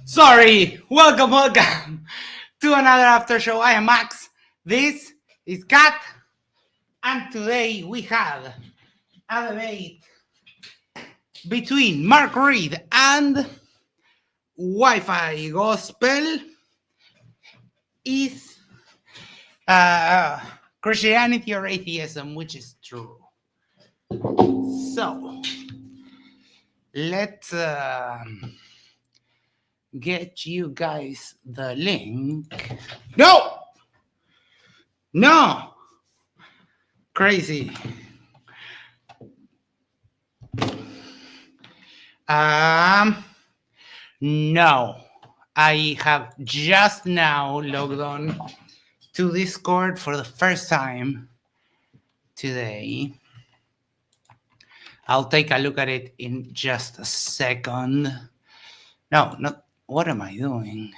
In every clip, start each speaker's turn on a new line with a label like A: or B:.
A: Sorry, welcome to another after show. I am Max. This is Kat, and today we have a debate between Mark Reid and WifiGospel. Is Christianity or atheism, which is true? So let's get you guys the link. No, crazy. No, I have just now logged on to Discord for the first time today. I'll take a look at it in just a second. No, what am I doing?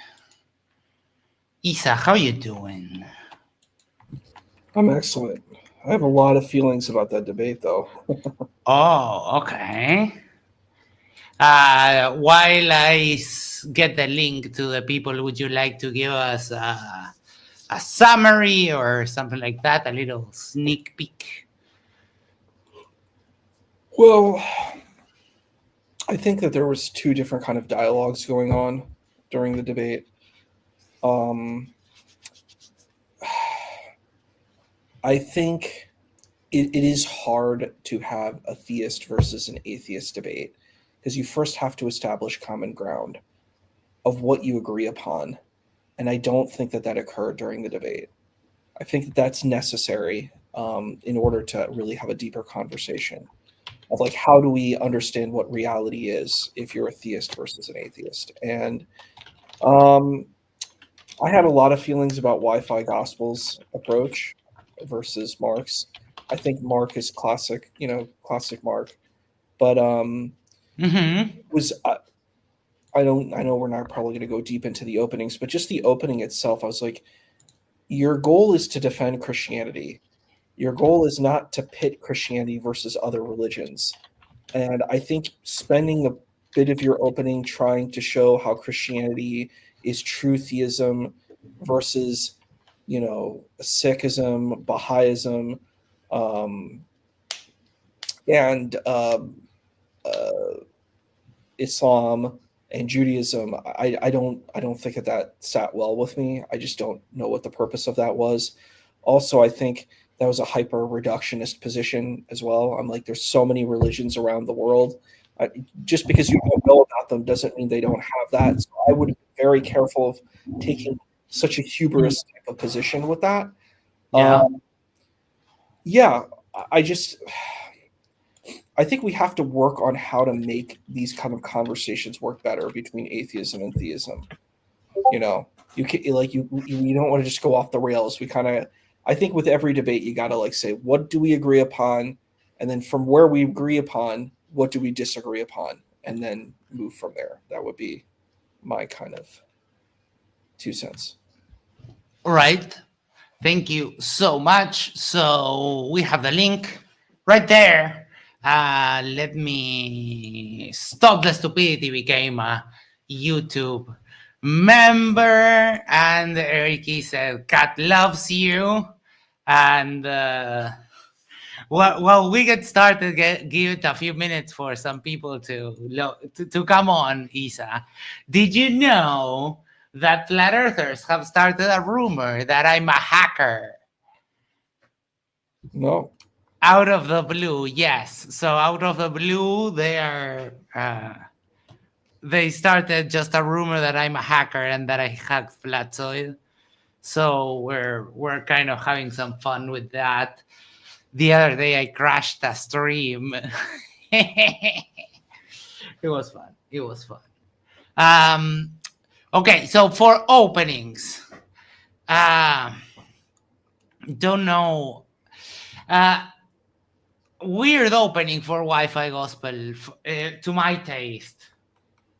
A: Isa, how you doing?
B: I'm excellent. I have a lot of feelings about that debate, though.
A: Oh, okay. While I get the link to the people, would you like to give us a summary or something like that? A little sneak peek?
B: Well, I think that there was two different kind of dialogues going on during the debate. I think it is hard to have a theist versus an atheist debate because you first have to establish common ground of what you agree upon. And I don't think that occurred during the debate. I think that that's necessary in order to really have a deeper conversation of like, how do we understand what reality is if you're a theist versus an atheist? And I had a lot of feelings about WifiGospel's approach versus Mark's. I think Mark is classic Mark. But was I know we're not probably going to go deep into the openings, but just the opening itself, I was like, your goal is to defend Christianity. Your goal is not to pit Christianity versus other religions. And I think spending a bit of your opening trying to show how Christianity is true theism versus, Sikhism, Baha'ism, and Islam and Judaism, I don't think that sat well with me. I just don't know what the purpose of that was. Also, I think that was a hyper reductionist position as well. I'm like, there's so many religions around the world. Just because you don't know about them doesn't mean they don't have that. So I would be very careful of taking such a hubris type of position with that.
A: Yeah.
B: I think we have to work on how to make these kind of conversations work better between atheism and theism. You don't want to just go off the rails. I think with every debate, you got to say, what do we agree upon? And then from where we agree upon, what do we disagree upon? And then move from there. That would be my kind of 2 cents.
A: All right. Thank you so much. So we have the link right there. Let me stop the stupidity. Became a YouTube member, and Eric said, "Cat loves you." And well, we get started. Give it a few minutes for some people to come on. Isa, did you know that flat earthers have started a rumor that I'm a hacker?
B: No.
A: Out of the blue, yes. So out of the blue, they started just a rumor that I'm a hacker and that I hacked flat soil. So we're kind of having some fun with that. The other day I crashed a stream. It was fun. Okay, so for openings, don't know. Weird opening for WifiGospel to my taste.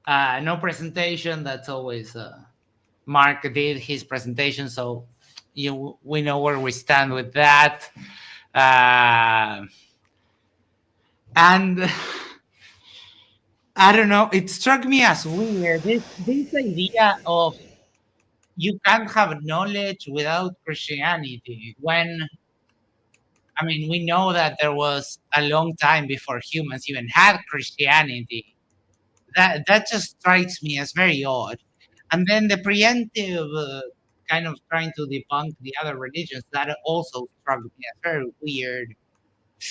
A: No presentation. That's always Mark did his presentation, so we know where we stand with that. And I don't know. It struck me as weird. This idea of you can't have knowledge without Christianity. When, I mean, we know that there was a long time before humans even had Christianity. That just strikes me as very odd. And then the preemptive kind of trying to debunk the other religions, that also struck me as very weird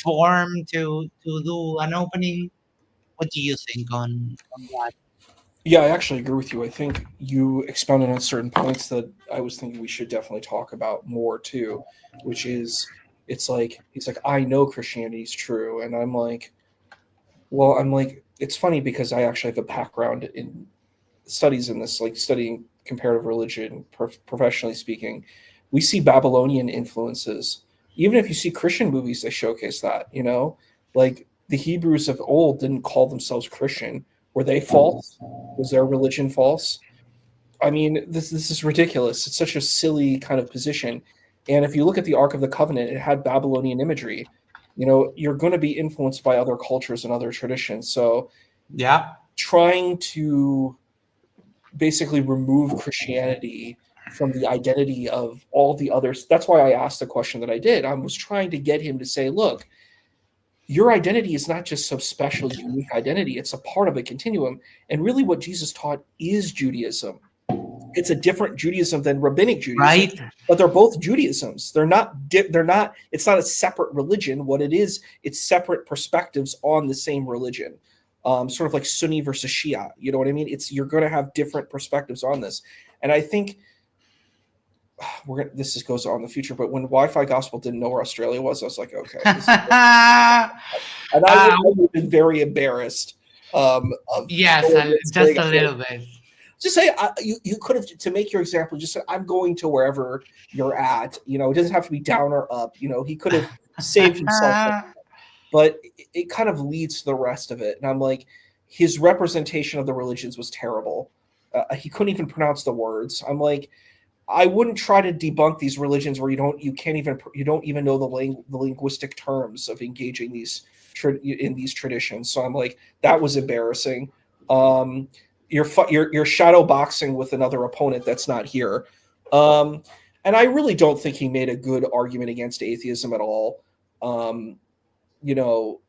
A: form to do an opening. What do you think on that?
B: Yeah, I actually agree with you. I think you expounded on certain points that I was thinking we should definitely talk about more too, which is it's like he's like, I know Christianity is true, and I'm like, well, I'm like, it's funny because I actually have a background in studies in this, like studying comparative religion, professionally speaking. We see Babylonian influences. Even if you see Christian movies, they showcase that, you know? Like the Hebrews of old didn't call themselves Christian. Were they false? Was their religion false? I mean, this is ridiculous. It's such a silly kind of position. And if you look at the Ark of the Covenant, it had Babylonian imagery. You know, you're going to be influenced by other cultures and other traditions. So
A: Yeah.
B: trying to basically remove Christianity from the identity of all the others. That's why I asked the question that I did. I was trying to get him to say, look, your identity is not just some special, unique identity. It's a part of a continuum. And really what Jesus taught is Judaism. It's a different Judaism than rabbinic Judaism,
A: Right.
B: but they're both Judaisms. They're not, it's not a separate religion. What it is, it's separate perspectives on the same religion. Sort of like Sunni versus Shia. You know what I mean? You're going to have different perspectives on this. And I think this goes on in the future, but when WifiGospel didn't know where Australia was, I was like, okay. And I would have been very embarrassed.
A: Yes, just a little bit.
B: Just say you could have, to make your example, just said, I'm going to wherever you're at. You know, it doesn't have to be down or up. You know, he could have saved himself. But it kind of leads to the rest of it. And I'm like, his representation of the religions was terrible. He couldn't even pronounce the words. I'm like, I wouldn't try to debunk these religions where you don't even know the linguistic terms of engaging in these traditions. So I'm like, that was embarrassing. You're shadow boxing with another opponent that's not here. And I really don't think he made a good argument against atheism at all. You know,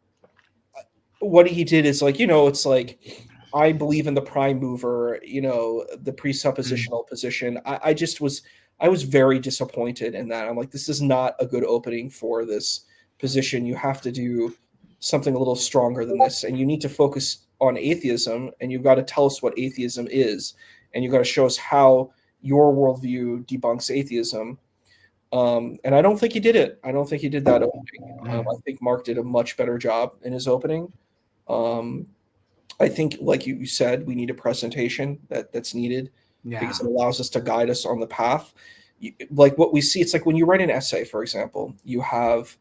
B: what he did is like, you know, it's like, I believe in the prime mover, you know, the presuppositional position. I was very disappointed in that. I'm like, this is not a good opening for this position. You have to do something a little stronger than this, and you need to focus on atheism, and you've got to tell us what atheism is, and you've got to show us how your worldview debunks atheism. And I don't think he did it. I don't think he did that opening. I think Mark did a much better job in his opening. I think, like you said, we need a presentation that's needed because it allows us to guide us on the path. Like what we see, it's like when you write an essay, for example, you have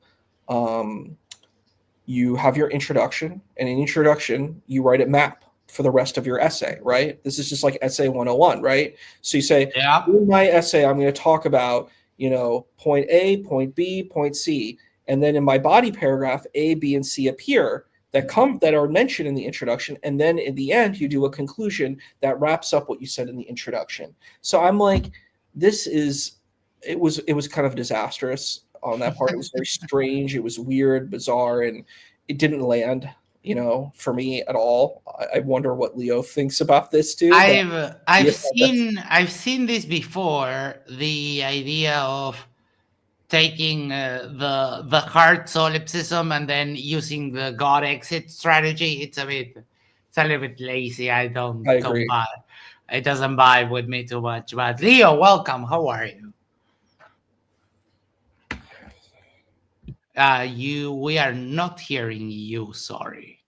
B: your introduction, and in introduction, you write a map for the rest of your essay, right? This is just like essay 101, right? So you say, in my essay, I'm going to talk about, you know, point A, point B, point C. And then in my body paragraph, A, B, and C appear that are mentioned in the introduction. And then in the end, you do a conclusion that wraps up what you said in the introduction. So I'm like, it was kind of disastrous on that part. It was very strange. It was weird, bizarre, and it didn't land, you know, for me at all. I wonder what Leo thinks about this too.
A: I've seen this before. The idea of taking the hard solipsism and then using the God exit strategy. It's a little bit lazy. I agree. It doesn't vibe with me too much. But Leo, welcome. How are you? We are not hearing you. Sorry.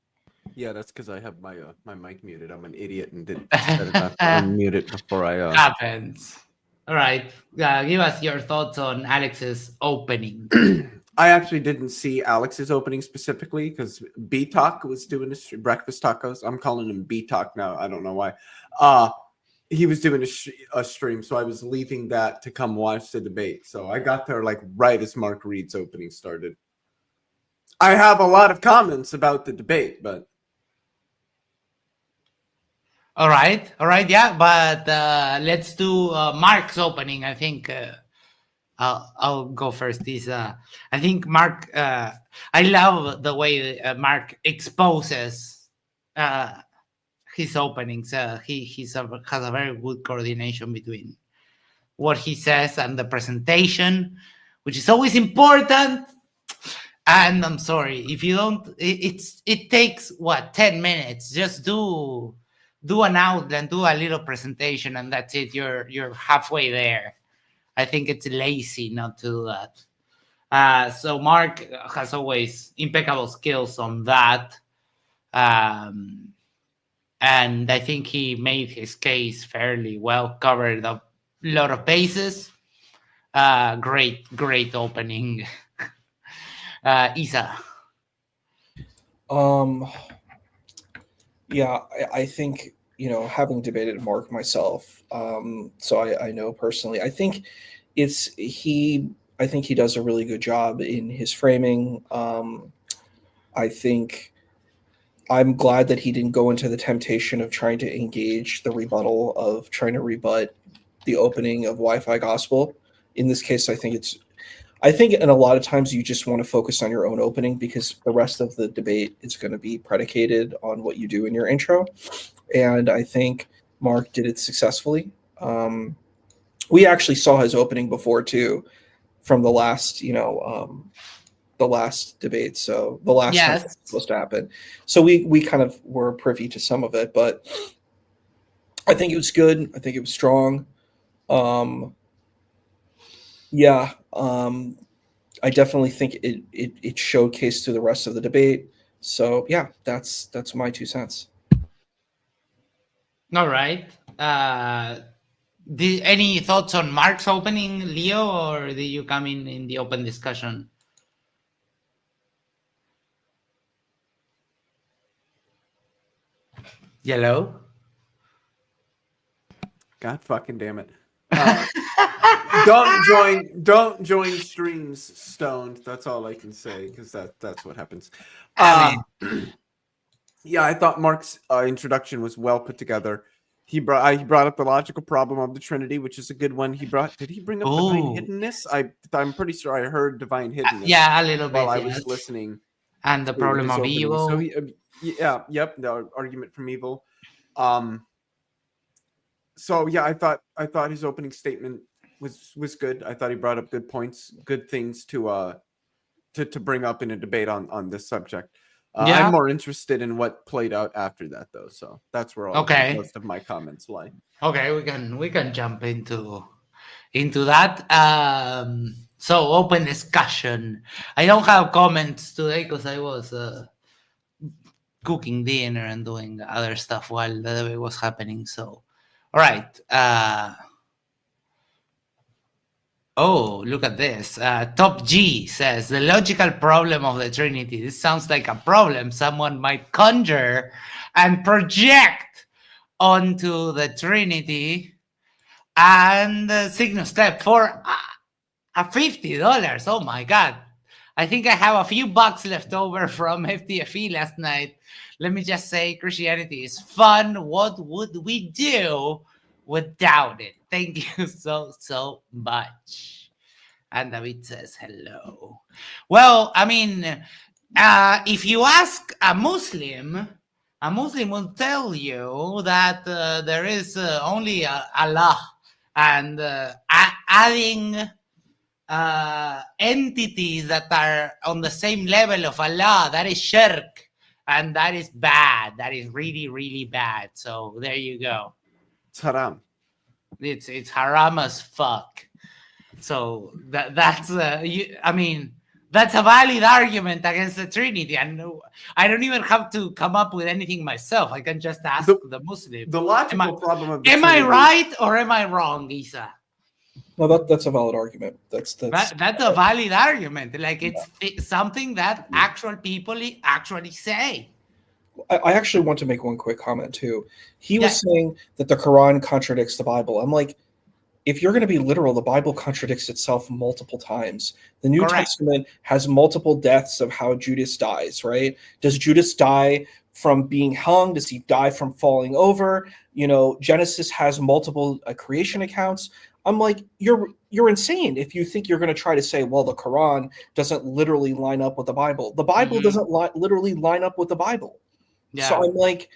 C: Yeah, that's because I have my mic muted. I'm an idiot and didn't set it up to unmute it before I.
A: Happens. All right. Give us your thoughts on Alex's opening.
C: I actually didn't see Alex's opening specifically because B Talk was doing breakfast tacos. I'm calling him B Talk now. I don't know why. He was doing a stream, so I was leaving that to come watch the debate. So I got there like right as Mark Reid's opening started. I have a lot of comments about the debate, but
A: All right, yeah, but let's do Mark's opening. I think I'll go first. I think Mark. I love the way Mark exposes his openings. He has a very good coordination between what he says and the presentation, which is always important. And I'm sorry if you don't. It takes 10 minutes. Just do an outline, do a little presentation, and that's it. You're halfway there. I think it's lazy not to do that. So Mark has always impeccable skills on that. And I think he made his case fairly well, covered a lot of bases. Great opening. Isa.
B: Yeah, I think, having debated Mark myself, so I know personally, I think he does a really good job in his framing. I think I'm glad that he didn't go into the temptation of trying to engage the rebuttal of trying to rebut the opening of WifiGospel. In this case, I think and a lot of times you just want to focus on your own opening because the rest of the debate is going to be predicated on what you do in your intro. And I think Mark did it successfully. We actually saw his opening before too, from the last, the last debate. So the last time it was supposed to happen. So we kind of were privy to some of it, but I think it was good. I think it was strong. I definitely think it showcased through the rest of the debate. So yeah, that's my 2 cents.
A: All right. Any thoughts on Mark's opening, Leo, or did you come in the open discussion? Yellow?
C: God fucking damn it. Don't join streams stoned. That's all I can say, because that's what happens. Yeah, I thought Mark's introduction was well put together. He brought up the logical problem of the Trinity, which is a good one. Did he bring up divine hiddenness? I'm pretty sure I heard divine hiddenness.
A: Yeah, a little bit
C: while I was listening.
A: And the problem of evil.
C: So the argument from evil. So yeah, I thought his opening statement was good. I thought he brought up good points, good things to bring up in a debate on this subject. I'm more interested in what played out after that, though. So that's where most of my comments lie.
A: Okay, we can jump into that. So open discussion. I don't have comments today because I was cooking dinner and doing other stuff while the debate was happening. So, all right. Oh, look at this. Top G says, the logical problem of the Trinity. This sounds like a problem someone might conjure and project onto the Trinity. And signal step for $50. Oh, my God. I think I have a few bucks left over from FTFE last night. Let me just say, Christianity is fun. What would we do without it? Thank you so much. And David says hello. Well, I mean, if you ask a Muslim will tell you that there is only Allah, and adding entities that are on the same level of Allah, that is shirk, and that is bad. That is really, really bad. So there you go.
C: It's haram.
A: It's haram as fuck. So that's I mean, that's a valid argument against the Trinity, and I don't even have to come up with anything myself. I can just ask the Muslim.
C: The logical problem of the
A: Trinity. I right or am I wrong, Isa?
B: No, that's a valid argument. That's
A: a valid argument. Like it's something that actual people actually say.
B: I actually want to make one quick comment too. He was saying that the Quran contradicts the Bible. I'm like, if you're going to be literal, the Bible contradicts itself multiple times. The New Testament has multiple deaths of how Judas dies, right? Does Judas die from being hung? Does he die from falling over? You know, Genesis has multiple creation accounts. I'm like, you're insane if you think you're going to try to say, well, the Quran doesn't literally line up with the Bible. The Bible doesn't literally line up with the Bible.
A: Yeah.
B: So I'm like,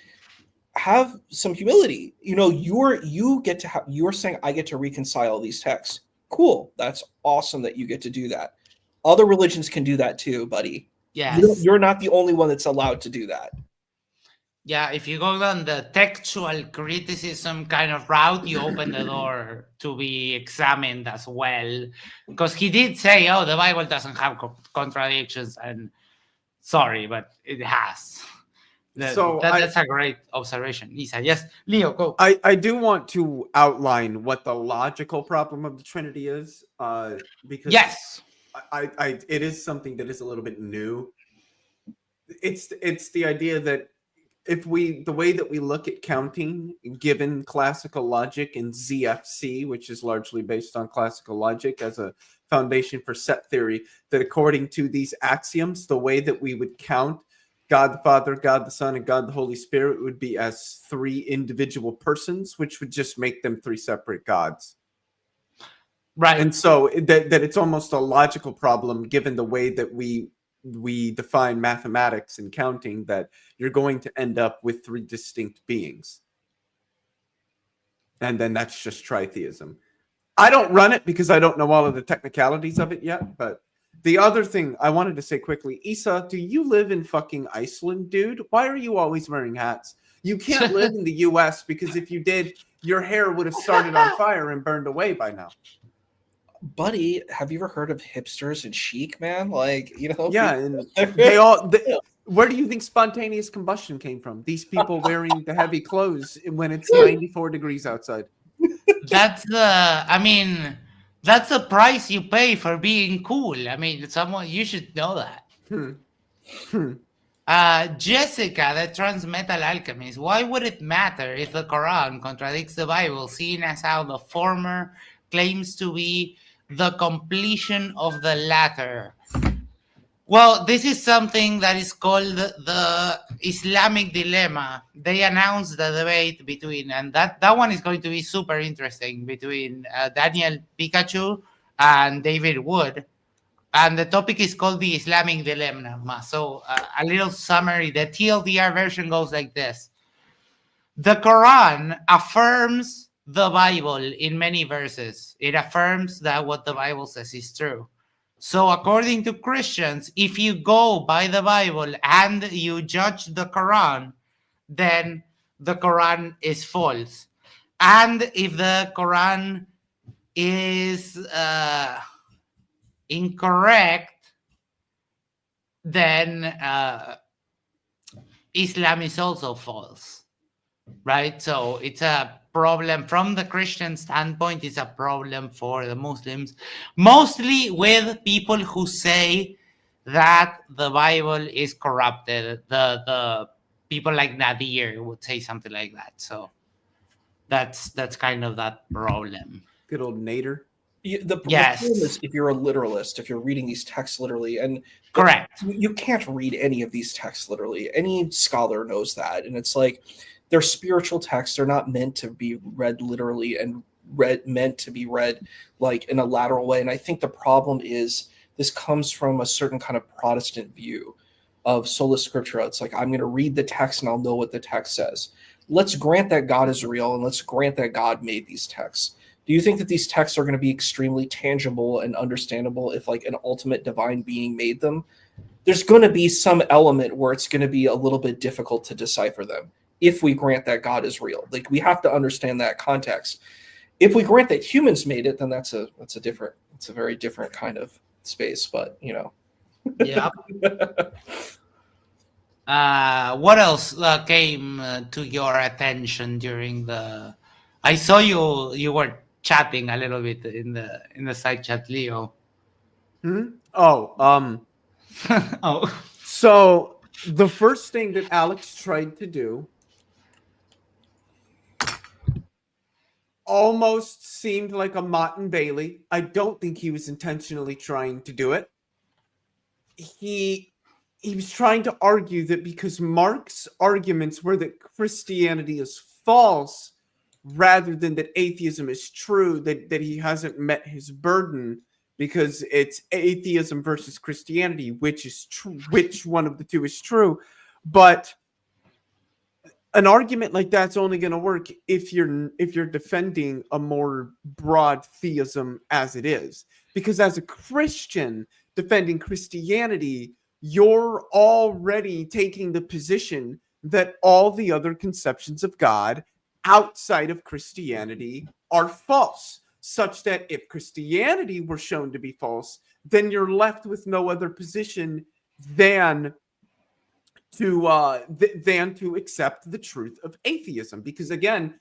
B: have some humility. You know, you're saying I get to reconcile these texts. Cool. That's awesome that you get to do that. Other religions can do that too, buddy.
A: Yes.
B: You're not the only one that's allowed to do that.
A: Yeah, if you go down the textual criticism kind of route, you open the door to be examined as well. Because he did say, oh, the Bible doesn't have contradictions. And sorry, but it has. That's a great observation. Lisa, yes. Leo, go.
C: I do want to outline what the logical problem of the Trinity is. Because
A: yes,
C: it is something that is a little bit new. It's the idea that the way that we look at counting, given classical logic and ZFC, which is largely based on classical logic as a foundation for set theory, that according to these axioms, the way that we would count God the Father, God the Son, and God the Holy Spirit would be as three individual persons, which would just make them three separate gods.
A: Right.
C: And so that it's almost a logical problem, given the way that we define mathematics and counting, that you're going to end up with three distinct beings. And then that's just tritheism. I don't run it because I don't know all of the technicalities of it yet. But the other thing I wanted to say quickly, Isa, do you live in fucking Iceland, dude? Why are you always wearing hats? You can't live in the US, because if you did, your hair would have started on fire and burned away by now.
B: Buddy, have you ever heard of hipsters and chic, man? Like, you know,
C: yeah, and where do you think spontaneous combustion came from? These people wearing the heavy clothes when it's 94 degrees outside.
A: That's the price you pay for being cool. I mean, you should know that. Jessica, the trans metal alchemist, why would it matter if the Quran contradicts the Bible, seeing as how the former claims to be the completion of the latter? Well, this is something that is called the Islamic dilemma. They announced the debate between, and that one is going to be super interesting, between Daniel Pikachu and David Wood. And the topic is called the Islamic dilemma. So a little summary, the TLDR version goes like this. The Quran affirms the Bible in many verses. It affirms that what the Bible says is true. So according to Christians, if you go by the Bible and you judge the Quran, then the Quran is false. And if the Quran is incorrect, then Islam is also false, right? So it's a problem from the Christian standpoint. It's a problem for the Muslims, mostly with people who say that the Bible is corrupted. The people like Nadir would say something like that. So that's kind of that problem.
C: Good old Nader.
B: The problem is, if you're a literalist, if you're reading these texts literally, and
A: correct,
B: you can't read any of these texts literally. Any scholar knows that, and it's like, they're spiritual texts. They're not meant to be read literally and meant to be read like in a lateral way. And I think the problem is this comes from a certain kind of Protestant view of sola scriptura. It's like, I'm going to read the text and I'll know what the text says. Let's grant that God is real, and let's grant that God made these texts. Do you think that these texts are going to be extremely tangible and understandable if like an ultimate divine being made them? There's going to be some element where it's going to be a little bit difficult to decipher them. If we grant that God is real, like, we have to understand that context. If we grant that humans made it, then it's a very different kind of space. But you know,
A: yeah. What else came to your attention during the? I saw you were chatting a little bit in the side chat, Leo.
C: Oh. So the first thing that Alex tried to do almost seemed like a Mott and Bailey. I don't think he was intentionally trying to do it. He he was trying to argue that because Mark's arguments were that Christianity is false rather than that atheism is true, that he hasn't met his burden because it's atheism versus Christianity, which is true, which one of the two is true. But an argument like that's only going to work if you're defending a more broad theism as it is. Because as a Christian defending Christianity, you're already taking the position that all the other conceptions of God outside of Christianity are false, such that if Christianity were shown to be false, then you're left with no other position than to accept the truth of atheism. Because again,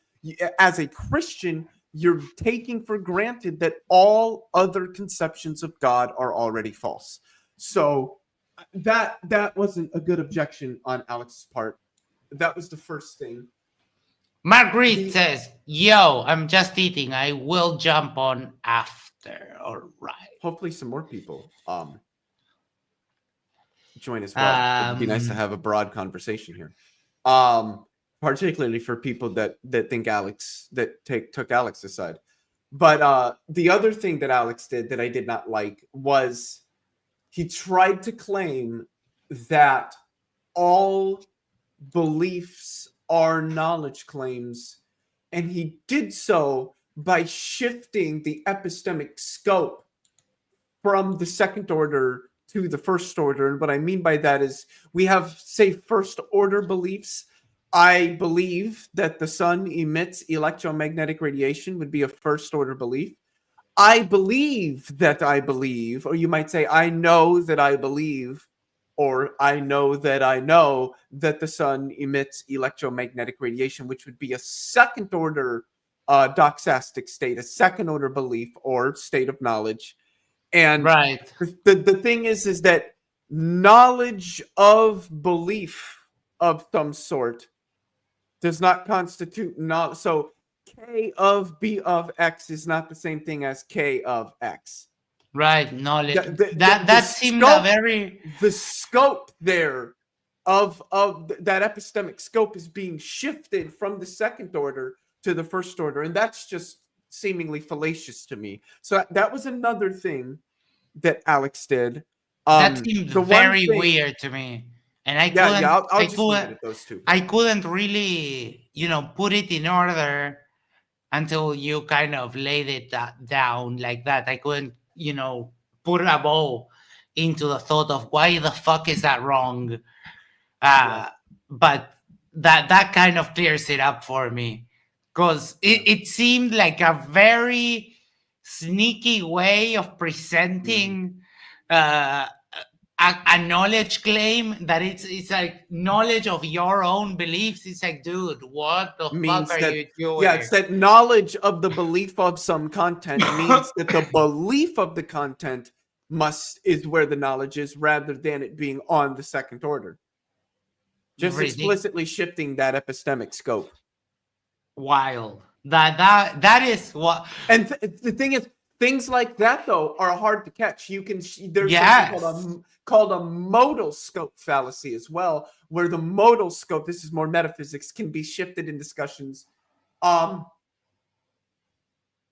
C: as a Christian, you're taking for granted that all other conceptions of God are already false. So that wasn't a good objection on Alex's part. That was the first thing.
A: Marguerite says, yo, I'm just eating. I will jump on after. All right.
C: Hopefully some more people join as well. It'd be nice to have a broad conversation here. Particularly for people that think took Alex's side. But the other thing that Alex did that I did not like was he tried to claim that all beliefs are knowledge claims, and he did so by shifting the epistemic scope from the second order to the first order. And what I mean by that is we have, say, first order beliefs. I believe that the sun emits electromagnetic radiation would be a first order belief. I believe that I believe, or you might say, I know that I believe, or I know that the sun emits electromagnetic radiation, which would be a second order doxastic state, a second order belief or state of knowledge. And
A: right.
C: the thing is that knowledge of belief of some sort does not constitute knowledge. So K of B of X is not the same thing as K of X.
A: Right, knowledge. That seemed a very...
C: The scope there of that epistemic scope is being shifted from the second order to the first order. And that's just seemingly fallacious to me. So that was another thing that Alex did.
A: That seemed very weird to me. And I couldn't,
C: I'll just leave it at those two.
A: I couldn't really, put it in order until you kind of laid it down like that. I couldn't, put a bow into the thought of why the fuck is that wrong? But that kind of clears it up for me, because it seemed like a very sneaky way of presenting a knowledge claim that it's like knowledge of your own beliefs. It's like, dude, what the fuck are you doing?
C: Yeah, it's that knowledge of the belief of some content means that the belief of the content is where the knowledge is, rather than it being on the second order. Just explicitly shifting that epistemic scope.
A: Wild. That is what.
C: And the thing is, things like that though are hard to catch. There's something called a modal scope fallacy as well, where the modal scope, this is more metaphysics, can be shifted in discussions.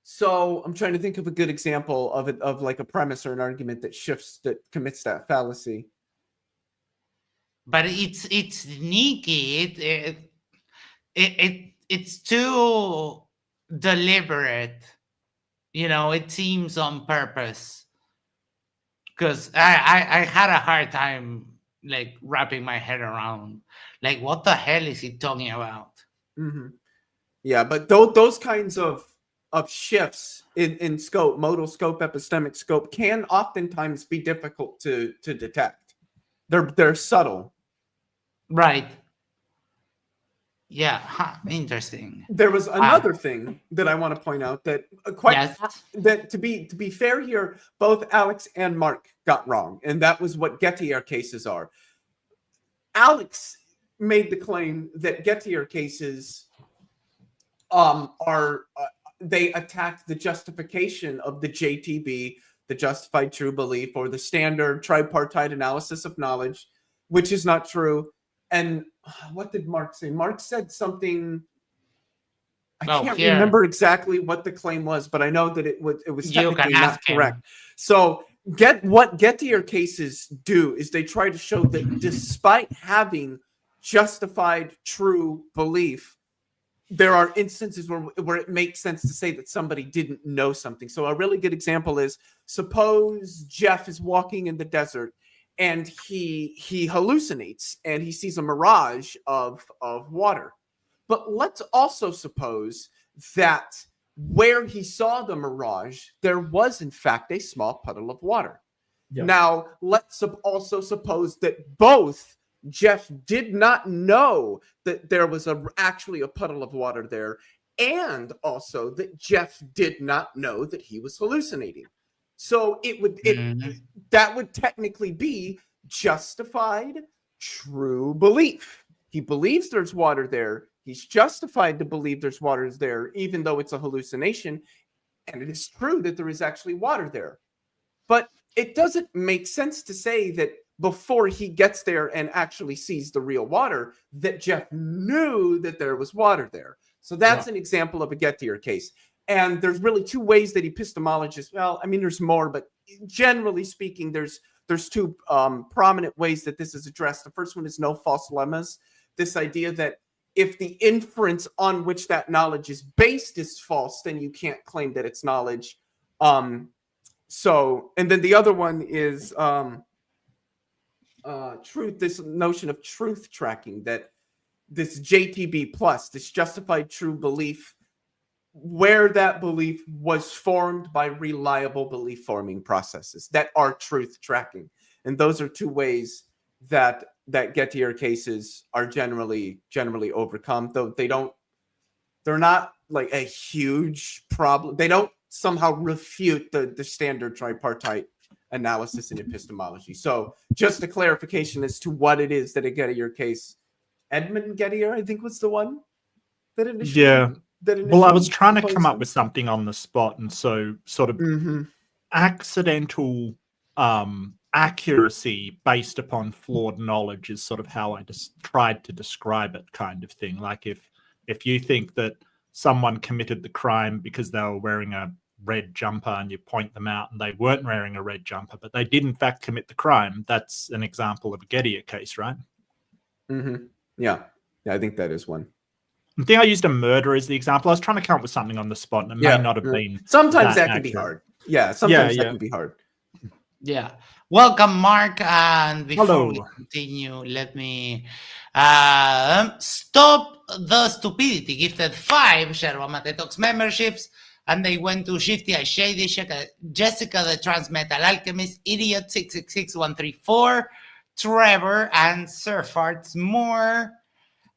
C: So I'm trying to think of a good example of it, of like a premise or an argument that commits that fallacy.
A: But it's sneaky. It's too deliberate. It seems on purpose. Because I had a hard time like wrapping my head around like what the hell is he talking about?
C: Mm-hmm. Yeah, but those kinds of shifts in scope, modal scope, epistemic scope, can oftentimes be difficult to detect. They're subtle.
A: Right. Yeah, interesting.
C: There was another thing that I want to point out that that to be fair here, both Alex and Mark got wrong, and that was what Gettier cases are. Alex made the claim that Gettier cases they attacked the justification of the JTB, the justified true belief, or the standard tripartite analysis of knowledge, which is not true. And what did Mark say? Mark said something. I can't remember exactly what the claim was, but I know that it was technically not correct. So what Gettier cases do is they try to show that despite having justified true belief, there are instances where it makes sense to say that somebody didn't know something. So a really good example is, suppose Jeff is walking in the desert and he hallucinates and he sees a mirage of water. But let's also suppose that where he saw the mirage, there was in fact a small puddle of water. Yep. Now, let's also suppose that both Jeff did not know that there was actually a puddle of water there, and also that Jeff did not know that he was hallucinating. So that would technically be justified true belief. He believes there's water there. He's justified to believe there's water there, even though it's a hallucination. And it is true that there is actually water there. But it doesn't make sense to say that before he gets there and actually sees the real water, that Jeff knew that there was water there. So that's an example of a Gettier case. And there's really two ways that epistemologists, well, I mean, there's more, but generally speaking, there's two prominent ways that this is addressed. The first one is no false lemmas. This idea that if the inference on which that knowledge is based is false, then you can't claim that it's knowledge. And then the other one is truth, this notion of truth tracking, that this JTB plus, this justified true belief, where that belief was formed by reliable belief forming processes that are truth tracking. And those are two ways that Gettier cases are generally overcome, though they're not like a huge problem. They don't somehow refute the standard tripartite analysis in epistemology. So just a clarification as to what it is that a Gettier case, Edmund Gettier, I think, was the one that initially. Well,
D: I was trying to come up with something on the spot, and so sort of accidental accuracy based upon flawed knowledge is sort of how I just tried to describe it, kind of thing. Like if you think that someone committed the crime because they were wearing a red jumper and you point them out and they weren't wearing a red jumper, but they did in fact commit the crime, that's an example of a Gettier case, right?
C: Yeah, I think that is one.
D: I think I used a murder as the example. I was trying to come up with something on the spot, and it may not have been.
C: Sometimes that can be hard. Yeah, sometimes that can be hard.
A: Yeah. Welcome, Mark. And before we continue, let me stop the stupidity. Gifted 5 Yerba Mate Talks memberships, and they went to Shifty, I Shady, Jessica, the Transmetal Alchemist, Idiot 666134, Trevor, and Sir Farts Moore.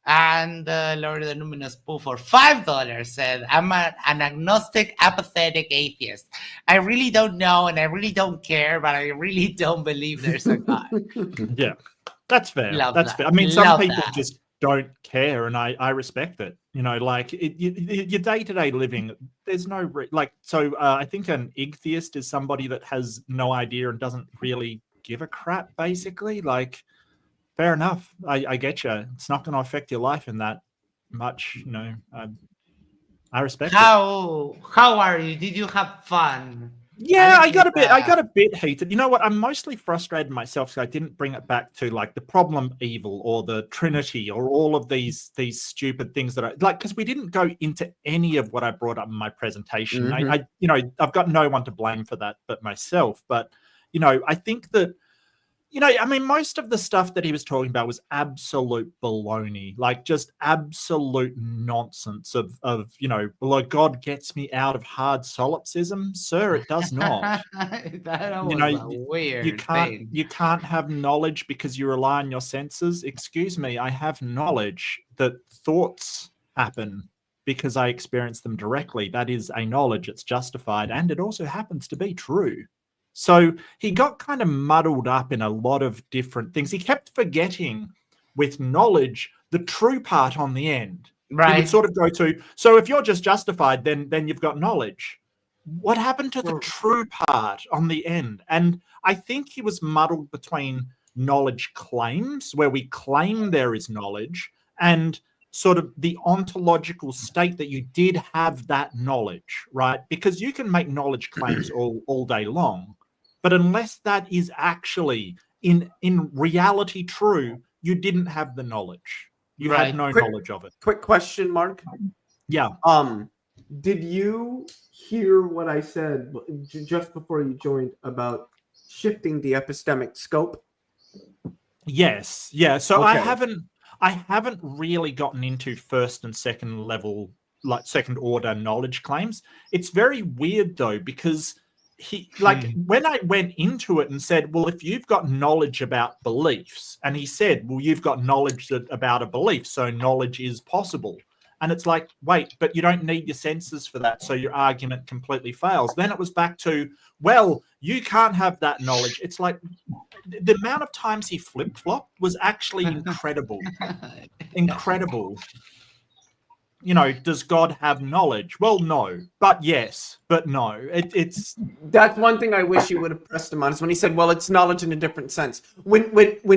A: And Lord of the Luminous Pooh for $5 said, I'm an agnostic, apathetic atheist. I really don't know and I really don't care, but I really don't believe there's a God.
D: Yeah, that's fair. That's fair. I mean, some people just don't care, and I respect it. You know, like your day-to-day living, there's no I think an atheist is somebody that has no idea and doesn't really give a crap, basically. Like, fair enough. I get you. It's not going to affect your life in that much, you know. I respect it.
A: How are you? Did you have fun?
D: Yeah, I got a bit heated. You know what? I'm mostly frustrated myself, so I didn't bring it back to like the problem evil or the Trinity or all of these stupid things that I like, because we didn't go into any of what I brought up in my presentation. I've got no one to blame for that but myself. But you know, I think that, you know, I mean, most of the stuff that he was talking about was absolute baloney, like just absolute nonsense of you know, well, God gets me out of hard solipsism. Sir, it does not.
A: That was weird.
D: You can't have knowledge because you rely on your senses. Excuse me, I have knowledge that thoughts happen because I experience them directly. That is a knowledge. It's justified, and it also happens to be true. So he got kind of muddled up in a lot of different things. He kept forgetting with knowledge the true part on the end. Right. He would sort of go to, so if you're just justified, then you've got knowledge. What happened to the true part on the end? And I think he was muddled between knowledge claims, where we claim there is knowledge, and sort of the ontological state that you did have that knowledge, right? Because you can make knowledge claims all day long, but unless that is actually in reality true, you didn't have the knowledge. You had no knowledge of it.
C: Quick question, Mark.
D: Yeah.
C: Did you hear what I said just before you joined about shifting the epistemic scope?
D: Yes. Yeah. So
C: Okay.
D: I haven't really gotten into first and second level, like second order knowledge claims. It's very weird though, because when I went into it and said, well, if you've got knowledge about beliefs, and he said, well, you've got knowledge about a belief, so knowledge is possible. And it's like, wait, but you don't need your senses for that, so your argument completely fails. Then it was back to, well, you can't have that knowledge. It's like the amount of times he flip-flopped was actually incredible. Incredible. You know, does God have knowledge? Well, no, but yes, but no. It's
C: that's one thing I wish you would have pressed him on, is when he said, well, it's knowledge in a different sense. When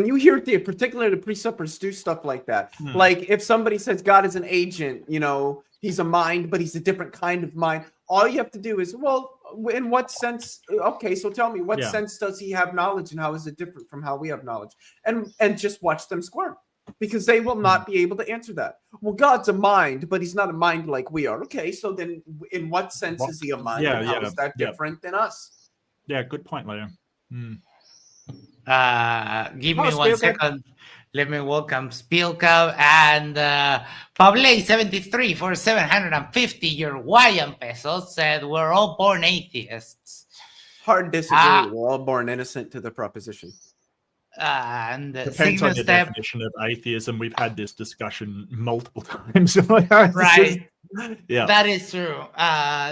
C: you hear particularly the presuppers do stuff like that, like if somebody says God is an agent, you know, he's a mind, but he's a different kind of mind. All you have to do is, well, in what sense? Okay, so tell me, what sense does he have knowledge, and how is it different from how we have knowledge? And just watch them squirm, because they will not be able to answer that. Well, God's a mind, but he's not a mind like we are. Okay, so then in what sense is he a mind?
D: Yeah,
C: and how is that different than us?
D: Yeah, good point, Leo.
A: Give me 1 second. Let me welcome Spilka and Pable73 for 750 Uruguayan pesos said we're all born atheists.
C: Hard disagree. We're all born innocent to the proposition.
A: And
D: depends on your definition of atheism. We've had this discussion multiple times.
A: Right.
D: Yeah,
A: that is true.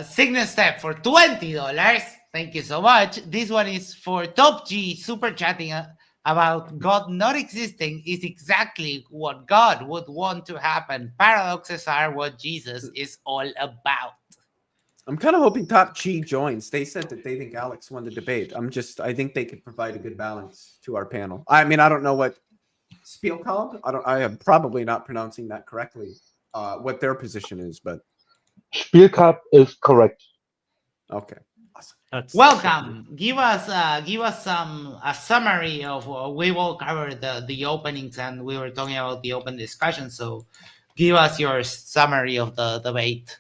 A: Signal Step for $20. Thank you so much. This one is for Top G, super chatting about God not existing is exactly what God would want to happen. Paradoxes are what Jesus is all about.
C: I'm kind of hoping Top G joins. They said that they think Alex won the debate. I think they could provide a good balance to our panel. I mean, I don't know what Spiel called. I am probably not pronouncing that correctly, what their position is, but
E: Spielcup is correct.
C: Okay.
A: Awesome. Welcome. Give us a summary of we will cover the openings, and we were talking about the open discussion. So give us your summary of the debate.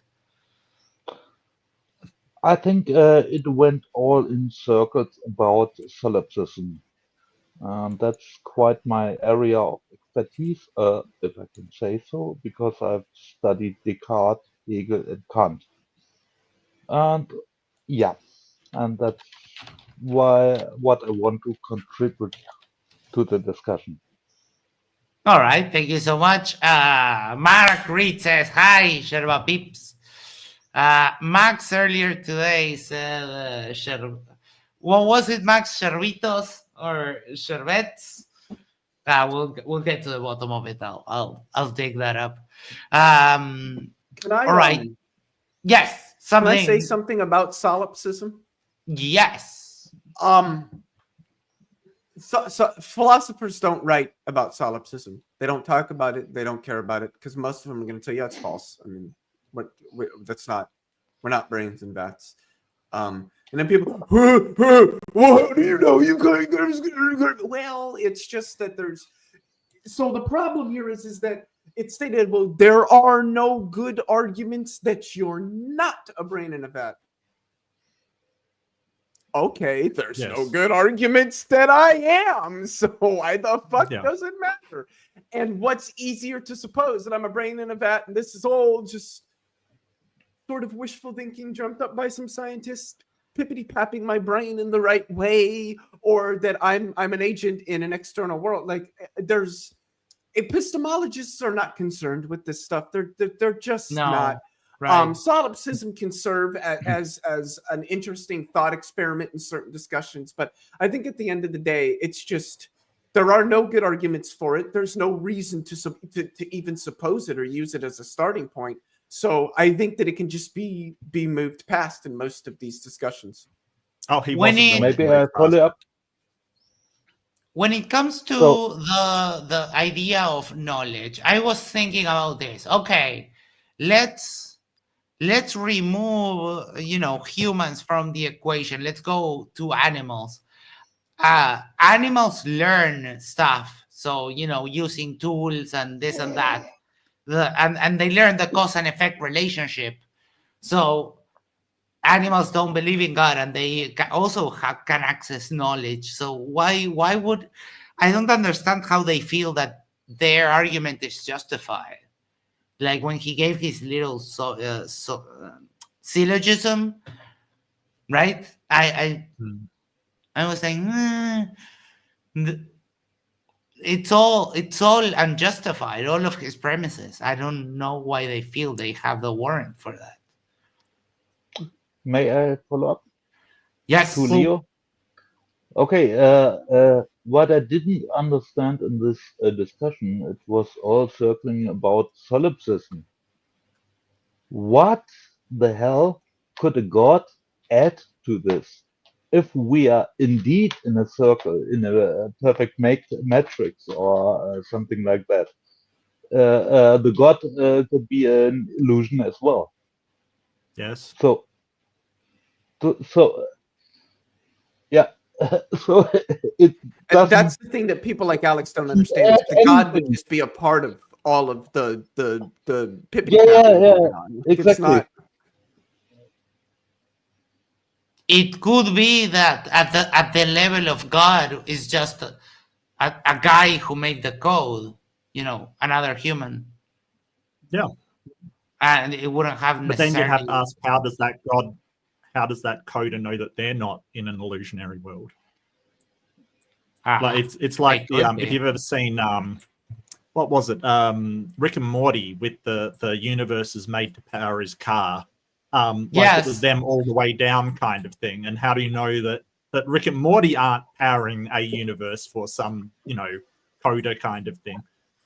E: I think it went all in circles about solipsism. That's quite my area of expertise, if I can say so, because I've studied Descartes, Hegel, and Kant. And yeah, and that's what I want to contribute to the discussion.
A: All right, thank you so much. Mark Reid says, hi, Yerba peeps. Max earlier today said, what was it, Max? Sherbitos or sherbets? We'll get to the bottom of it. I'll take that up. All right. Yes. Something.
C: Can I say something about solipsism?
A: Yes.
C: So philosophers don't write about solipsism. They don't talk about it. They don't care about it, because most of them are going to tell you it's false. I mean, we're not brains and bats. And then people, what do you know? You guys, well, it's just that there's. So the problem here is that it's stated, well, there are no good arguments that you're not a brain in a vat. Okay, there's no good arguments that I am. So why the fuck does it matter? And what's easier to suppose, that I'm a brain in a vat, and this is all just sort of wishful thinking dreamt up by some scientist pippity-papping my brain in the right way, or that I'm an agent in an external world. Like, there's epistemologists are not concerned with this stuff. They're just not. Right. Solipsism can serve as an interesting thought experiment in certain discussions, but I think at the end of the day, it's just there are no good arguments for it. There's no reason to even suppose it or use it as a starting point. So I think that it can just be moved past in most of these discussions.
D: Oh, he wasn't.
E: Maybe I follow up.
A: when it comes to
E: So
A: the idea of knowledge, I was thinking about this. Okay, let's remove humans from the equation. Let's go to animals. Animals learn stuff, so using tools and this and that, and they learn the cause and effect relationship. So animals don't believe in God, and they also can access knowledge. So why would I don't understand how they feel that their argument is justified? Like when he gave his little syllogism, right? I was saying it's all unjustified. All of his premises. I don't know why they feel they have the warrant for that.
E: may I follow up
A: Yes.
E: to Leo? Okay, what I didn't understand in this discussion, it was all circling about solipsism. What the hell could a god add to this? If we are indeed in a circle, in a perfect matrix or something like that, the god could be an illusion as well.
D: Yes.
E: So yeah. So it
C: And
E: doesn't.
C: that's the thing that people like Alex don't understand. Is the God would
E: anything.
C: just be a part of all of the pippity
E: Yeah,
C: papping
E: yeah,
C: going on. It's
E: exactly.
C: not.
A: It could be that at the level of God is just a guy who made the code, another human.
D: Yeah.
A: And it wouldn't have
D: But then you
A: necessarily.
D: have to ask, how does that coder know that they're not in an illusionary world? Like it's like if you've ever seen what was it, Rick and Morty, with the universe is made to power his car, like it was them all the way down kind of thing. And how do you know that Rick and Morty aren't powering a universe for some coder kind of thing?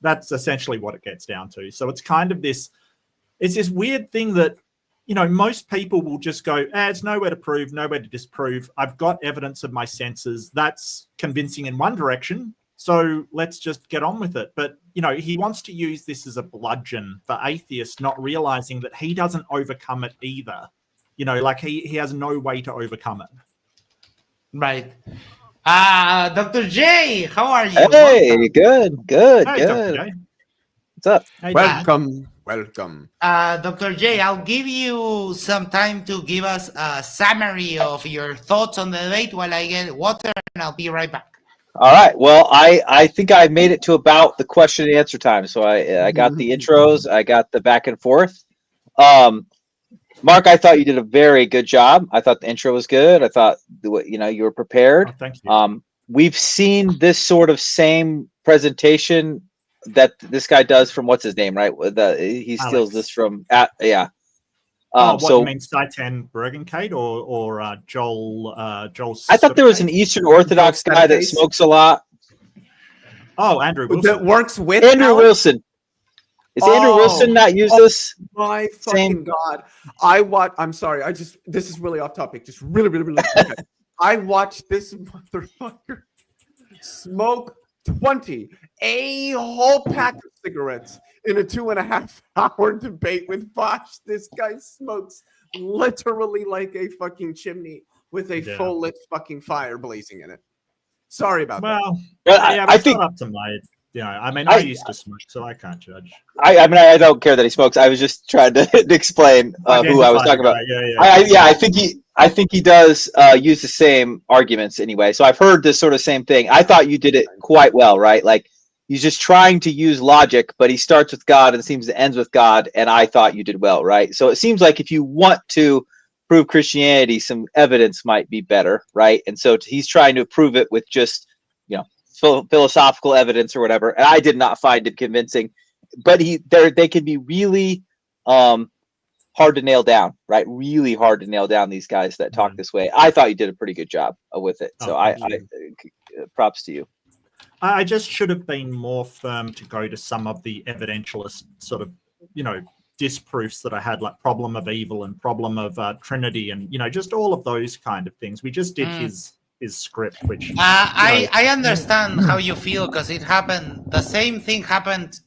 D: That's essentially what it gets down to. So it's kind of this weird thing that most people will just go, it's nowhere to prove, nowhere to disprove. I've got evidence of my senses. That's convincing in one direction, so let's just get on with it. But, he wants to use this as a bludgeon for atheists, not realizing that he doesn't overcome it either. Like he has no way to overcome it.
A: Right. Dr. J, how are you?
F: Hey, good.
D: Hey, Dr. J.
F: What's up?
D: Hey,
C: Welcome.
A: Dr. J, I'll give you some time to give us a summary of your thoughts on the debate while I get water, and I'll be right back.
F: All right. Well, I think I made it to about the question and answer time. So I got the intros, I got the back and forth. Mark, I thought you did a very good job. I thought the intro was good. I thought you were prepared.
D: Oh, thank you.
F: We've seen this sort of same presentation that this guy does from what's his name, right? He steals
D: Alex.
F: this from
D: What
F: so
D: you mean, Seitan Bergenkate or Joel?
F: I thought there was an Eastern Orthodox guy that smokes a lot.
D: Oh, Andrew Wilson.
C: That works with
F: Andrew
C: Alex?
F: Wilson. Is Andrew Wilson not use this?
C: My fucking God. I'm sorry. This is really off topic. Just really, really, really. Okay. I watched this motherfucker smoke a whole pack of cigarettes in a 2.5-hour debate with Vosh. This guy smokes literally like a fucking chimney with a full lit fucking fire blazing in it. Sorry about that.
D: Well,
F: I think
D: up to my. I used to smoke, so I can't judge.
F: I don't care that he smokes. I was just trying to explain who I was talking about. I think he does use the same arguments anyway. So I've heard this sort of same thing. I thought you did it quite well, right? Like he's just trying to use logic, but he starts with God and seems to ends with God. And I thought you did well, right? So it seems like if you want to prove Christianity, some evidence might be better, right? And so he's trying to prove it with just philosophical evidence or whatever, and I did not find it convincing. But they can be really hard to nail down, right? Really hard to nail down these guys that talk this way. I thought you did a pretty good job with it, so I props to you.
D: I just should have been more firm to go to some of the evidentialist sort of disproofs that I had, like problem of evil and problem of Trinity, and just all of those kind of things. We just did script, which
A: I understand how you feel, because it happened. The same thing happened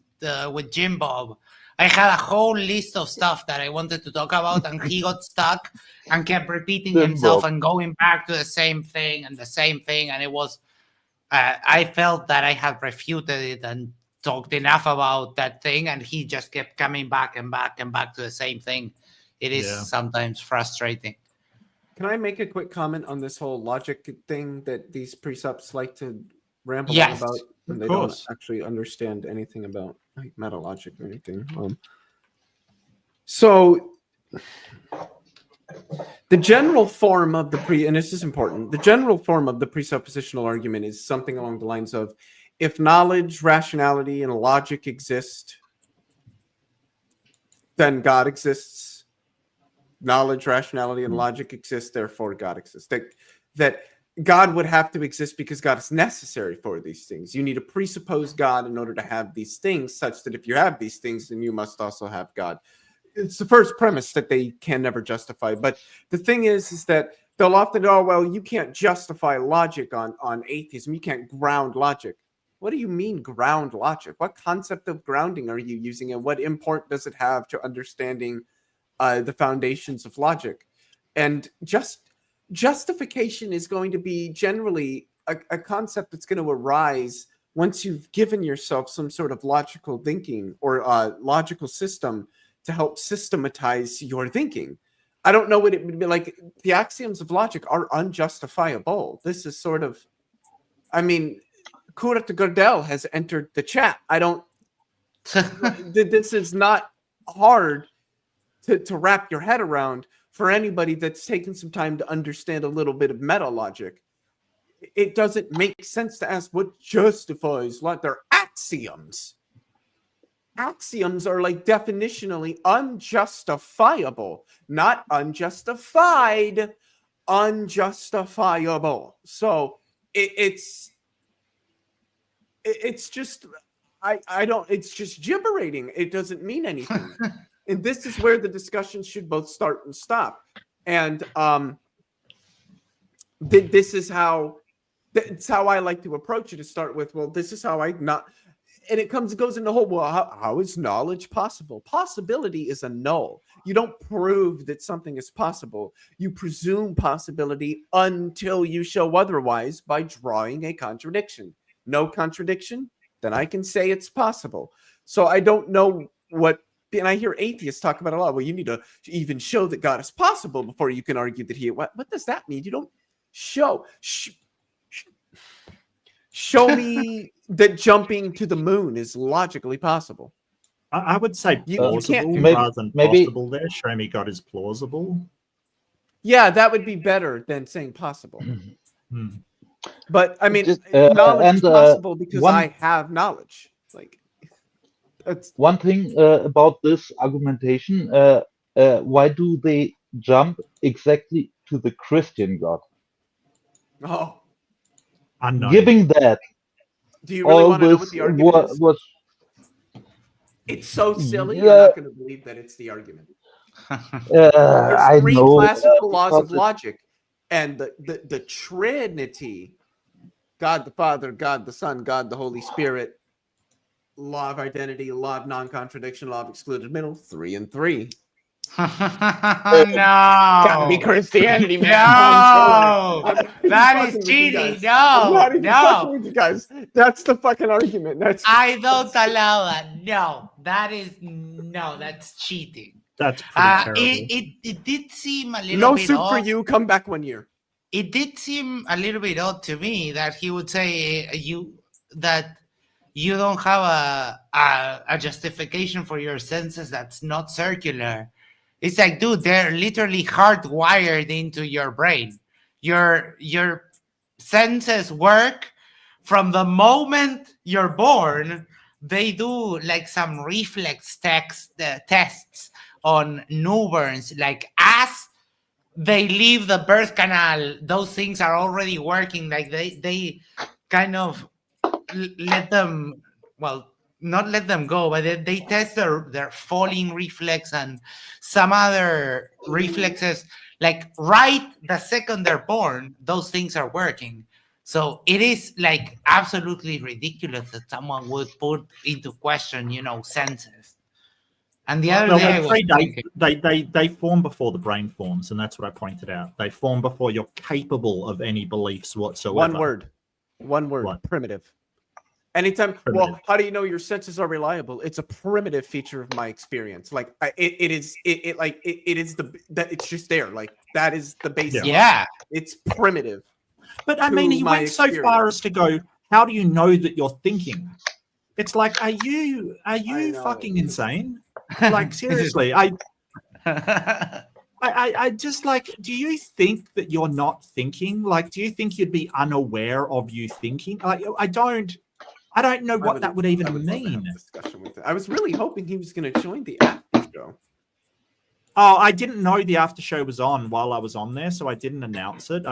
A: with Jim Bob. I had a whole list of stuff that I wanted to talk about, and he got stuck and kept repeating
E: Jim
A: himself
E: Bob.
A: and going back to the same thing and the same thing. And it was, I felt that I had refuted it and talked enough about that thing, and he just kept coming back and back and back to the same thing. It is sometimes frustrating.
C: Can I make a quick comment on this whole logic thing that these precepts like to ramble on about when they don't actually understand anything about like metalogic or anything? So the general form of the and this is important, the general form of the presuppositional argument is something along the lines of, if knowledge, rationality, and logic exist, then God exists. Knowledge, rationality, and logic exist, therefore God exists. That God would have to exist because God is necessary for these things. You need to presuppose God in order to have these things, such that if you have these things, then you must also have God. It's the first premise that they can never justify. But the thing is that they'll often go, well, you can't justify logic on atheism. You can't ground logic. What do you mean ground logic? What concept of grounding are you using, and what import does it have to understanding the foundations of logic? And justification is going to be generally a concept that's going to arise once you've given yourself some sort of logical thinking or logical system to help systematize your thinking. I don't know what it would be like. The axioms of logic are unjustifiable. This is sort of, I mean, Kurat Gardel has entered the chat. This is not hard to wrap your head around for anybody that's taken some time to understand a little bit of meta logic. It doesn't make sense to ask what justifies what they're axioms. Axioms are like definitionally unjustifiable, not unjustified, unjustifiable. So it's just it's just gibberating. It doesn't mean anything. And this is where the discussion should both start and stop. And this is how I like to approach it, to start with, well, this is how and it goes into the whole, well, how is knowledge possible? Possibility is a null. You don't prove that something is possible. You presume possibility until you show otherwise by drawing a contradiction. No contradiction, then I can say it's possible. So I don't know what, and I hear atheists talk about a lot. Well, you need to even show that God is possible before you can argue that what does that mean? You don't show me that jumping to the moon is logically possible.
D: I would say plausible rather than possible there. Show me God is plausible.
C: Yeah, that would be better than saying possible. But I mean, knowledge is possible because I have knowledge. Like, that's
E: one thing about this argumentation. Why do they jump exactly to the Christian God?
C: Oh,
D: unknown.
E: Giving that,
C: do you really want to know what the argument is? It's so silly. You're not going to believe that it's the argument. There's three classical laws of logic, and the Trinity: God the Father, God the Son, God the Holy Spirit. Law of identity, law of non-contradiction, law of excluded middle, 3 and 3.
A: No,
C: Gotta be Christianity, man.
A: No, that is cheating.
C: I'm not even
A: No,
C: with you guys. That's the fucking argument.
A: I don't allow that. No, that's cheating.
D: That's pretty terrible.
A: It did seem a little bit
C: soup
A: odd.
C: for you. Come back 1 year.
A: It did seem a little bit odd to me that he would say that you don't have a justification for your senses that's not circular. It's like, dude, they're literally hardwired into your brain. Your senses work from the moment you're born. They do like some reflex tests on newborns. Like, as they leave the birth canal, those things are already working. Like they kind of let them, well, not let them go, but they test their falling reflex and some other reflexes. Like right the second they're born, those things are working. So it is like absolutely ridiculous that someone would put into question, senses. And the other day I was thinking,
D: they form before the brain forms, and that's what I pointed out. They form before you're capable of any beliefs whatsoever.
C: One word,
D: What?
C: primitive. Anytime,
D: Primitive.
C: well, how do you know your senses are reliable? It's a primitive feature of my experience. Like it's just there. Like that is the basis.
A: Yeah.
C: It's primitive.
D: But I mean, he went so far as to go, how do you know that you're thinking? It's like, are you fucking insane? Like, seriously, I just like, do you think that you're not thinking? Like, do you think you'd be unaware of you thinking? Like, I don't know what that would even mean.
C: Discussion with it. I was really hoping he was going to join the after show.
D: Oh, I didn't know the after show was on while I was on there, so I didn't announce it.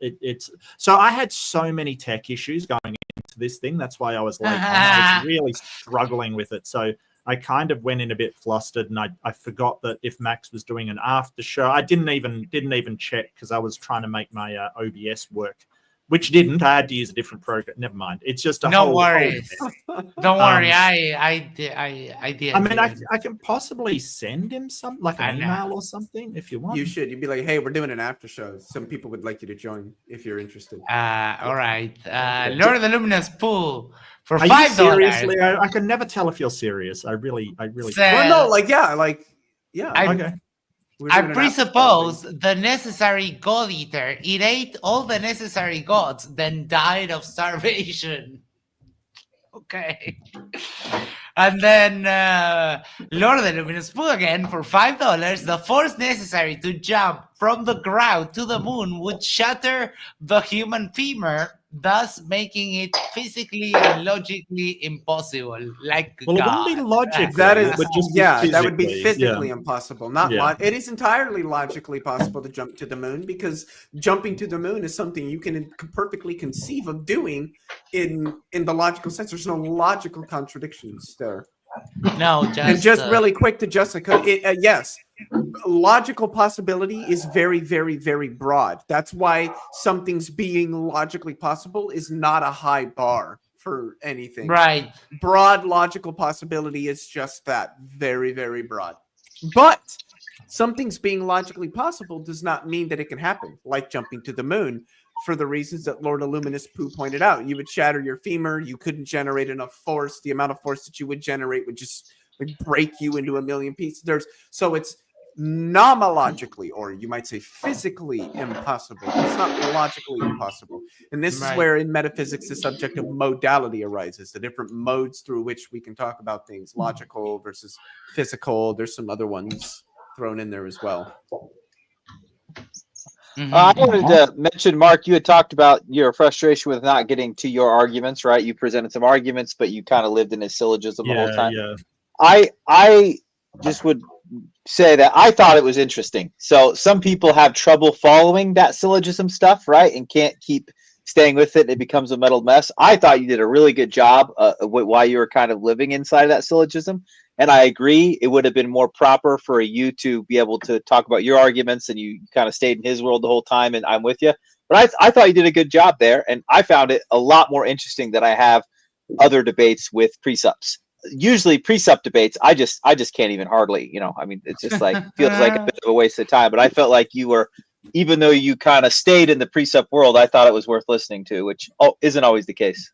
D: It's so I had so many tech issues going into this thing. That's why I was late. I was really struggling with it. So I kind of went in a bit flustered, and I forgot that if Max was doing an after show, I didn't even check because I was trying to make my OBS work, which didn't. I had to use a different program. Never mind. It's just a
A: no worries. Don't worry. I did.
D: I mean, I can possibly send him some, like an email or something, if you want.
C: You should. You'd be like, hey, we're doing an after show. Some people would like you to join if you're interested.
A: All right. Lord of the Luminous Pool for
D: Are
A: $5.
D: you seriously? I can never tell if you're serious. I really.
C: Well, no, yeah.
D: Okay.
A: I presuppose the necessary god eater. It ate all the necessary gods, then died of starvation. Okay. And then Lord of the Luminous Pool again for $5. The force necessary to jump from the ground to the moon would shatter the human femur, thus making it physically and logically impossible. Like
D: well,
A: God.
D: it wouldn't be logic.
C: That would be
D: physically,
C: physically impossible. It is entirely logically possible to jump to the moon, because jumping to the moon is something you can perfectly conceive of doing in the logical sense. There's no logical contradictions there.
A: No,
C: just really quick to Jessica. Yes, logical possibility is very, very, very broad. That's why something's being logically possible is not a high bar for anything.
A: Right.
C: Broad logical possibility is just that, very, very broad. But something's being logically possible does not mean that it can happen, like jumping to the moon, for the reasons that Lord Illuminous Pooh pointed out. You would shatter your femur. You couldn't generate enough force. The amount of force that you would generate would just break you into a million pieces. So it's nomologically, or you might say physically, impossible. It's not logically impossible. And this is where in metaphysics the subject of modality arises, the different modes through which we can talk about things, logical versus physical. There's some other ones thrown in there as well.
F: I wanted to mention, Mark, you had talked about your frustration with not getting to your arguments, right? You presented some arguments, but you kind of lived in a syllogism the whole time.
D: Yeah.
F: I just would say that I thought it was interesting. So some people have trouble following that syllogism stuff, right? And can't keep staying with it. It becomes a muddled mess. I thought you did a really good job while you were kind of living inside of that syllogism. And I agree, it would have been more proper for you to be able to talk about your arguments, and you kind of stayed in his world the whole time, and I'm with you. But I thought you did a good job there, and I found it a lot more interesting than I have other debates with precepts. Usually precept debates, I just can't even hardly, I mean, it's just like, feels like a bit of a waste of time. But I felt like you were, even though you kind of stayed in the precept world, I thought it was worth listening to, which isn't always the case.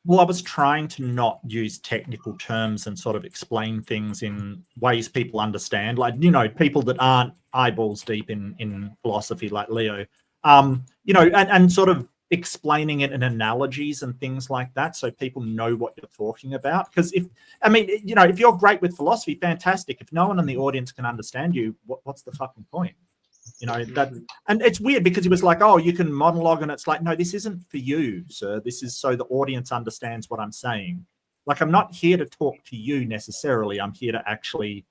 D: Well, I was trying to not use technical terms and sort of explain things in ways people understand, like, people that aren't eyeballs deep in philosophy like Leo, and sort of explaining it in analogies and things like that, so people know what you're talking about. Because if you're great with philosophy, fantastic. If no one in the audience can understand you, what's the fucking point? That, and it's weird because he was like, oh, you can monologue, and it's like, no, this isn't for you, sir. This is so the audience understands what I'm saying. Like, I'm not here to talk to you necessarily. I'm here to actually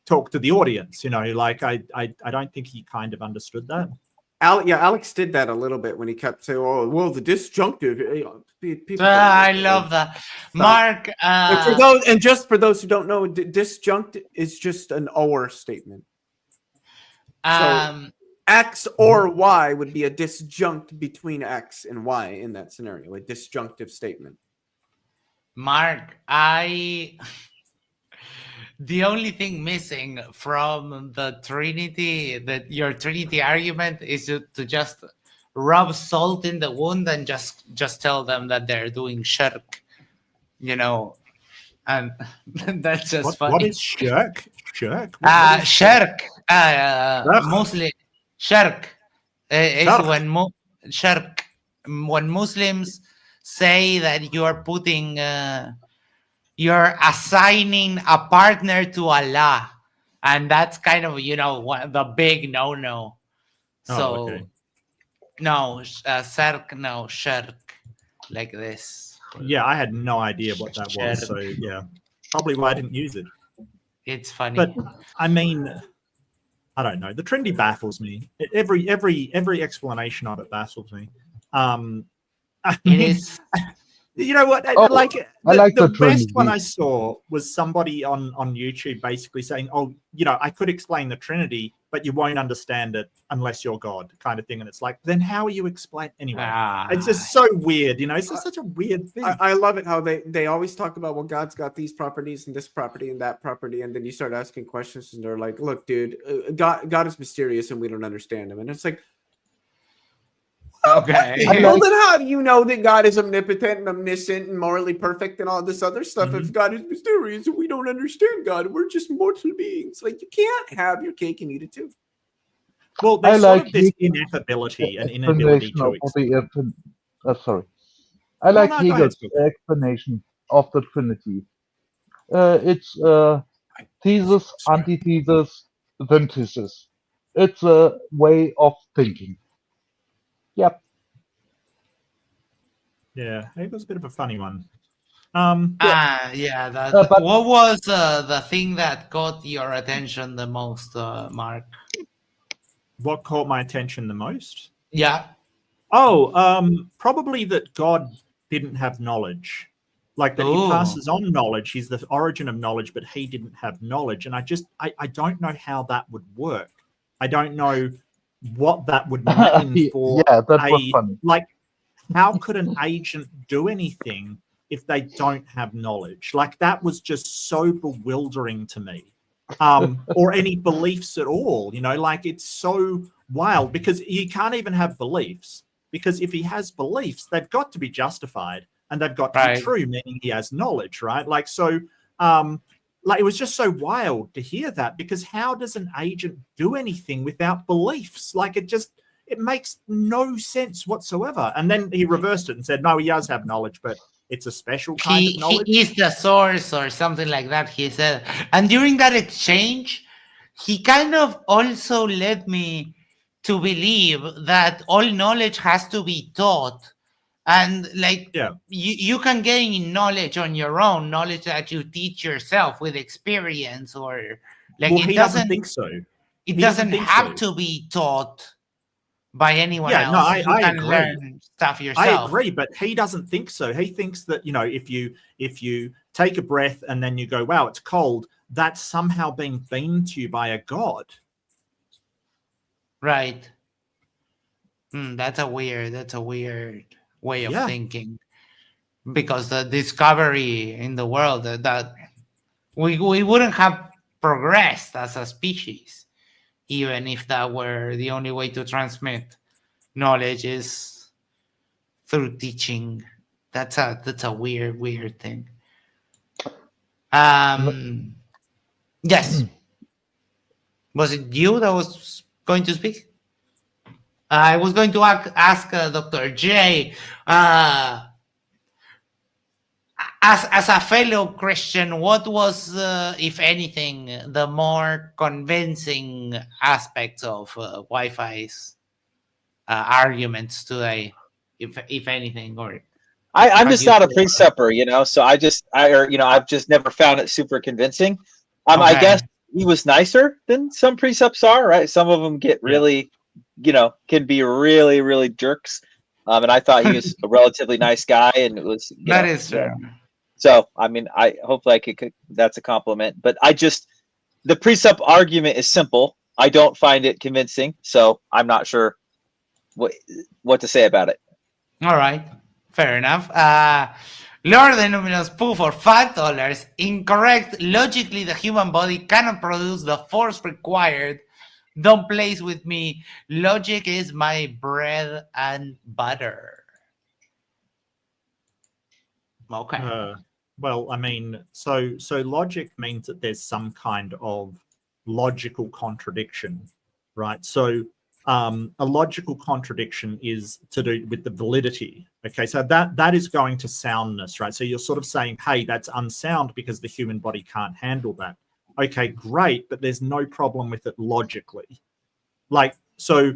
D: talk to the audience, like I don't think he kind of understood that.
C: Alex did that a little bit when he kept saying, "Oh, well, the disjunctive." People
A: I love that, Mark.
C: And just for those who don't know, disjunct is just an or statement. So X or Y would be a disjunct between X and Y in that scenario, a disjunctive statement.
A: Mark, the only thing missing from the Trinity, your Trinity argument, is to just rub salt in the wound and just tell them that they're doing shirk, and that's just funny.
D: What is shirk? Shirk?
A: Shirk. Mostly shirk is when Muslims say that you are putting. You're assigning a partner to Allah, and that's kind of the big no. So
D: okay.
A: no, shirk, like this.
D: Yeah, I had no idea what that was. So yeah, probably why I didn't use it.
A: It's funny,
D: but I mean, I don't know. The Trinity baffles me. Every explanation of it baffles me.
A: It is.
D: You know what? The best one I saw was somebody on YouTube basically saying, "Oh, I could explain the Trinity, but you won't understand it unless you're God," kind of thing. And it's like, then how are you explain anyway? It's just so weird, It's just such a weird thing.
C: I love it how they always talk about, well, God's got these properties and this property and that property, and then you start asking questions, and they're like, "Look, dude, God is mysterious, and we don't understand him." And it's like,
A: okay.
C: Well, then how do you know that God is omnipotent and omniscient and morally perfect and all this other stuff? If God is mysterious and we don't understand God, we're just mortal beings. Like, you can't have your cake and eat it too.
D: Well, there's sort of this ineffability and inability to explain.
E: I like Hegel's explanation of the Trinity. It's thesis, antithesis, synthesis. It's a way of thinking. Yep.
D: Yeah, it was a bit of a funny one.
A: What was the thing that caught your attention the most, Mark?
D: What caught my attention the most?
A: Yeah.
D: Oh, probably that God didn't have knowledge. Like that he passes on knowledge. He's the origin of knowledge, but he didn't have knowledge. And I don't know how that would work. I don't know what that would mean for
E: was funny.
D: Like, how could an agent do anything if they don't have knowledge? Like, that was just so bewildering to me. Or any beliefs at all, like, it's so wild because he can't even have beliefs, because if he has beliefs, they've got to be justified and they've got to be true, meaning he has knowledge, right? Like, so it was just so wild to hear that, because how does an agent do anything without beliefs? Like, it makes no sense whatsoever. And then he reversed it and said, no, he does have knowledge, but it's a special kind of knowledge.
A: He is the source or something like that, he said. And during that exchange, he kind of also led me to believe that all knowledge has to be taught. And you can gain knowledge on your own, knowledge that you teach yourself with experience, or
D: he doesn't think so.
A: It doesn't have to be taught by anyone else.
D: No, I
A: can
D: agree.
A: learn stuff yourself.
D: I agree, but he doesn't think so. He thinks that, if you take a breath and then you go, wow, it's cold, that's somehow being beamed to you by a god.
A: Right. That's a weird way of thinking, because the discovery in the world that we wouldn't have progressed as a species, even if that were the only way to transmit knowledge is through teaching. That's a weird thing. Yes. Was it you that was going to speak? I was going to ask Dr. J, as a fellow Christian, what was, if anything, the more convincing aspects of Wi-Fi's arguments today, if anything? Or
F: I'm just not a pre-supper, so I've just never found it super convincing. I guess he was nicer than some precepts are, right? Some of them get really can be really, really jerks. And I thought he was a relatively nice guy, and it was
A: That is true.
F: So I mean, hopefully I could that's a compliment. But the presup argument is simple. I don't find it convincing, so I'm not sure what to say about it.
A: All right, fair enough. Lord the Luminous Pooh for $5. Incorrect. Logically, the human body cannot produce the force required. Don't place with me. Logic is my bread and butter. Okay.
D: Well, I mean, so logic means that there's some kind of logical contradiction, right? So a logical contradiction is to do with the validity. Okay, so that is going to soundness, right? So you're sort of saying, hey, that's unsound because the human body can't handle that. Okay, great, but there's no problem with it logically. Like, so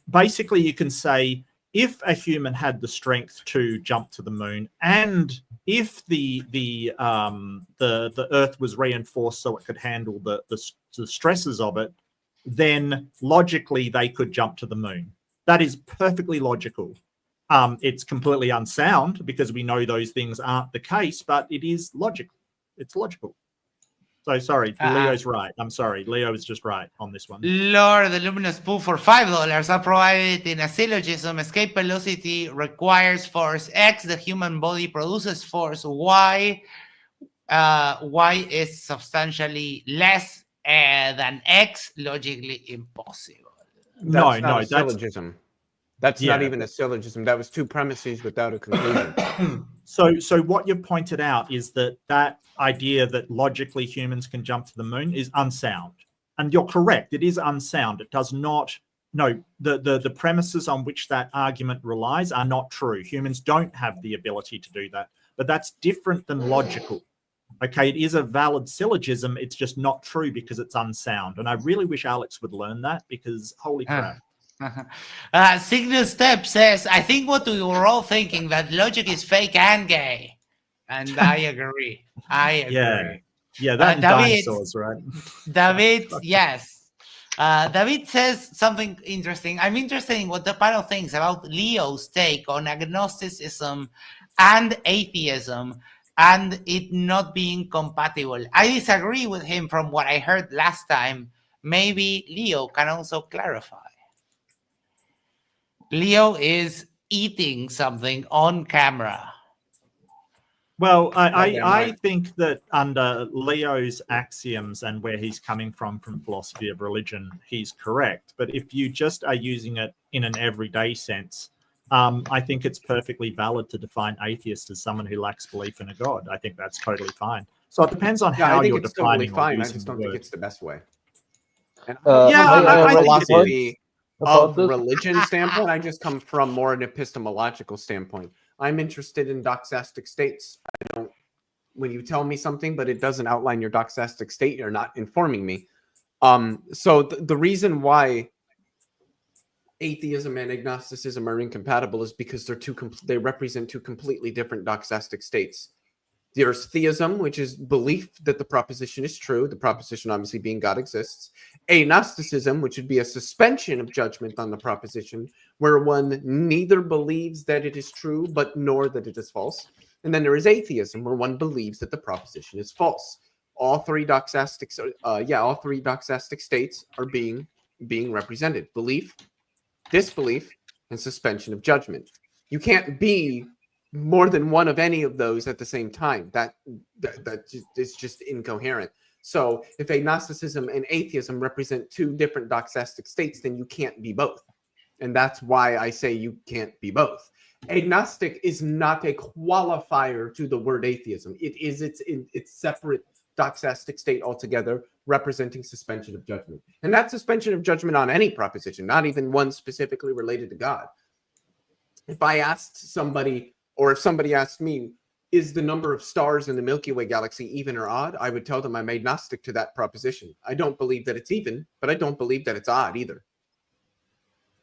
D: basically you can say, if a human had the strength to jump to the moon, and if the Earth was reinforced so it could handle the stresses of it, then logically they could jump to the moon. That is perfectly logical. It's completely unsound because we know those things aren't the case, but it is logical. It's logical. So sorry, Leo's right. I'm sorry, Leo is just right on this one.
A: Lord the Luminous Pooh for $5. I provided in a syllogism. Escape velocity requires force X. The human body produces force Y. Y is substantially less than X. Logically impossible.
C: That's not a syllogism. That's not even a syllogism. That was two premises without a conclusion.
D: So what you've pointed out is that idea that logically humans can jump to the moon is unsound. And you're correct. It is unsound. It does not, the premises on which that argument relies are not true. Humans don't have the ability to do that. But that's different than logical. Okay, it is a valid syllogism. It's just not true because it's unsound. And I really wish Alex would learn that because holy crap.
A: Signal Step says, I think what we were all thinking, that logic is fake and gay. And I agree.
D: Yeah, that dinosaurs, right?
A: David, yes. David says something interesting. I'm interested in what the panel thinks about Leo's take on agnosticism and atheism and it not being compatible. I disagree with him from what I heard last time. Maybe Leo can also clarify. Leo is eating something on camera.
D: Well, I think that under Leo's axioms and where he's coming from philosophy of religion, he's correct. But if you just are using it in an everyday sense, I think it's perfectly valid to define atheist as someone who lacks belief in a god. I think that's totally fine. So it depends on how you're defining
C: fine.
D: I
C: just don't think it's the best way. And
D: I
C: think of religion standpoint, I just come from more an epistemological standpoint. I'm interested in doxastic states. When you tell me something, but it doesn't outline your doxastic state, you're not informing me. So the reason why atheism and agnosticism are incompatible is because they represent two completely different doxastic states. There's theism, which is belief that the proposition is true, the proposition obviously being God exists. Agnosticism, which would be a suspension of judgment on the proposition, where one neither believes that it is true, but nor that it is false. And then there is atheism, where one believes that the proposition is false. All three doxastic states are being represented: belief, disbelief, and suspension of judgment. You can't be more than one of any of those at the same time. That is just incoherent. So if agnosticism and atheism represent two different doxastic states, then you can't be both. And that's why I say you can't be both. Agnostic is not a qualifier to the word atheism. It is its separate doxastic state altogether, representing suspension of judgment. And that's suspension of judgment on any proposition, not even one specifically related to God. If I asked somebody, or if somebody asked me, is the number of stars in the Milky Way galaxy even or odd? I would tell them I'm agnostic to that proposition. I don't believe that it's even, but I don't believe that it's odd either.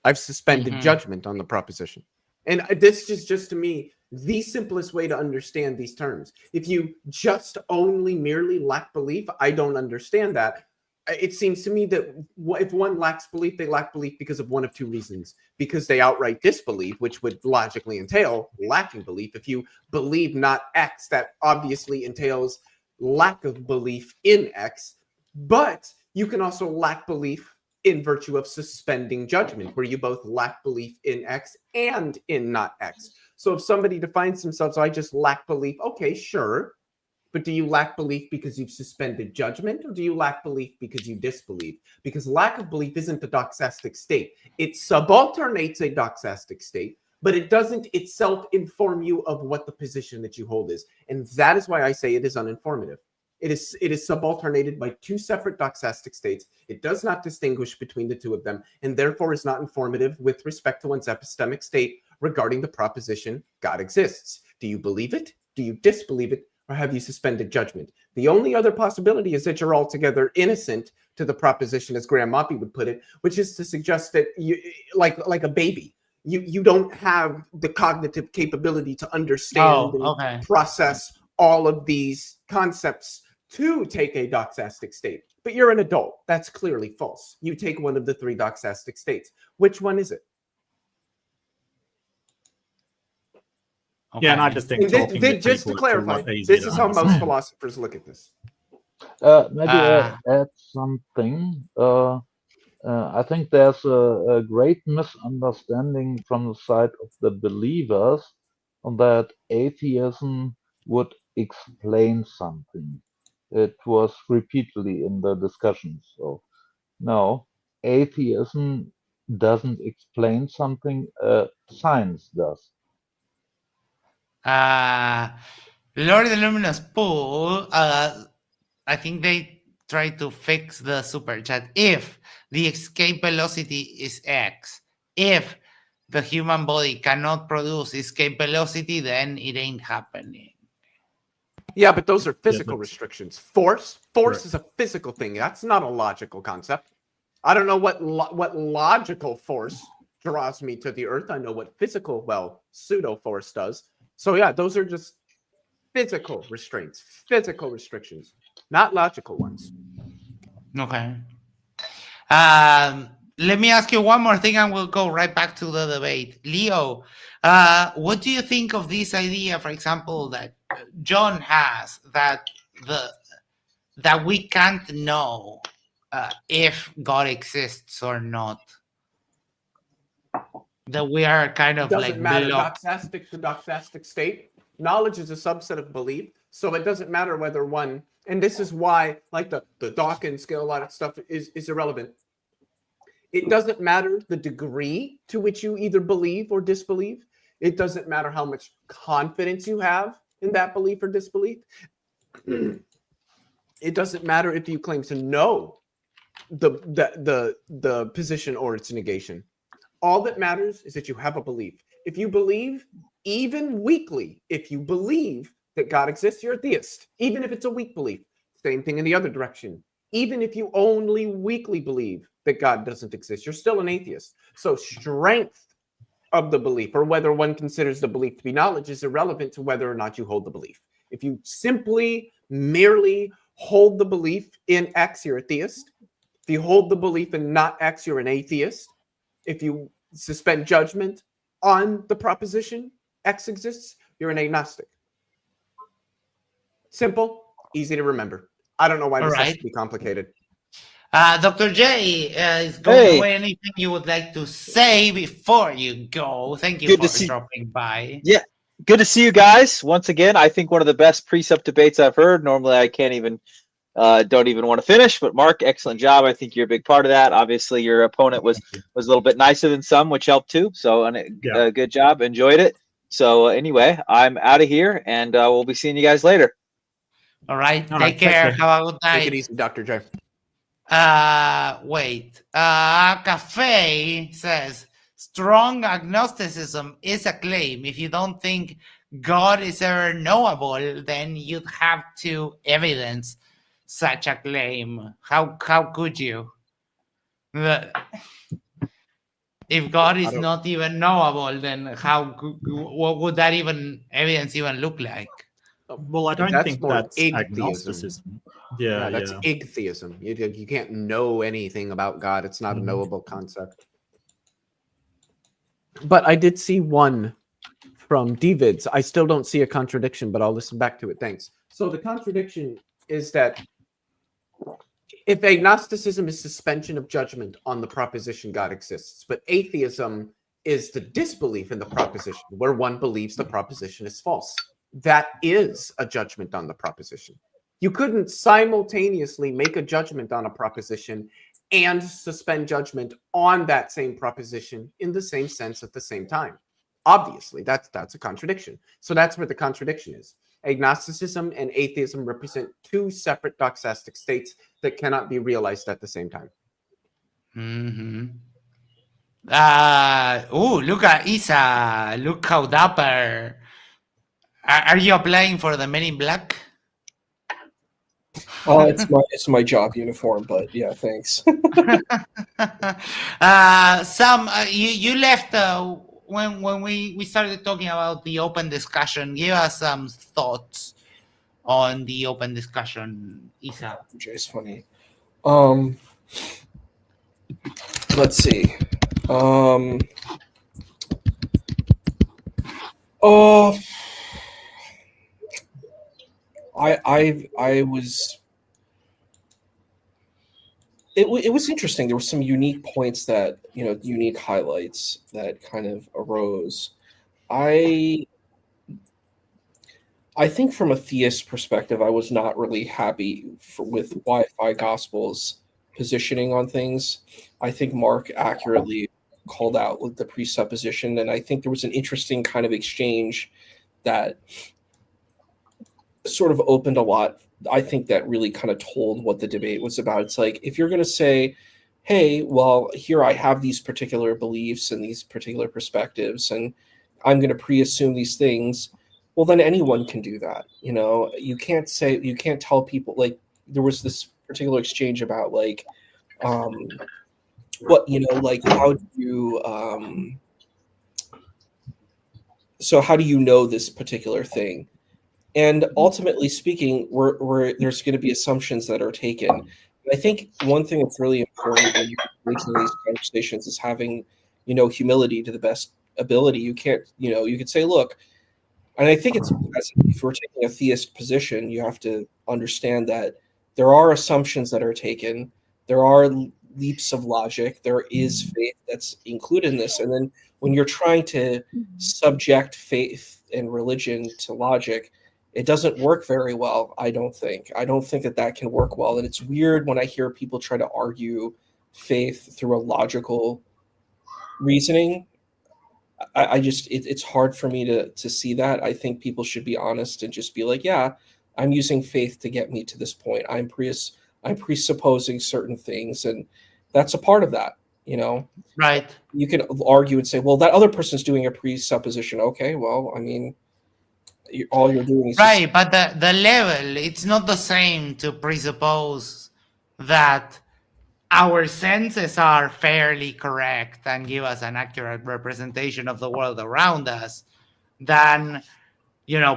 C: I've suspended judgment on the proposition. And this is just to me the simplest way to understand these terms. If you just merely lack belief, I don't understand that. it seems to me that if one lacks belief, they lack belief because of one of two reasons. Because they outright disbelieve, which would logically entail lacking belief. If you believe not X, that obviously entails lack of belief in X. But you can also lack belief in virtue of suspending judgment, where you both lack belief in X and in not X. So if somebody defines themselves, I just lack belief, okay, sure. But do you lack belief because you've suspended judgment, or do you lack belief because you disbelieve? Because lack of belief isn't a doxastic state. It subalternates a doxastic state, but it doesn't itself inform you of what the position that you hold is. And that is why I say it is uninformative. It is subalternated by two separate doxastic states. It does not distinguish between the two of them, and therefore is not informative with respect to one's epistemic state regarding the proposition God exists. Do you believe it? Do you disbelieve it? Or have you suspended judgment? The only other possibility is that you're altogether innocent to the proposition, as Graham Moppy would put it, which is to suggest that you, like a baby, you don't have the cognitive capability to understand and process all of these concepts to take a doxastic state. But you're an adult. That's clearly false. You take one of the three doxastic states. Which one is it?
D: Okay. Yeah, and I just think
C: just to clarify, this is how most philosophers look at this.
E: Maybe add something. I think there's a great misunderstanding from the side of the believers that atheism would explain something. It was repeatedly in the discussions. So, no, atheism doesn't explain something. Science does.
A: Lord Illuminous Pool, I think they try to fix the super chat. If the escape velocity is X, if the human body cannot produce escape velocity, then it ain't happening.
C: Yeah, but those are physical restrictions. Force is a physical thing. That's not a logical concept. I don't know what logical force draws me to the earth. I know what physical, pseudo force does. So yeah, those are just physical restraints, physical restrictions, not logical ones.
A: Okay. Let me ask you one more thing and we'll go right back to the debate. Leo, what do you think of this idea, for example, that John has, that we can't know if God exists or not? That we are kind of
C: doesn't matter. Doxastic to doxastic state. Knowledge is a subset of belief, so it doesn't matter whether one. And this is why, like the Dawkins scale, a lot of stuff is irrelevant. It doesn't matter the degree to which you either believe or disbelieve. It doesn't matter how much confidence you have in that belief or disbelief. It doesn't matter if you claim to know the position or its negation. All that matters is that you have a belief. If you believe, even weakly, if you believe that God exists, you're a theist, even if it's a weak belief. Same thing in the other direction. Even if you only weakly believe that God doesn't exist, you're still an atheist. So strength of the belief, or whether one considers the belief to be knowledge, is irrelevant to whether or not you hold the belief. If you merely hold the belief in X, you're a theist. If you hold the belief in not X, you're an atheist. If you suspend judgment on the proposition X exists, you're an agnostic. Simple, easy to remember. I don't know why this has to be complicated.
A: Dr. J is going away. Anything you would like to say before you go? Thank you for dropping by.
F: Yeah, good to see you guys once again. I think one of the best precept debates I've heard. Normally, I can't even, don't even want to finish. But Mark, excellent job. I think you're a big part of that. Obviously, your opponent was a little bit nicer than some, which helped too. So, good job. Enjoyed it. So anyway, I'm out of here, and we'll be seeing you guys later.
A: All right. Take care. Have a good night.
C: Take it easy, Dr. J.
A: Cafe says strong agnosticism is a claim. If you don't think God is ever knowable, then you'd have to evidence such a claim. How could you? If God is not even knowable, then what would that evidence even look like?
D: Well, I don't think that's agnosticism. Yeah,
C: that's atheism. You can't know anything about God. It's not a knowable concept. But I did see one from David's. I still don't see a contradiction, but I'll listen back to it. Thanks. So the contradiction is that if agnosticism is suspension of judgment on the proposition God exists, but atheism is the disbelief in the proposition where one believes the proposition is false. That is a judgment on the proposition. You couldn't simultaneously make a judgment on a proposition and suspend judgment on that same proposition in the same sense at the same time. Obviously, that's a contradiction. So that's where the contradiction is. Agnosticism and atheism represent two separate doxastic states that cannot be realized at the same time.
A: Look at Isa. Look how dapper. Are you applying for the Men in Black?
B: It's my job uniform, but yeah, thanks.
A: Sam, you left when we started talking about the open discussion. Give us some thoughts on the open discussion, Isa.
B: Jay's funny. Let's see. I was. It was interesting. There were some unique points that, unique highlights that kind of arose. I think from a theist perspective, I was not really happy with WifiGospel's positioning on things. I think Mark accurately called out with the presupposition, and I think there was an interesting kind of exchange that sort of opened a lot. I think that really kind of told what the debate was about. It's like, if you're going to say, hey, well, here I have these particular beliefs and these particular perspectives, and I'm going to pre-assume these things, well, then anyone can do that. You can't tell people, like, there was this particular exchange about like, how do you, so how do you know this particular thing? And ultimately speaking, there's going to be assumptions that are taken. And I think one thing that's really important when you're engaging in these conversations is having, humility to the best ability. You can't, you could say, look, and I think if we're taking a theist position, you have to understand that there are assumptions that are taken. There are leaps of logic. There is faith that's included in this. And then when you're trying to subject faith and religion to logic, it doesn't work very well, I don't think. I don't think that can work well. And it's weird when I hear people try to argue faith through a logical reasoning. It's hard for me to see that. I think people should be honest and just be like, yeah, I'm using faith to get me to this point. I'm presupposing certain things, and that's a part of that, Right. You can argue and say, well, that other person's doing a presupposition. Okay, well, I mean, all you're doing is
A: right, but the level, it's not the same to presuppose that our senses are fairly correct and give us an accurate representation of the world around us than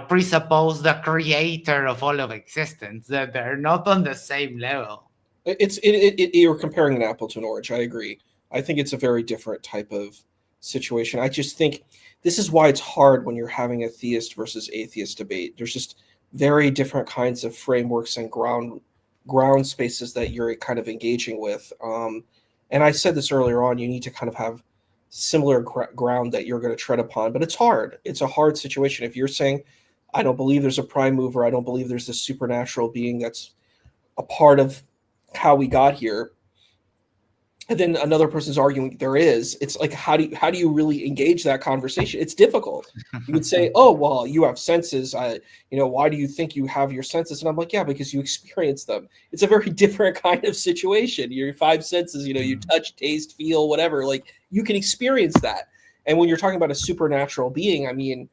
A: presuppose the creator of all of existence. That they're not on the same level.
B: You're comparing an apple to an orange. I agree. I think it's a very different type of situation. I just think this is why it's hard when you're having a theist versus atheist debate. There's just very different kinds of frameworks and ground spaces that you're kind of engaging with. And I said this earlier on, you need to kind of have similar ground that you're going to tread upon, but it's hard. It's a hard situation. If you're saying, I don't believe there's a prime mover, I don't believe there's this supernatural being that's a part of how we got here, and then another person's arguing there is, it's like, how do you really engage that conversation? It's difficult. You would say, oh, well, you have senses. Why do you think you have your senses? And I'm like, yeah, because you experience them. It's a very different kind of situation. Your five senses, you touch, taste, feel, whatever, like you can experience that. And when you're talking about a supernatural being, I mean,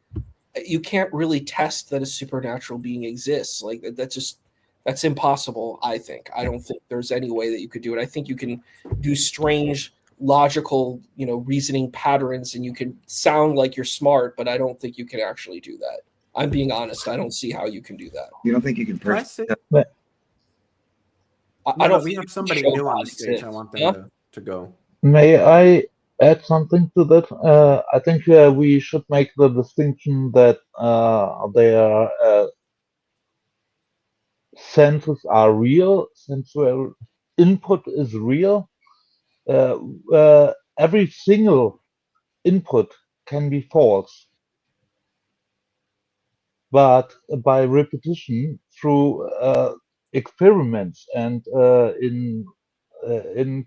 B: you can't really test that a supernatural being exists. Like that's impossible, I think. I don't think there's any way that you could do it. I think you can do strange, logical, reasoning patterns, and you can sound like you're smart, but I don't think you can actually do that. I'm being honest. I don't see how you can do that.
G: You don't think you can
B: I don't.
C: We have somebody
B: show
C: new on the
B: bodies
C: stage.
B: exist,
C: I want them
B: yeah?
C: to go.
E: May I add something to that? I think we should make the distinction that their senses are real, sensual input is real. Every single input can be false, but by repetition through experiments and in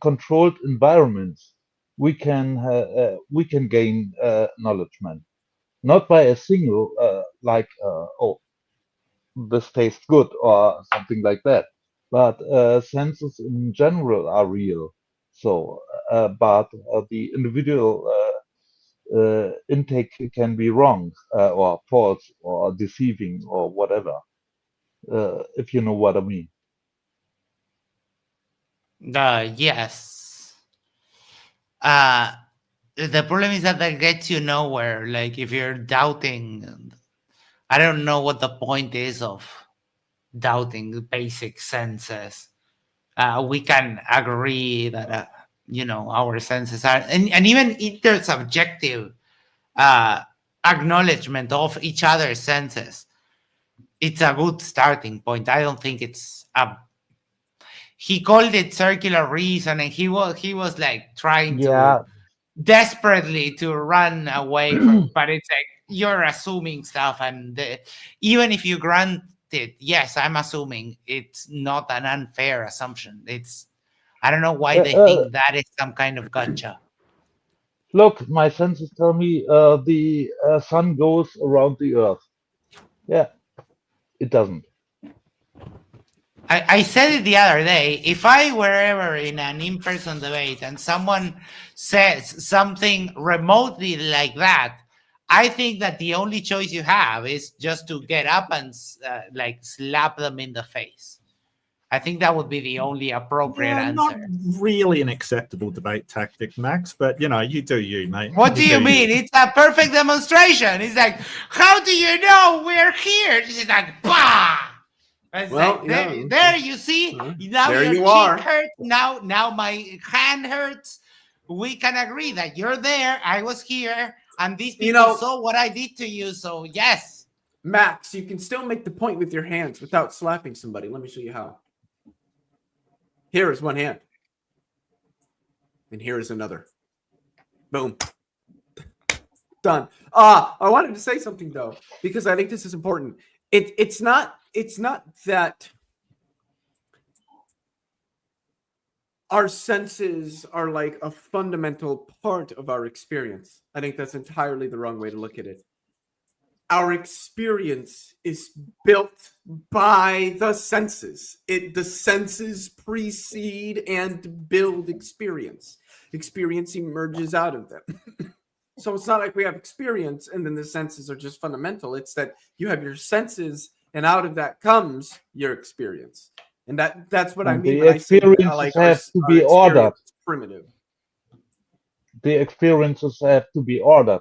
E: controlled environments, we can gain knowledge, not by a single like oh, this tastes good or something like that, but senses in general are real. So, but the individual intake can be wrong or false or deceiving or whatever, if you know what I mean.
A: Yes. The problem is that gets you nowhere. Like if you're doubting, I don't know what the point is of doubting the basic senses. We can agree that our senses are, and even if there's subjective acknowledgement of each other's senses, it's a good starting point. I don't think it's a. He called it circular reason, and he was like trying to desperately to run away from, but it's like you're assuming stuff, and even if you grant it, yes, I'm assuming it's not an unfair assumption. I don't know why they think that is some kind of gotcha.
E: Look, my senses tell me the sun goes around the earth. Yeah, it doesn't.
A: I said it the other day. If I were ever in an in-person debate and someone says something remotely like that, I think that the only choice you have is just to get up and like slap them in the face. I think that would be the only appropriate answer.
D: Not really an acceptable debate tactic, Max, but you do you, mate.
A: What do you mean? It's a perfect demonstration. It's like, how do you know we're here? It's like, bah! It's
C: Well,
A: like, there you see. Now
C: there
A: your
C: you
A: cheek
C: are.
A: hurts. Now my hand hurts. We can agree that you're there. I was here, and these people saw what I did to you. So yes,
C: Max, you can still make the point with your hands without slapping somebody. Let me show you how. Here is one hand, and here is another. Boom. Done. I wanted to say something though, because I think this is important. It's not that our senses are like a fundamental part of our experience. I think that's entirely the wrong way to look at it. Our experience is built by the senses. The senses precede and build experience. Experience emerges out of them. So it's not like we have experience and then the senses are just fundamental. It's that you have your senses and out of that comes your experience. And that's what I mean when I say like
E: have to be ordered.
C: Primitive.
E: The experiences have to be ordered.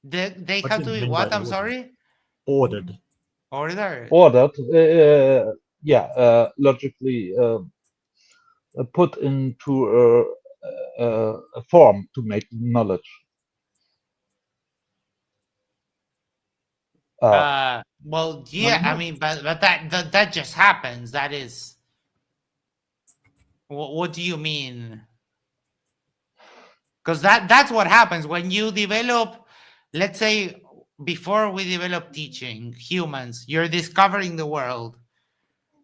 A: They have to be what? I'm sorry.
D: Ordered.
A: Ordered.
E: Logically put into a form to make knowledge.
A: Well, yeah, I mean, but that just happens. That is. What do you mean? Because that's what happens when you develop. Let's say before we develop teaching, humans, you're discovering the world.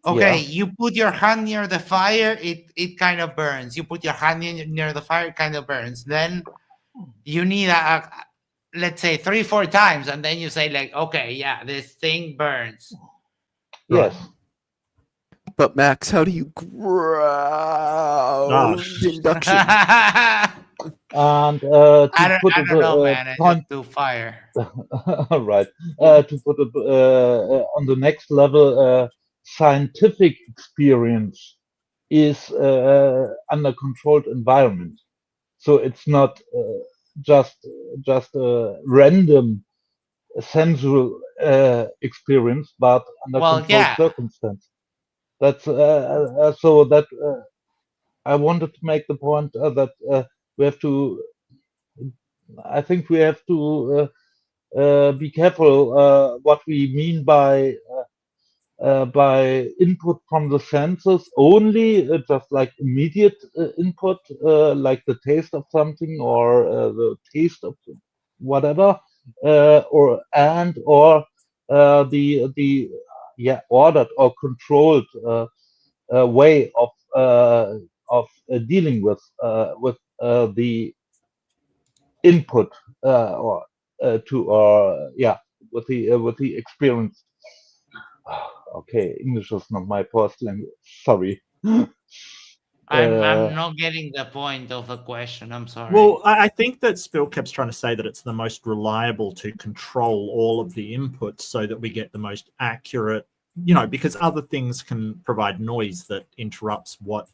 A: Okay, you put your hand near the fire, it kind of burns. You put your hand near the fire, it kind of burns. Then you need let's say 3-4 times, and then you say like, okay, yeah, this thing burns.
E: Yes.
C: But Max, how do you ground induction?
E: And
A: I don't know, man. I just do fire.
E: Right. To put it on the next level, scientific experience is under controlled environment. So it's not just a random sensual experience, but under controlled circumstance. That's so that I wanted to make the point that we have to. I think we have to be careful what we mean by input from the senses only, just like immediate input, like the taste of something or the taste of whatever, or the ordered or controlled way of dealing with the input or to or yeah with the experience. Okay, English is not my first language. Sorry.
A: I'm not getting the point of the question. I'm sorry.
D: Well, I think that Spillcap's trying to say that it's the most reliable to control all of the inputs so that we get the most accurate, because other things can provide noise that interrupts what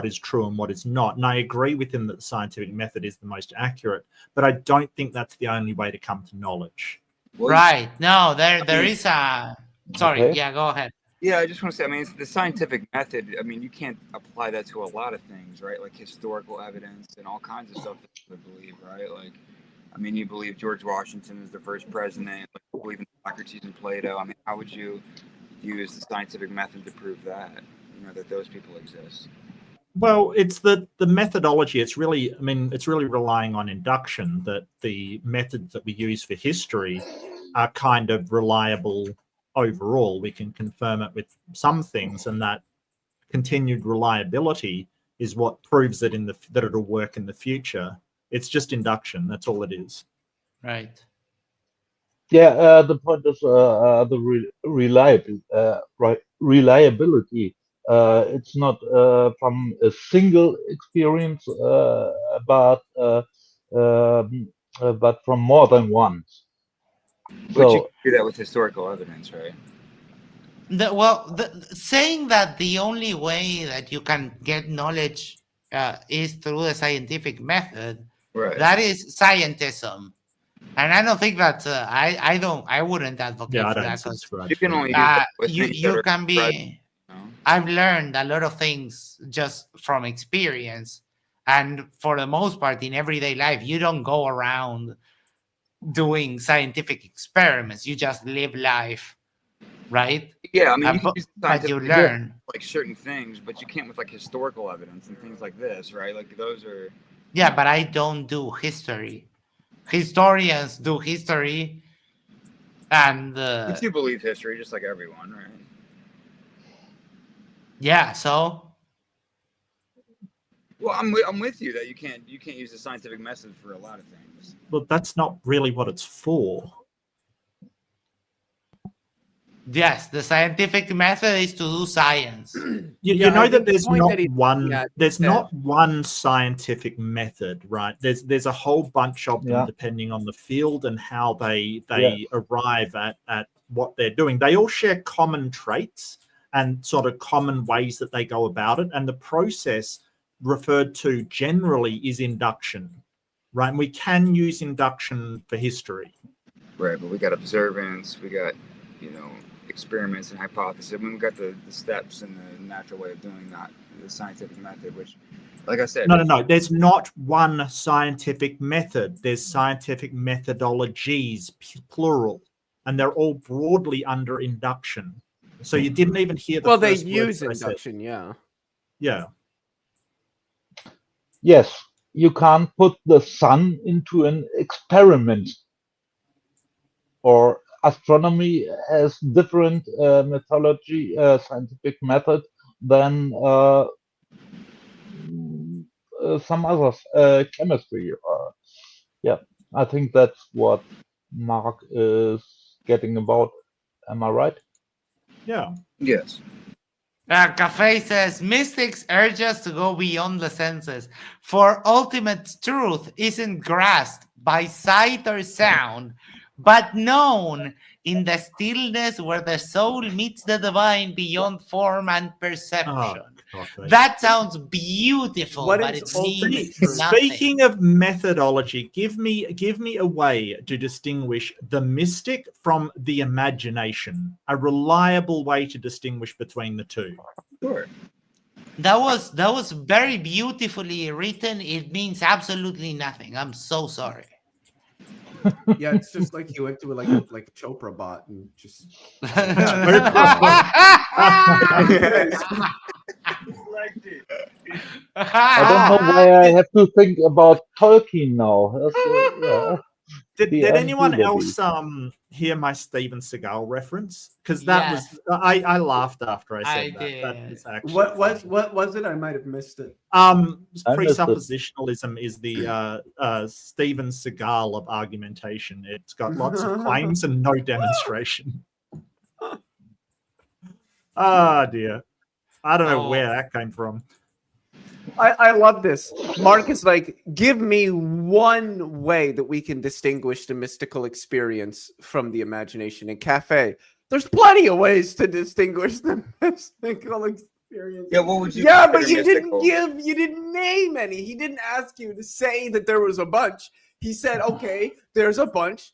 D: is true and what is not. And I agree with him that the scientific method is the most accurate, but I don't think that's the only way to come to knowledge.
A: Right. No, there is a... Sorry,
E: Okay.
A: yeah, go ahead.
G: Yeah, I just want to say, I mean, it's the scientific method. I mean, you can't apply that to a lot of things, right? Like historical evidence and all kinds of stuff that you believe, right? Like, I mean, you believe George Washington is the first president, like, you believe in Socrates and Plato. I mean, how would you use the scientific method to prove that, that those people exist?
D: Well, it's the methodology. It's really relying on induction, that the methods that we use for history are kind of reliable overall. We can confirm it with some things, and that continued reliability is what proves that that it'll work in the future. It's just induction. That's all it is.
A: Right.
E: Yeah, the point is the reliability. It's not from a single experience, but from more than one.
G: But you can do that with historical evidence, right?
A: Saying that the only way that you can get knowledge is through the scientific method,
G: right,
A: that is scientism. And I don't think that I wouldn't advocate for that.
G: You can only use
A: you can be. I've learned a lot of things just from experience, and for the most part, in everyday life, you don't go around doing scientific experiments. You just live life, right?
G: Yeah, I mean,
A: but you learn
G: like certain things, but you can't with like historical evidence and things like this, right? Like those are.
A: Yeah, but I don't do history. Historians do history, and
G: but you believe history just like everyone, right?
A: Yeah. So.
G: Well, I'm with you that you can't use the scientific method for a lot of things.
D: Well, that's not really what it's for.
A: Yes, the scientific method is to do science.
D: You know that there's not one scientific method, right? There's a whole bunch of them depending on the field and how they arrive at what they're doing. They all share common traits and sort of common ways that they go about it. And the process referred to generally is induction, right? And we can use induction for history.
G: Right, but we got observance, we got, experiments and hypothesis. I mean, we got the steps and the natural way of doing that, the scientific method, which, like I said...
D: No. There's not one scientific method. There's scientific methodologies, plural, and they're all broadly under induction. So you didn't even hear the
C: they use induction, yeah.
D: Yeah.
E: Yes, you can't put the sun into an experiment. Or astronomy has different methodology, scientific method than some others, chemistry. I think that's what Mark is getting about. Am I right?
D: Yeah.
G: Yes.
A: Cafe says, mystics urge us to go beyond the senses, for ultimate truth isn't grasped by sight or sound, but known in the stillness where the soul meets the divine beyond form and perception.
D: Oh,
A: That sounds beautiful,
C: What
A: but
C: is
A: it
C: ultimate
A: means
C: truth?
A: nothing.
D: Speaking of methodology, give me a way to distinguish the mystic from the imagination. A reliable way to distinguish between the two.
G: Sure.
A: That was very beautifully written. It means absolutely nothing. I'm so sorry.
C: Yeah, it's just like you went to like a Chopra bot and just.
D: Very proper.
E: I don't know why I have to think about Tolkien now. Yeah.
D: Did
E: The
D: anyone
E: ambiguity.
D: else hear my Steven Seagal reference? Because that was I laughed after I said
A: I
D: that.
A: did.
D: That was actually
C: What was it? I might have missed it.
D: Presuppositionalism is the Steven Seagal of argumentation. It's got lots of claims and no demonstration. Ah, dear. I don't know where that came from.
C: I love this. Mark is like, give me one way that we can distinguish the mystical experience from the imagination. In Cafe, there's plenty of ways to distinguish the mystical experience.
G: Yeah, what would you?
C: Yeah, but you
G: mystical?
C: didn't name any. He didn't ask you to say that there was a bunch. He said, okay, there's a bunch.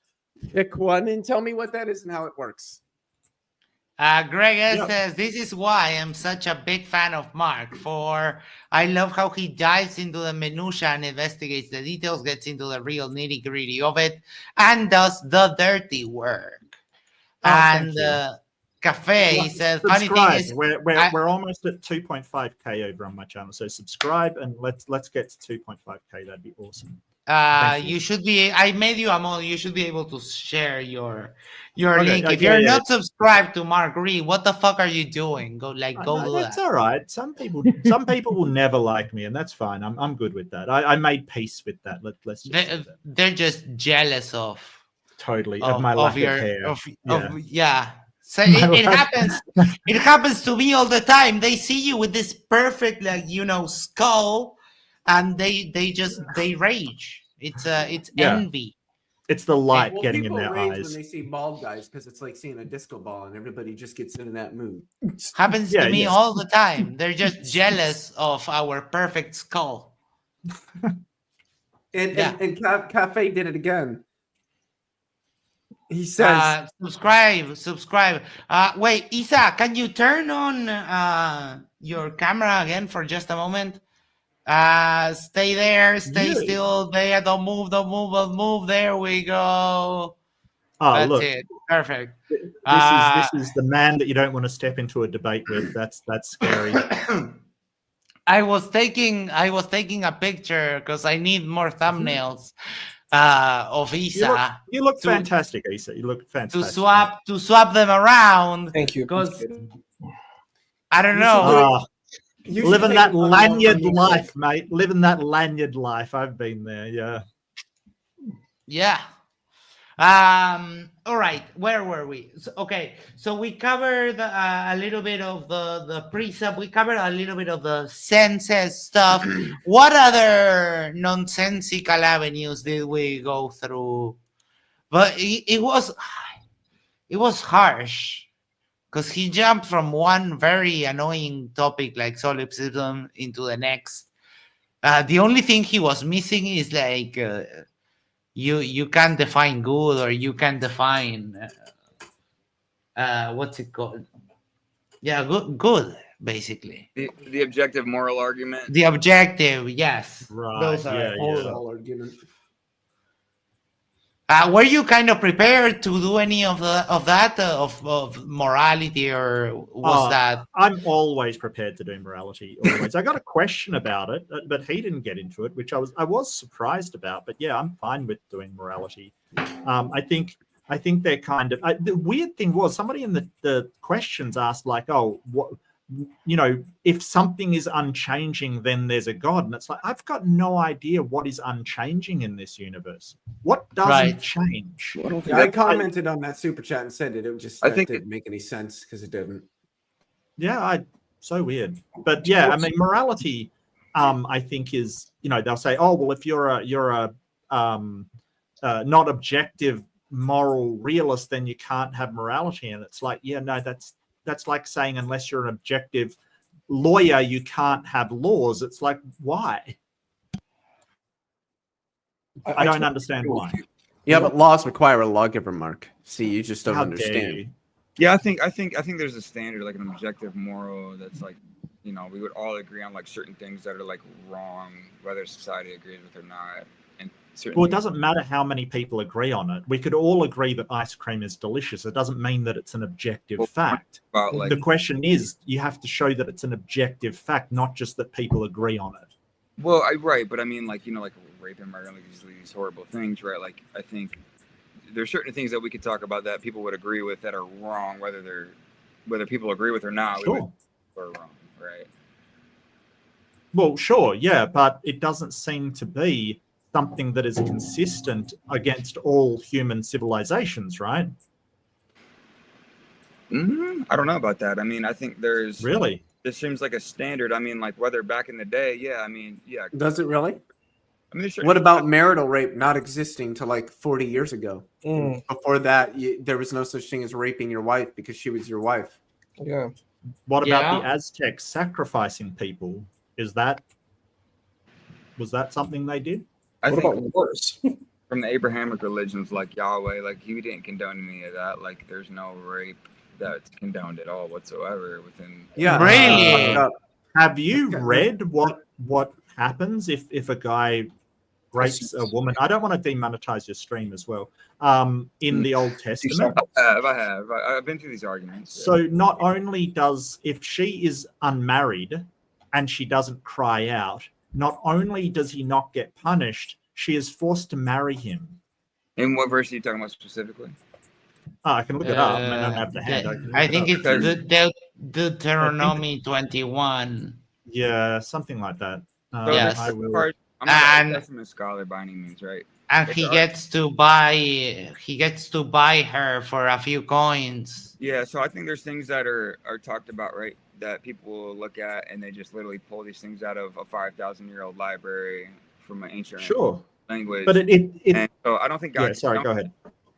C: Pick one and tell me what that is and how it works.
A: Greg S says, this is why I'm such a big fan of Mark, for I love how he dives into the minutiae and investigates the details, gets into the real nitty-gritty of it, and does the dirty work. And Cafe says, funny thing is,
D: we're almost at 2.5k over on my channel, so subscribe and let's get to 2.5k. That'd be awesome.
A: You should be. I made you a model. You should be able to share your link. If you're not subscribed to Mark Reid, what the fuck are you doing? Go do
D: that's
A: that.
D: All right. Some people will never like me, and that's fine. I'm good with that. I made peace with that. Let's just
A: they're just jealous of
D: my lack of hair.
A: So it happens. It happens to me all the time. They see you with this perfect, skull. And they rage. It's envy.
D: It's the light getting in their eyes
C: when they see bald guys, because it's like seeing a disco ball, and everybody just gets into that mood.
A: Happens to me all the time. They're just jealous of our perfect skull.
C: And Cafe did it again. He says,
A: subscribe. Wait, Isa, can you turn on your camera again for just a moment? Stay there, stay still there, don't move. There we go. That's it. Perfect.
D: This is the man that you don't want to step into a debate with. That's scary.
A: I was taking a picture because I need more thumbnails of Isa.
D: You look fantastic, Isa. You look fantastic.
A: To swap them around.
B: Thank you.
A: Because I don't know.
D: Living that lanyard life, mate. Living that lanyard life. I've been there.
A: Yeah. All right. Where were we? So we covered a little bit of the precept. We covered a little bit of the senses stuff. What other nonsensical avenues did we go through? But it was harsh. Because he jumped from one very annoying topic like solipsism into the next. The only thing he was missing is like you can't define good, or you can define what's it called? Yeah, good basically.
G: The objective moral argument.
A: The objective, yes.
D: Right.
A: Those are
C: moral argument.
A: Were you kind of prepared to do any of that morality, or was that?
D: I'm always prepared to do morality. Always. I got a question about it, but he didn't get into it, which I was surprised about. But yeah, I'm fine with doing morality. I think they're kind of the weird thing was somebody in the questions asked like, oh, what? If something is unchanging, then there's a God. And it's like, I've got no idea what is unchanging in this universe. What doesn't change?
C: I commented on that super chat and said it. It just didn't make any sense because it didn't.
D: Yeah, so weird. But yeah, I mean, morality, I think is, they'll say, oh, well, if you're a not objective moral realist, then you can't have morality. And it's like, yeah, no, that's like saying unless you're an objective lawyer, you can't have laws. It's like, why? I don't understand why.
C: Yeah, but laws require a lawgiver, Mark. See, you just don't
D: How
C: understand.
D: dare you?
G: Yeah, I think there's a standard, like an objective moral, that's like, you know, we would all agree on like certain things that are like wrong, whether society agrees with or not. And
D: well, it doesn't matter how many people agree on it. We could all agree that ice cream is delicious. It doesn't mean that it's an objective fact.
G: About, like,
D: the question is, you have to show that it's an objective fact, not just that people agree on it.
G: well, right, but I mean, like, you know, like rape and murder, like these horrible things, right? Like, I think there's certain things that we could talk about that people would agree with that are wrong, whether people agree with or not.
D: Sure.
G: Are wrong, right?
D: Well, sure, yeah, but it doesn't seem to be something that is consistent against all human civilizations, right?
G: I don't know about that. I mean, I think there's
D: really.
G: This seems like a standard. I mean, like whether back in the day, yeah. I mean, yeah.
C: Does it really?
G: I mean,
C: what about marital rape not existing till like 40 years ago? Before that, there was no such thing as raping your wife because she was your wife.
B: Yeah.
D: What about the Aztecs sacrificing people? Was that something they did?
B: What about wars?
G: From the Abrahamic religions, like Yahweh, like he didn't condone any of that. Like there's no rape that's condoned at all whatsoever within.
C: Yeah.
A: Really?
D: Have you read what happens if a guy rapes a woman? I don't want to demonetize your stream as well. In the Old Testament,
G: I have. I've been through these arguments.
D: So not only does, if she is unmarried and she doesn't cry out, not only does he not get punished, she is forced to marry him.
G: In what verse are you talking about specifically?
D: I can look it up. I don't have the hand.
A: I think it's Deuteronomy 21.
D: Yeah, something like that.
A: Yes.
G: I'm not a Testament scholar by any means, right?
A: And he gets to buy her for a few coins.
G: Yeah, so I think there's things that are talked about, right, that people will look at and they just literally pull these things out of a 5,000-year-old library from an ancient language.
D: But
G: and so I don't think God.
D: Yeah, sorry, go ahead.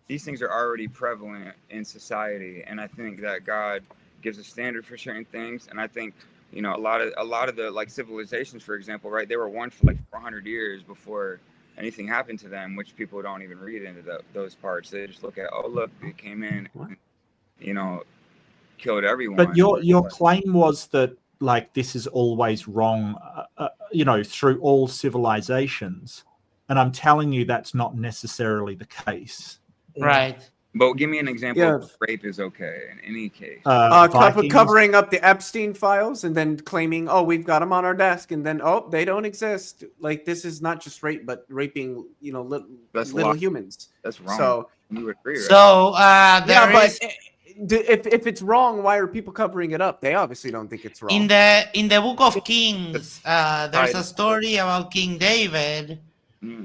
G: These things are already prevalent in society, and I think that God gives a standard for certain things. And I think, you know, a lot of the like civilizations, for example, right, they were one for like 400 years before anything happened to them, which people don't even read into those parts. They just look at, oh look, they came in, and, you know, killed everyone.
D: But your claim was that like this is always wrong, you know, through all civilizations, and I'm telling you that's not necessarily the case.
A: Right.
G: But give me an example of rape is okay in any case.
C: Covering up the Epstein files and then claiming, oh, we've got them on our desk, and then, oh, they don't exist. Like, this is not just rape, but raping, you know, little humans.
G: That's wrong.
C: So
G: you would agree, right?
A: So
C: if it's wrong, why are people covering it up? They obviously don't think it's wrong.
A: In the Book of Kings, there's a story about King David.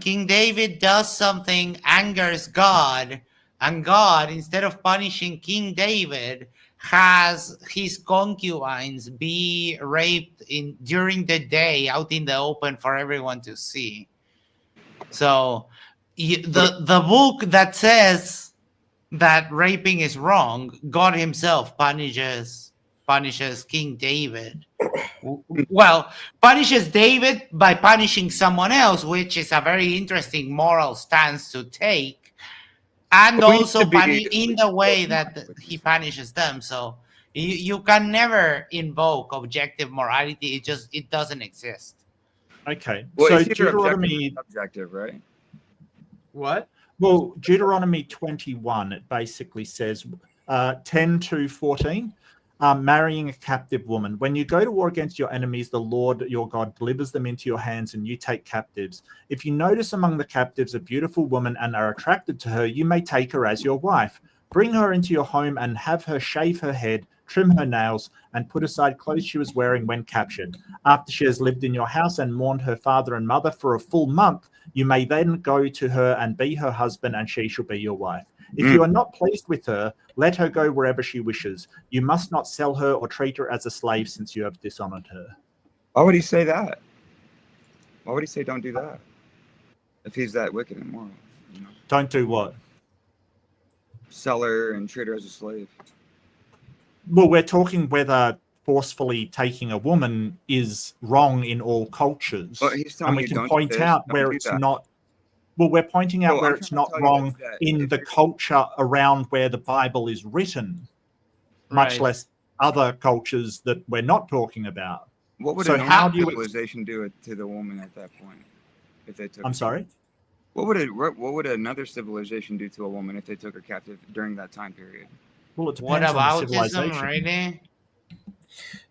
A: King David does something, angers God, and God, instead of punishing King David, has his concubines be raped during the day out in the open for everyone to see. So the book that says that raping is wrong, God himself punishes King David. Well, punishes David by punishing someone else, which is a very interesting moral stance to take, and also in the way that he punishes them. So you can never invoke objective morality. It doesn't exist.
D: Okay,
G: well,
D: so
G: it's
D: Deuteronomy
G: subjective, right?
C: What?
D: Well, Deuteronomy 21, it basically says 10 to 14. Marrying a captive woman. When you go to war against your enemies, the Lord your God delivers them into your hands and you take captives. If you notice among the captives a beautiful woman and are attracted to her, you may take her as your wife. Bring her into your home and have her shave her head, trim her nails, and put aside clothes she was wearing when captured. After she has lived in your house and mourned her father and mother for a full month, you may then go to her and be her husband, and she shall be your wife. If you are not pleased with her, let her go wherever she wishes. You must not sell her or treat her as a slave, since you have dishonored her.
G: Why would he say that? Why would he say don't do that? If he's that wicked and moral, you know?
D: Don't do what?
G: Sell her and treat her as a slave.
D: Well, we're talking whether forcefully taking a woman is wrong in all cultures.
G: But he's telling
D: And we
G: you,
D: can
G: don't
D: point
G: do this,
D: out
G: don't
D: where
G: do
D: it's
G: that.
D: not. Well, we're pointing out
G: So
D: where
G: I'm
D: it's
G: trying to
D: not
G: tell you
D: wrong
G: that
D: in
G: if
D: the
G: you're-
D: culture around where the Bible is written, much
A: Right.
D: less other cultures that we're not talking about.
G: What would
D: So
G: a
D: how
G: normal
D: do you?
G: civilization do it to the woman at that point if they took?
D: I'm sorry.
G: What would another civilization do to a woman if they took her captive during that time period?
D: Well, it
A: What
D: depends on the
A: aboutism,
D: civilization.
A: really?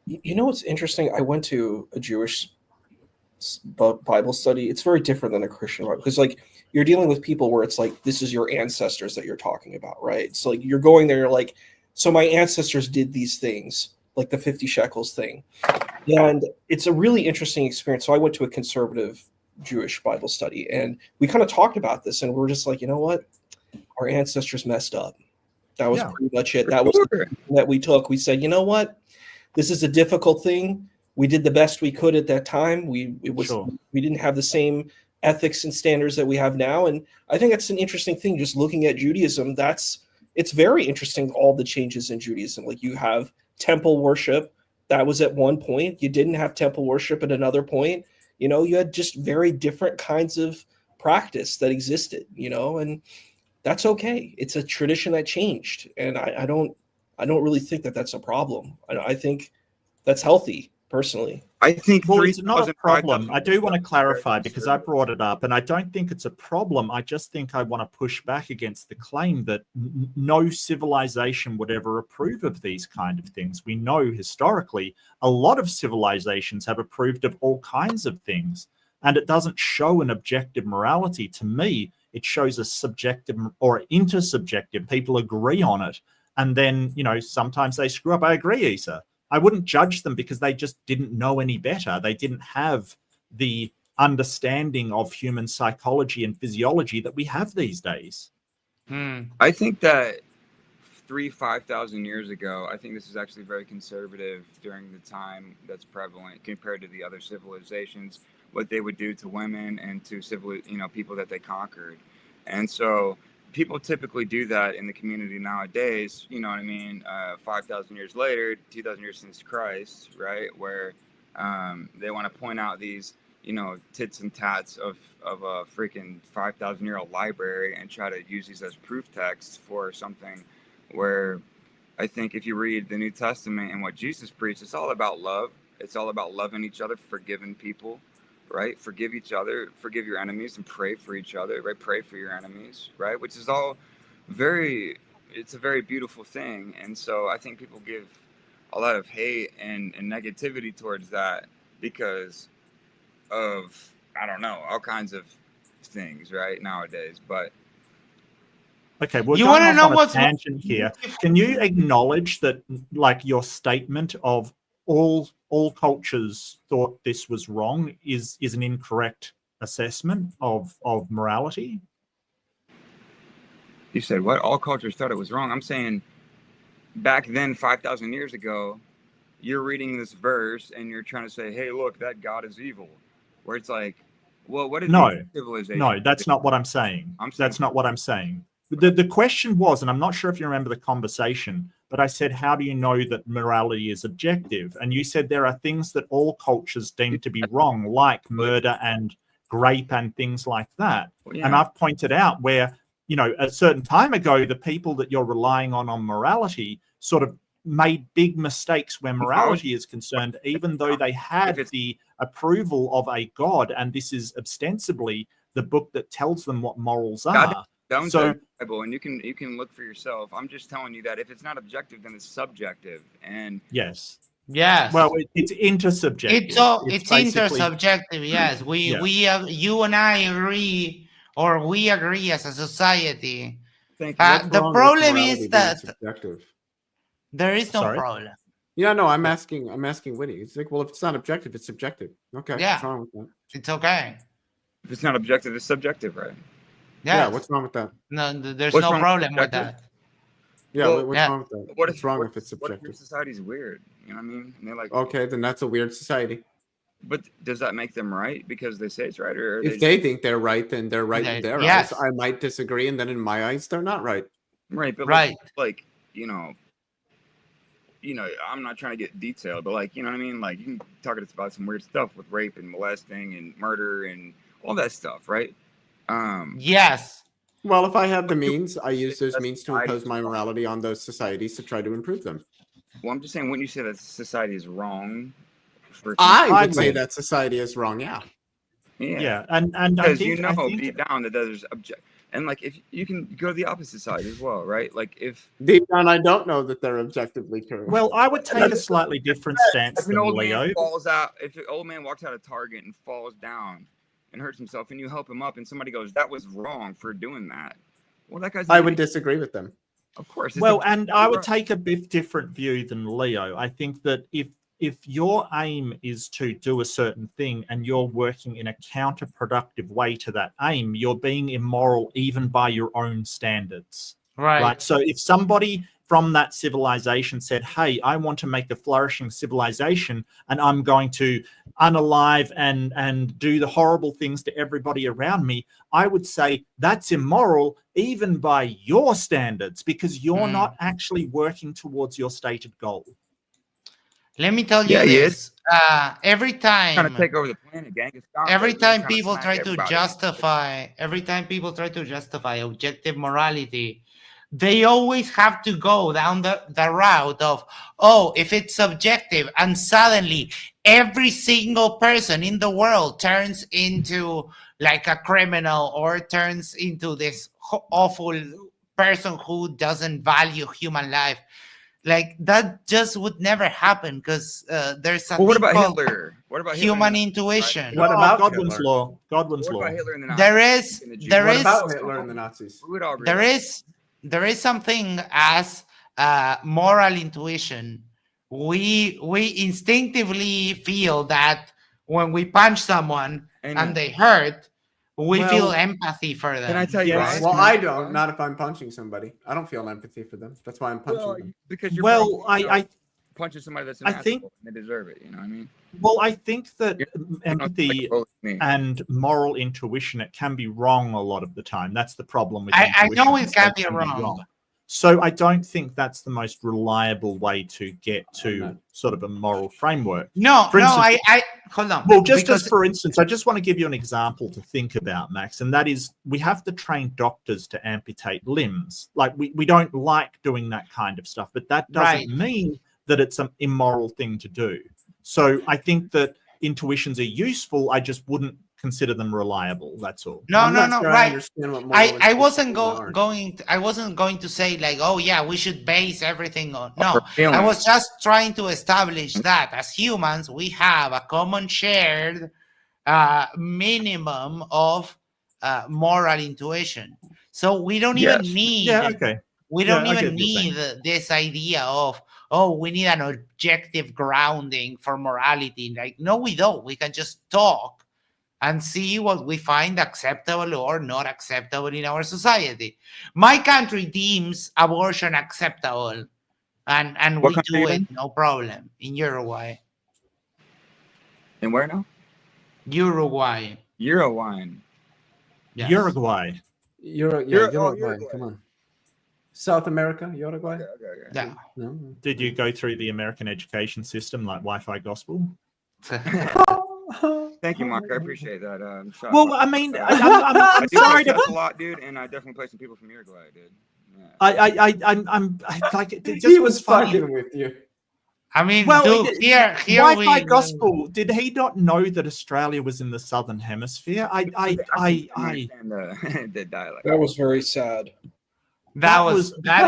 B: You know what's interesting? I went to a Jewish Bible study. It's very different than a Christian Bible because, like, you're dealing with people where it's like this is your ancestors that you're talking about, right? So, like, you're going there, you're like, so my ancestors did these things, like the 50 shekels thing, and it's a really interesting experience. So, I went to a conservative Jewish Bible study, and we kind of talked about this, and we're just like, you know what, our ancestors messed up. That was pretty much it. That was the thing that we took. We said, you know what, this is a difficult thing. We did the best we could at that time. We didn't have the same ethics and standards that we have now, and I think that's an interesting thing. Just looking at Judaism, it's very interesting. All the changes in Judaism, like you have temple worship. That was at one point. You didn't have temple worship at another point. You know, you had just very different kinds of practice that existed. You know, and that's okay. It's a tradition that changed, and I don't really think that that's a problem. I think that's healthy. Personally,
G: I think
D: it's not a problem. I do want to clarify because I brought it up, and I don't think it's a problem. I just think I want to push back against the claim that no civilization would ever approve of these kind of things. We know historically a lot of civilizations have approved of all kinds of things, and it doesn't show an objective morality. To me, it shows a subjective or intersubjective. People agree on it, and then, you know, sometimes they screw up. I agree, Isa. I wouldn't judge them because they just didn't know any better. They didn't have the understanding of human psychology and physiology that we have these days.
G: I think that 5,000 years ago, I think this is actually very conservative during the time that's prevalent compared to the other civilizations, what they would do to women and to people that they conquered. And so people typically do that in the community nowadays, you know what I mean? 5,000 years later, 2,000 years since Christ, right? Where they want to point out these, you know, tits and tats of a freaking 5,000-year-old library and try to use these as proof texts for something where I think if you read the New Testament and what Jesus preached, it's all about love. It's all about loving each other, forgiving people. Right? Forgive each other, forgive your enemies, and pray for each other, right? Pray for your enemies, right? Which is all it's a very beautiful thing. And so I think people give a lot of hate and negativity towards that because of, I don't know, all kinds of things, right? Nowadays. But
D: okay, well, you want to know what's tangent here. Can you acknowledge that, like, your statement of all cultures thought this was wrong is an incorrect assessment of morality?
G: You said what? All cultures thought it was wrong. I'm saying back then, 5,000 years ago, you're reading this verse and you're trying to say, hey, look, that God is evil. Where it's like, well, what is civilization?
D: No, that's not what I'm saying. That's not what I'm saying. The question was, and I'm not sure if you remember the conversation, but I said, how do you know that morality is objective? And you said there are things that all cultures deem to be wrong, like murder and rape and things like that. Well, yeah. And I've pointed out where, you know, a certain time ago, the people that you're relying on morality sort of made big mistakes where morality is concerned, even though they had the approval of a God. And this is ostensibly the book that tells them what morals are.
G: So, Bible, and you can look for yourself. I'm just telling you that if it's not objective, then it's subjective. And
D: yes.
A: Well,
D: it's intersubjective.
A: It's intersubjective. Yes, you and I agree, or we agree as a society. The problem is that there is no problem.
C: Yeah, no, I'm asking Winnie. It's like, well, if it's not objective, it's subjective. Okay.
A: Yeah.
C: What's wrong with that?
A: It's okay.
G: If it's not objective, it's subjective, right?
A: Yes.
C: Yeah, what's wrong with that?
A: No, there's no problem with that.
C: Yeah, what's wrong with that? What's wrong if it's subjective?
G: What if society's weird? You know what I mean? And they're like,
C: okay, then that's a weird society.
G: But does that make them right because they say it's right? Or
C: if they think they're right, then they're right in their eyes. I might disagree, and then in my eyes, they're not right.
G: Right, but like, you know, you know, I'm not trying to get detailed, but like, you know what I mean? Like, you can talk about some weird stuff with rape and molesting and murder and all that stuff, right?
A: Yes.
C: Well, if I have the means, I use those means to impose my morality on those societies to try to improve them.
G: Well, I'm just saying, wouldn't you say that society is wrong?
C: I would say that society is wrong, yeah.
G: Yeah,
D: and
G: because I think deep down that there's and like if you can go to the opposite side as well, right? Like if
C: deep down I don't know that they're objectively true.
D: Well, I would take a slightly different stance than Leo.
G: If an old man walks out of Target and falls down and hurts himself, and you help him up, and somebody goes, "That was wrong for doing that." Well, that guy's.
C: I would disagree with them.
G: Of course.
D: Well, and I would take a bit different view than Leo. I think that if your aim is to do a certain thing and you're working in a counterproductive way to that aim, you're being immoral even by your own standards. Right. So if somebody from that civilization said, hey, I want to make a flourishing civilization and I'm going to unalive and do the horrible things to everybody around me, I would say that's immoral even by your standards because you're not actually working towards your stated goal.
A: Let me tell you this. Every time
G: trying to take over the planet, gang.
A: Every time people try to justify objective morality, they always have to go down the route of, oh, if it's subjective and suddenly every single person in the world turns into like a criminal or turns into this awful person who doesn't value human life. Like that just would never happen because there's a
G: what about Hitler? What about
A: human intuition?
C: What about
D: Godwin's
C: Hitler?
D: law? Godwin's law.
G: About Hitler and the Nazis?
A: There
C: What
A: is
C: about Hitler and the Nazis?
A: There is something as moral intuition. We instinctively feel that when we punch someone and they hurt, we feel empathy for them.
G: Can I tell you why?
C: Well, I don't. Not if I'm punching somebody. I don't feel empathy for them. That's why I'm punching them.
G: Because you're
C: I
G: punching somebody that's an asshole and they deserve it. You know what I mean?
D: Well, I think that empathy and moral intuition, it can be wrong a lot of the time. That's the problem with intuition.
A: I know it can be wrong.
D: So I don't think that's the most reliable way to get to sort of a moral framework.
A: No, I hold on.
D: Well, as for instance, I just want to give you an example to think about, Max, and that is we have to train doctors to amputate limbs. Like we don't like doing that kind of stuff, but that doesn't mean that it's an immoral thing to do. So I think that intuitions are useful. I just wouldn't consider them reliable. That's all.
A: No, right. I wasn't going to say like, oh yeah, we should base everything on. No, I was just trying to establish that as humans we have a common shared minimum of moral intuition. So we don't even need. We don't even need this idea of, oh, we need an objective grounding for morality. Like, no, we don't. We can just talk and see what we find acceptable or not acceptable in our society. My country deems abortion acceptable, and we do it, no problem, in Uruguay.
G: And where now?
A: Uruguay.
G: Uruguay.
A: Yes.
D: Uruguay.
C: Uruguay. Come on. South America, Uruguay?
A: Yeah.
C: No.
D: Did you go through the American education system like WifiGospel?
G: Thank you, Mark. I appreciate that.
D: Well, I mean, I'm sorry
G: to a lot, dude, and I definitely played some people from Uruguay, dude.
D: Yeah. I'm like it just
C: he was fucking with you.
A: I mean,
D: well,
A: dude, here
D: WifiGospel. Did he not know that Australia was in the southern hemisphere?
G: I understand the dialect.
B: That was very sad.
A: That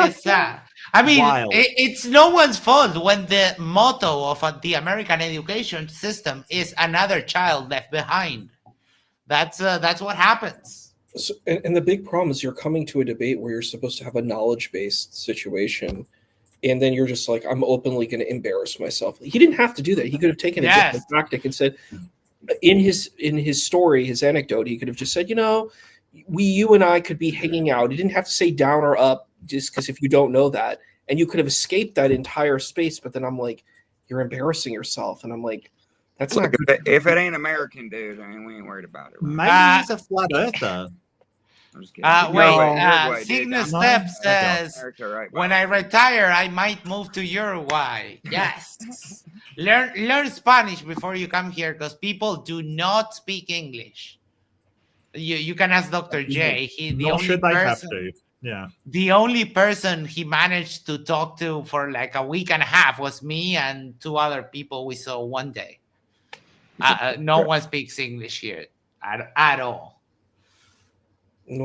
A: is sad. I mean, it's no one's fault when the motto of the American education system is another child left behind. That's what happens.
B: So, and the big problem is you're coming to a debate where you're supposed to have a knowledge-based situation, and then you're just like, I'm openly going to embarrass myself. He didn't have to do that. He could have taken a different tactic and said, in his story, his anecdote, he could have just said, you know, you and I could be hanging out. He didn't have to say down or up, just because if you don't know that, and you could have escaped that entire space. But then I'm like, you're embarrassing yourself, and I'm like, that's not good.
G: If it ain't American, dude, I mean, we ain't worried about it.
D: Right? Maybe he's a flat earther.
G: I'm just kidding.
A: Wait,
G: Uruguay, dude,
A: Cygnus
G: down
A: Step
G: in
A: says,
G: America, right,
A: when
G: bro.
A: I retire, I might move to Uruguay. Yes. Learn Spanish before you come here, because people do not speak English. You can ask Dr. J. He the
D: Nor
A: only
D: should they have
A: person.
D: to. Yeah.
A: The only person he managed to talk to for like a week and a half was me and 2 other people we saw one day. No one speaks English here at all.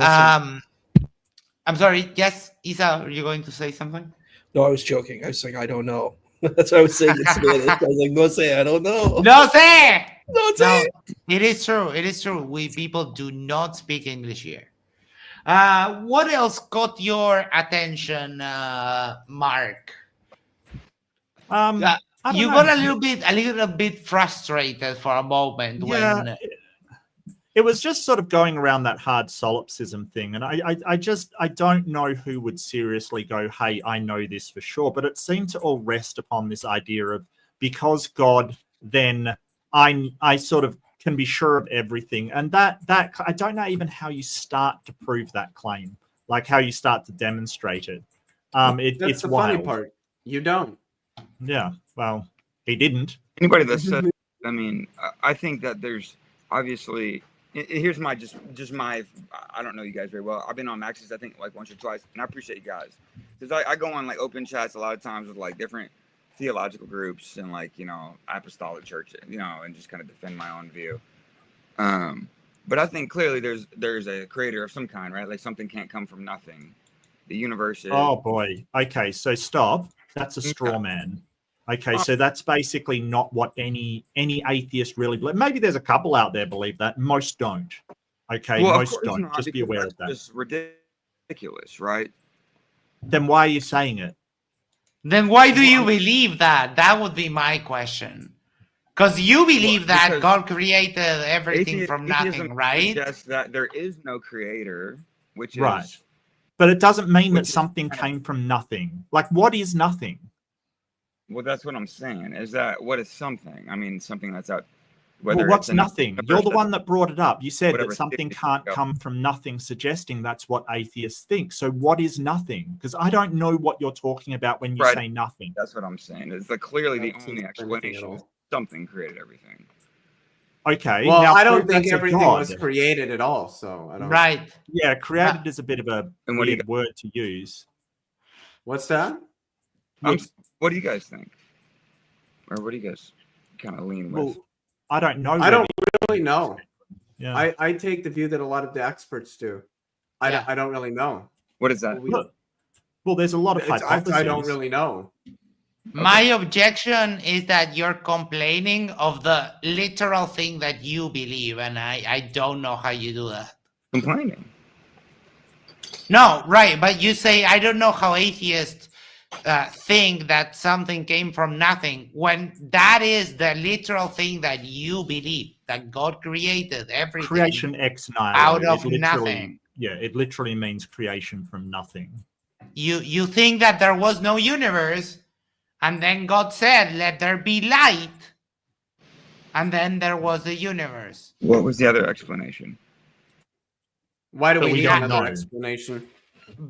A: I'm sorry. Yes, Isa, are you going to say something?
B: No, I was joking. I was like, I don't know. That's what I was saying in Spanish. I was like, no sé, I don't know.
A: No sé.
B: No sé.
A: No, it is true. It is true. We people do not speak English here. What else caught your attention, Mark? You got a little bit frustrated for a moment when.
D: It was just sort of going around that hard solipsism thing, and I don't know who would seriously go, hey, I know this for sure, but it seemed to all rest upon this idea of, because God, then I sort of can be sure of everything, and that I don't know even how you start to prove that claim, like how you start to demonstrate it. It's
C: the
D: wild.
C: funny part. You don't.
D: Yeah, well, he didn't.
G: Anybody that says, I mean, I think that there's obviously. Here's my just my. I don't know you guys very well. I've been on Maxis, I think, like once or twice, and I appreciate you guys, because I go on like open chats a lot of times with like different theological groups and like, you know, apostolic church, you know, and just kind of defend my own view. But I think clearly there's a creator of some kind, right? Like something can't come from nothing. The universe is.
D: Oh boy. Okay, so stop. That's a straw man. Okay, so that's basically not what any atheist really believes. Maybe there's a couple out there believe that. Most don't. Okay,
G: well,
D: most don't.
G: Not,
D: just be aware of that.
G: It's ridiculous, right?
D: Then why are you saying it?
A: Then why do you believe that? That would be my question. Because you believe that God created everything from nothing, right?
G: Yes, that there is no creator, which is
D: right. But it doesn't mean that something came from nothing. Like, what is nothing?
G: Well, that's what I'm saying. Is that what is something? I mean, something that's out.
D: Well, what's nothing? You're the one that brought it up. You said that something can't come from nothing, suggesting that's what atheists think. So what is nothing? Because I don't know what you're talking about when you say nothing.
G: That's what I'm saying. It's like clearly the only explanation is something created everything.
D: Okay.
C: Well,
D: now,
C: I don't think everything was created at all. So I don't.
A: Right.
D: Yeah, created is a bit of a weird word to use.
C: What's that?
G: What do you guys think? Or what do you guys kind of lean with?
D: Well, I don't know.
C: I don't really know.
D: Yeah.
C: I take the view that a lot of the experts do. I don't really know.
G: What is that?
D: Well, there's a lot of hypotheses.
C: I don't really know.
A: My objection is that you're complaining of the literal thing that you believe, and I don't know how you do that.
G: Complaining?
A: No, right, but you say, I don't know how atheists think that something came from nothing, when that is the literal thing that you believe, that God created everything.
D: Creation ex nihilo.
A: Out of nothing.
D: Yeah, it literally means creation from nothing.
A: You think that there was no universe, and then God said, let there be light, and then there was the universe.
G: What was the other explanation?
C: Why do we need another explanation?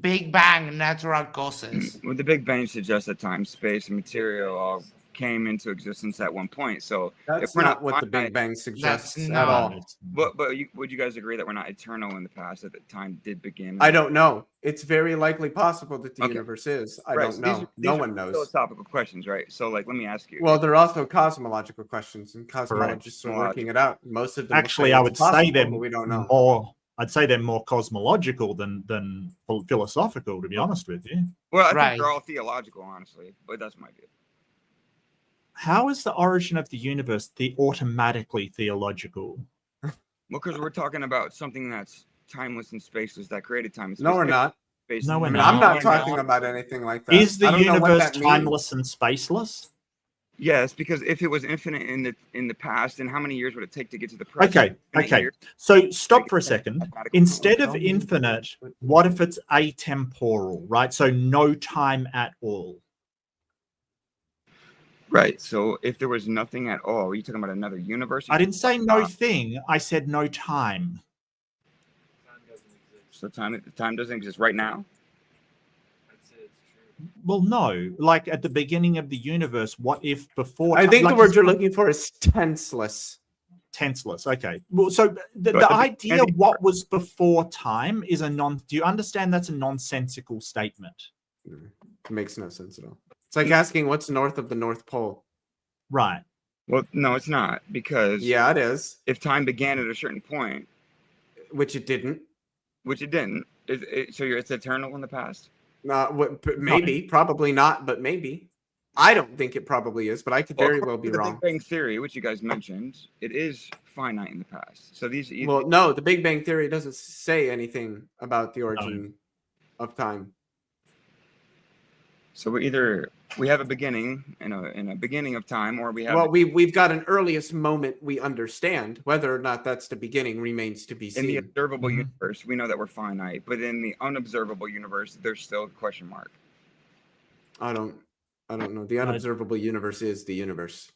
A: Big Bang, natural causes.
G: Well, the Big Bang suggests that time, space, and material all came into existence at one point. So
C: that's not what the Big Bang suggests at all.
G: But would you guys agree that we're not eternal in the past, that the time did begin?
C: I don't know. It's very likely possible that the universe is. I don't know. No one knows.
G: Philosophical questions, right? So, like, let me ask you.
C: Well, there are also cosmological questions, and cosmologists are working it out. Most of them.
D: Actually, I would say they're
C: we don't know.
D: more. I'd say they're more cosmological than philosophical, to be honest with you.
G: Well, I think they're all theological, honestly, but that's my view.
D: How is the origin of the universe automatically theological?
G: Well, because we're talking about something that's timeless and spaceless, that created time and space.
C: No, we're not.
D: No, we're
C: I'm
D: not.
C: not talking about anything like that.
D: Is the universe timeless and spaceless?
G: Yes, because if it was infinite in the past, then how many years would it take to get to the present?
D: Okay. So stop for a second. Instead of infinite, what if it's atemporal, right? So no time at all.
G: Right. So if there was nothing at all, are you talking about another universe?
D: I didn't say no thing. I said no time.
G: So time doesn't exist right now.
D: Well, no. Like at the beginning of the universe, what if before?
C: I think
D: like
C: the word you're looking for is tenseless.
D: Tenseless. Okay. Well, so the idea what was before time is a do you understand that's a nonsensical statement?
C: It makes no sense at all. It's like asking what's north of the North Pole.
D: Right.
G: Well, no, it's not, because
C: Yeah, it is.
G: if time began at a certain point,
C: Which it didn't.
G: which it didn't, so it's eternal in the past.
C: Maybe, probably not, but maybe. I don't think it probably is, but I could very well be
G: the
C: wrong.
G: Big Bang Theory, which you guys mentioned, it is finite in the past. So these.
C: Well, no, the Big Bang Theory doesn't say anything about the origin of time.
G: So we have a beginning in a beginning of time, or we have.
C: Well, we've got an earliest moment we understand. Whether or not that's the beginning remains to be seen.
G: In the observable universe, we know that we're finite, but in the unobservable universe, there's still a question mark.
C: I don't know. The unobservable universe is the universe.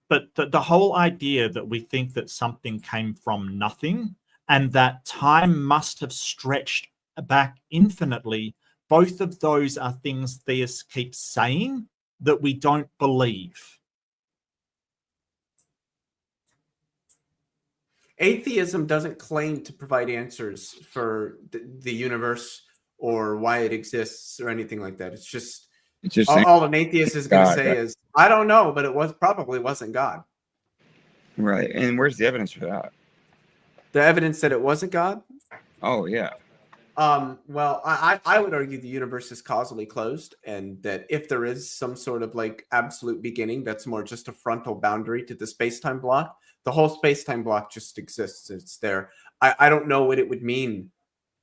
D: But the whole idea that we think that something came from nothing and that time must have stretched back infinitely, both of those are things theists keep saying that we don't believe.
C: Atheism doesn't claim to provide answers for the universe or why it exists or anything like that. It's just all an atheist is going to say is, I don't know, but it probably wasn't God.
G: Right. And where's the evidence for that?
C: The evidence that it wasn't God?
G: Oh, yeah.
C: Well, I would argue the universe is causally closed, and that if there is some sort of like absolute beginning, that's more just a frontal boundary to the space-time block. The whole space-time block just exists. It's there. I don't know what it would mean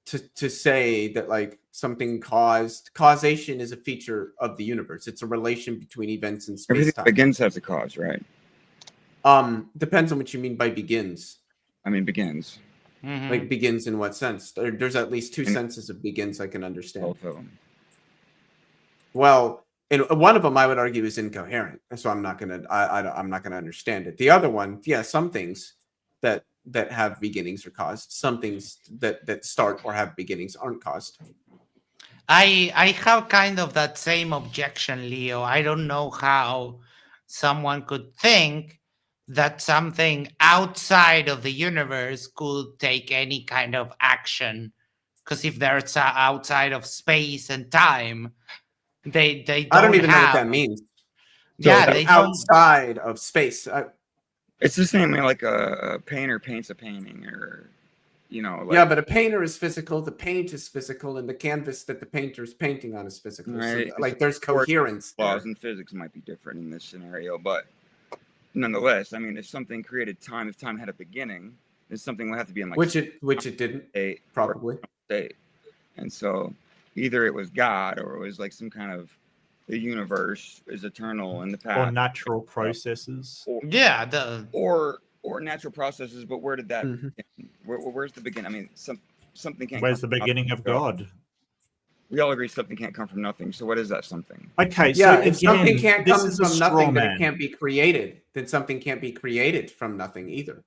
C: to say that like something causation is a feature of the universe. It's a relation between events and space-time.
G: Everything begins has a cause, right?
C: Depends on what you mean by begins.
G: I mean, begins.
C: Like begins in what sense? There's at least two senses of begins I can understand.
G: Both of them.
C: Well, and one of them I would argue is incoherent, so I'm not gonna understand it. The other one, yeah, some things that have beginnings are caused. Some things that start or have beginnings aren't caused.
A: I have kind of that same objection, Leo. I don't know how someone could think that something outside of the universe could take any kind of action, because if they're outside of space and time, they don't.
C: I don't even know what that means.
A: Yeah,
C: so
A: they
C: outside of space.
G: It's the same way like a painter paints a painting, or like,
C: yeah, but a painter is physical, the paint is physical, and the canvas that the painter is painting on is physical.
G: Right.
C: So, like there's coherence.
G: Laws in physics might be different in this scenario, but nonetheless, I mean, if something created time, if time had a beginning, then something would have to be in like
C: which it didn't, probably.
G: State. And so either it was God or it was like some kind of the universe is eternal in the past,
D: or natural processes.
G: Or natural processes. But where did that? Where's the beginning? I mean, something can't.
D: Where's the beginning of God?
G: We all agree something can't come from nothing. So what is that something?
D: Okay,
C: yeah,
D: so
C: if something can't come
D: from
C: nothing, then it can't be created. Then something can't be created from nothing either.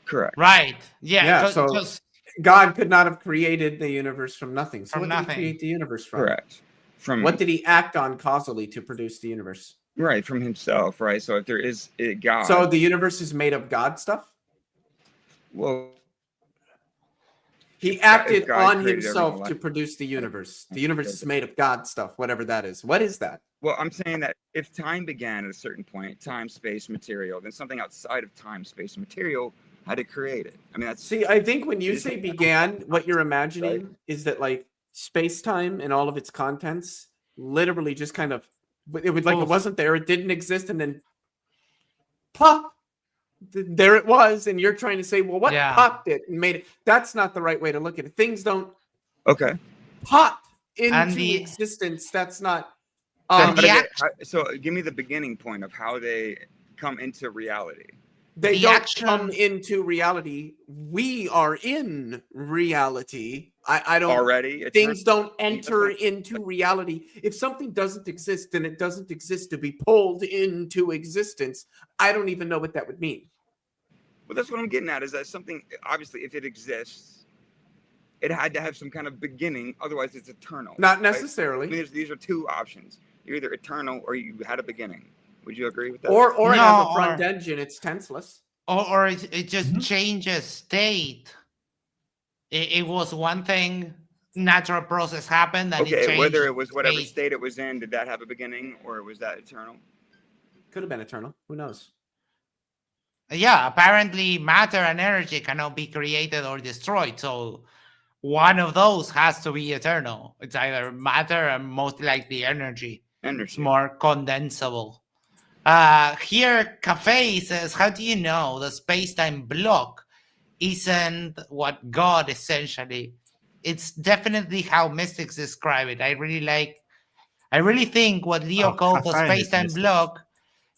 G: Correct.
A: Right. Yeah.
C: So God could not have created the universe from nothing. So what did he create the universe from?
G: Correct. From
C: what did he act on causally to produce the universe?
G: Right, from himself. Right. So if there is a God,
C: so the universe is made of God stuff.
G: Well,
C: he acted on himself to produce the universe. The universe is made of God stuff, whatever that is. What is that?
G: Well, I'm saying that if time began at a certain point, time, space, material, then something outside of time, space, and material had to create it. I mean, that's.
C: See, I think when you say began, what you're imagining is that like space-time and all of its contents literally just kind of, it was like it wasn't there, it didn't exist, and then pop. There it was, and you're trying to say, well, what popped it and made it? That's not the right way to look at it. Things don't pop into existence. That's not.
G: So give me the beginning point of how they come into reality.
C: They don't come into reality. We are in reality. I don't
G: already.
C: Things don't enter into reality. If something doesn't exist, then it doesn't exist to be pulled into existence. I don't even know what that would mean.
G: Well, that's what I'm getting at. Is that something? Obviously, if it exists, it had to have some kind of beginning. Otherwise, it's eternal.
C: Not
G: right?
C: necessarily.
G: I mean, these are two options. You're either eternal or you had a beginning. Would you agree with that?
C: Or it has
A: No,
C: a front engine. It's tenseless.
A: or it just changes state. It was one thing, natural process happened, and it
G: Okay,
A: changed
G: whether it was whatever
A: state.
G: state it was in, did that have a beginning or was that eternal?
C: Could have been eternal. Who knows?
A: Yeah, apparently matter and energy cannot be created or destroyed. So one of those has to be eternal. It's either matter and most likely energy. It's more condensable. Here, Cafe says, how do you know the space-time block isn't what God essentially? It's definitely how mystics describe it. I really think what Leo called the space-time block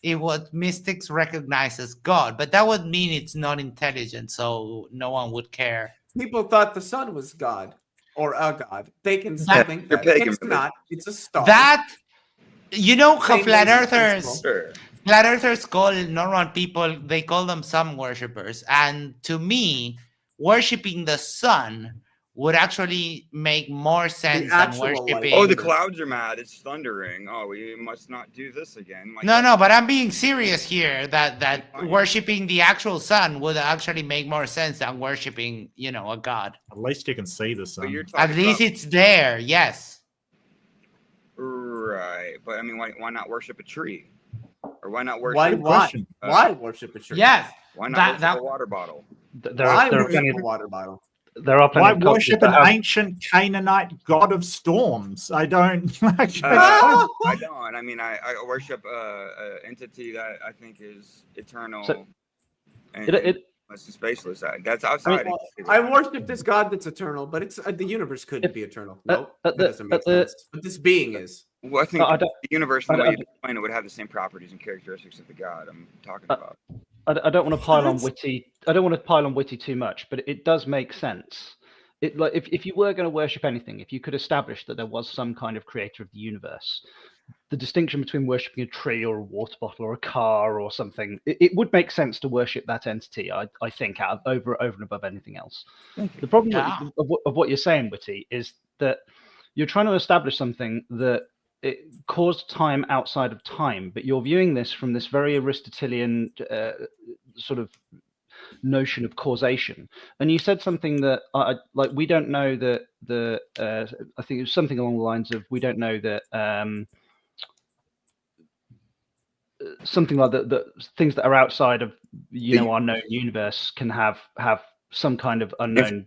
A: is what mystics recognize as God, but that would mean it's not intelligent, so no one would care.
C: People thought the sun was God or a God. They can still think that. It's not. It's a star.
A: That, you know how
C: Same
A: flat
C: basic
A: earthers,
C: principle.
A: flat earthers call normal people, they call them sun worshippers. And to me, worshipping the sun would actually make more sense than worshipping.
G: Oh, the clouds are mad. It's thundering. Oh, we must not do this again. Like
A: no, but I'm being serious here. That worshipping the actual sun would actually make more sense than worshipping, a god.
D: At least you can see the sun.
A: At least it's there. Yes.
G: Right, but I mean, why not worship a tree? Or why not worship?
C: Why worship a tree?
A: Yes.
G: Why not worship a water bottle?
C: Why worship a water bottle?
E: There are
D: Why worship an ancient Canaanite god of storms? I don't.
G: I don't. I mean, I worship an entity that I think is eternal.
E: So,
C: and
G: it's the spaceless side. That's outside.
C: I worship this God that's eternal, but it's the universe couldn't be eternal. No, that doesn't make sense. But this being is.
G: Well, I think the universe, the way you define it, would have the same properties and characteristics of the God I'm talking about.
H: I don't want to pile on Witty. I don't want to pile on Witty too much, but it does make sense. Like if you were going to worship anything, if you could establish that there was some kind of creator of the universe, the distinction between worshipping a tree or a water bottle or a car or something, it would make sense to worship that entity. I think over and above anything else. The problem of what you're saying, Witty, is that you're trying to establish something that it caused time outside of time, but you're viewing this from this very Aristotelian sort of notion of causation. And you said something that like we don't know that I think it was something along the lines of we don't know that something like the things that are outside of our known universe can have some kind of unknown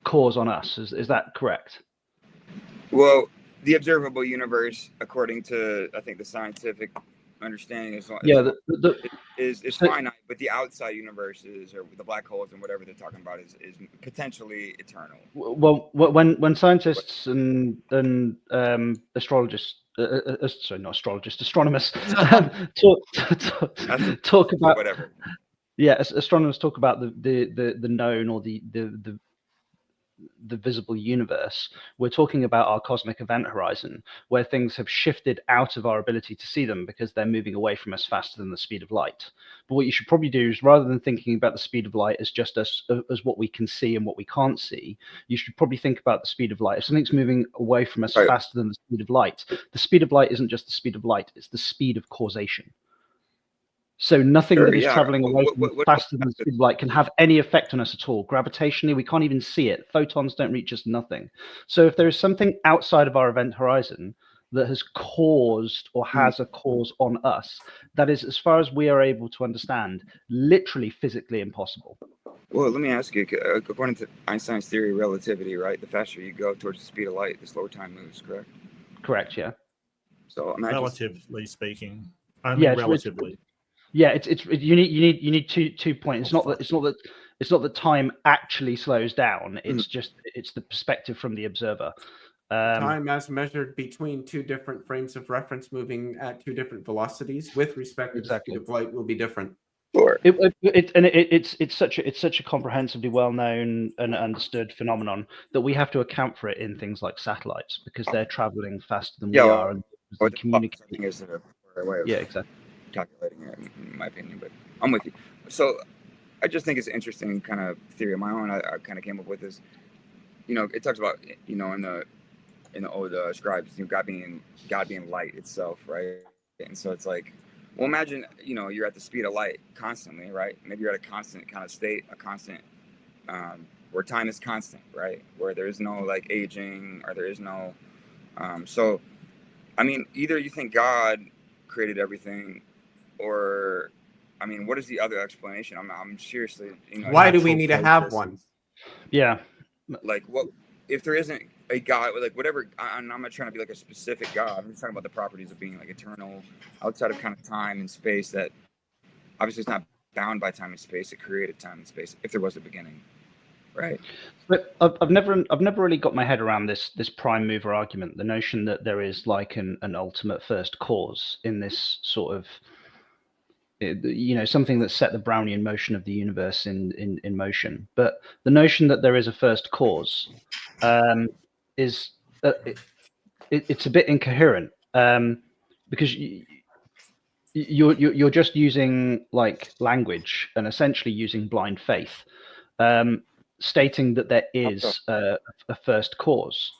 H: cause on us. Is that correct?
G: Well, the observable universe, according to I think the scientific understanding, is finite, but the outside universe or the black holes and whatever they're talking about is potentially eternal.
H: Well, when scientists and astrologists, sorry, not astrologists, astronomers talk about
G: whatever.
H: Yeah, astronomers talk about the known or the visible universe. We're talking about our cosmic event horizon, where things have shifted out of our ability to see them because they're moving away from us faster than the speed of light. But what you should probably do is, rather than thinking about the speed of light as just as what we can see and what we can't see, you should probably think about the speed of light. If something's moving away from us faster than the speed of light, the speed of light isn't just the speed of light, it's the speed of causation. So nothing that is traveling away from us faster than the speed of light can have any effect on us at all. Gravitationally, we can't even see it. Photons don't reach us, nothing. So if there is something outside of our event horizon that has caused or has a cause on us, that is, as far as we are able to understand, literally physically impossible.
G: Well, let me ask you, according to Einstein's theory of relativity, right, the faster you go towards the speed of light, the slower time moves, correct?
H: Correct, yeah.
G: So imagine,
D: relatively speaking, only relatively.
H: Yeah, you need 2 points. It's not that time actually slows down. It's just it's the perspective from the observer.
C: Time as measured between two different frames of reference moving at two different velocities with respect to the speed of light will be different.
G: Sure.
H: It's such a comprehensively well known and understood phenomenon that we have to account for it in things like satellites because they're traveling faster than we are and
G: or
H: communicating.
G: Is a way of
H: exactly.
G: calculating it, in my opinion, but I'm with you. So I just think it's an interesting kind of theory of my own. I kind of came up with this. It talks about in the old scribes, God being light itself, right? And so it's like, well, imagine you're at the speed of light constantly, right? Maybe you're at a constant kind of state, a constant where time is constant, right? Where there is no like aging, or there is no. So, I mean, either you think God created everything, or, I mean, what is the other explanation? I'm seriously,
C: Why do we need to have one?
H: Yeah.
G: Like, what if there isn't a God, like whatever? I'm not trying to be like a specific God. I'm just talking about the properties of being like eternal, outside of kind of time and space. That obviously is not bound by time and space. It created time and space. If there was a beginning, right?
H: But I've never really got my head around this prime mover argument. The notion that there is like an ultimate first cause in this sort of, something that set the Brownian motion of the universe in motion. But the notion that there is a first cause is it's a bit incoherent, because you're just using like language and essentially using blind faith, stating that there is a first cause.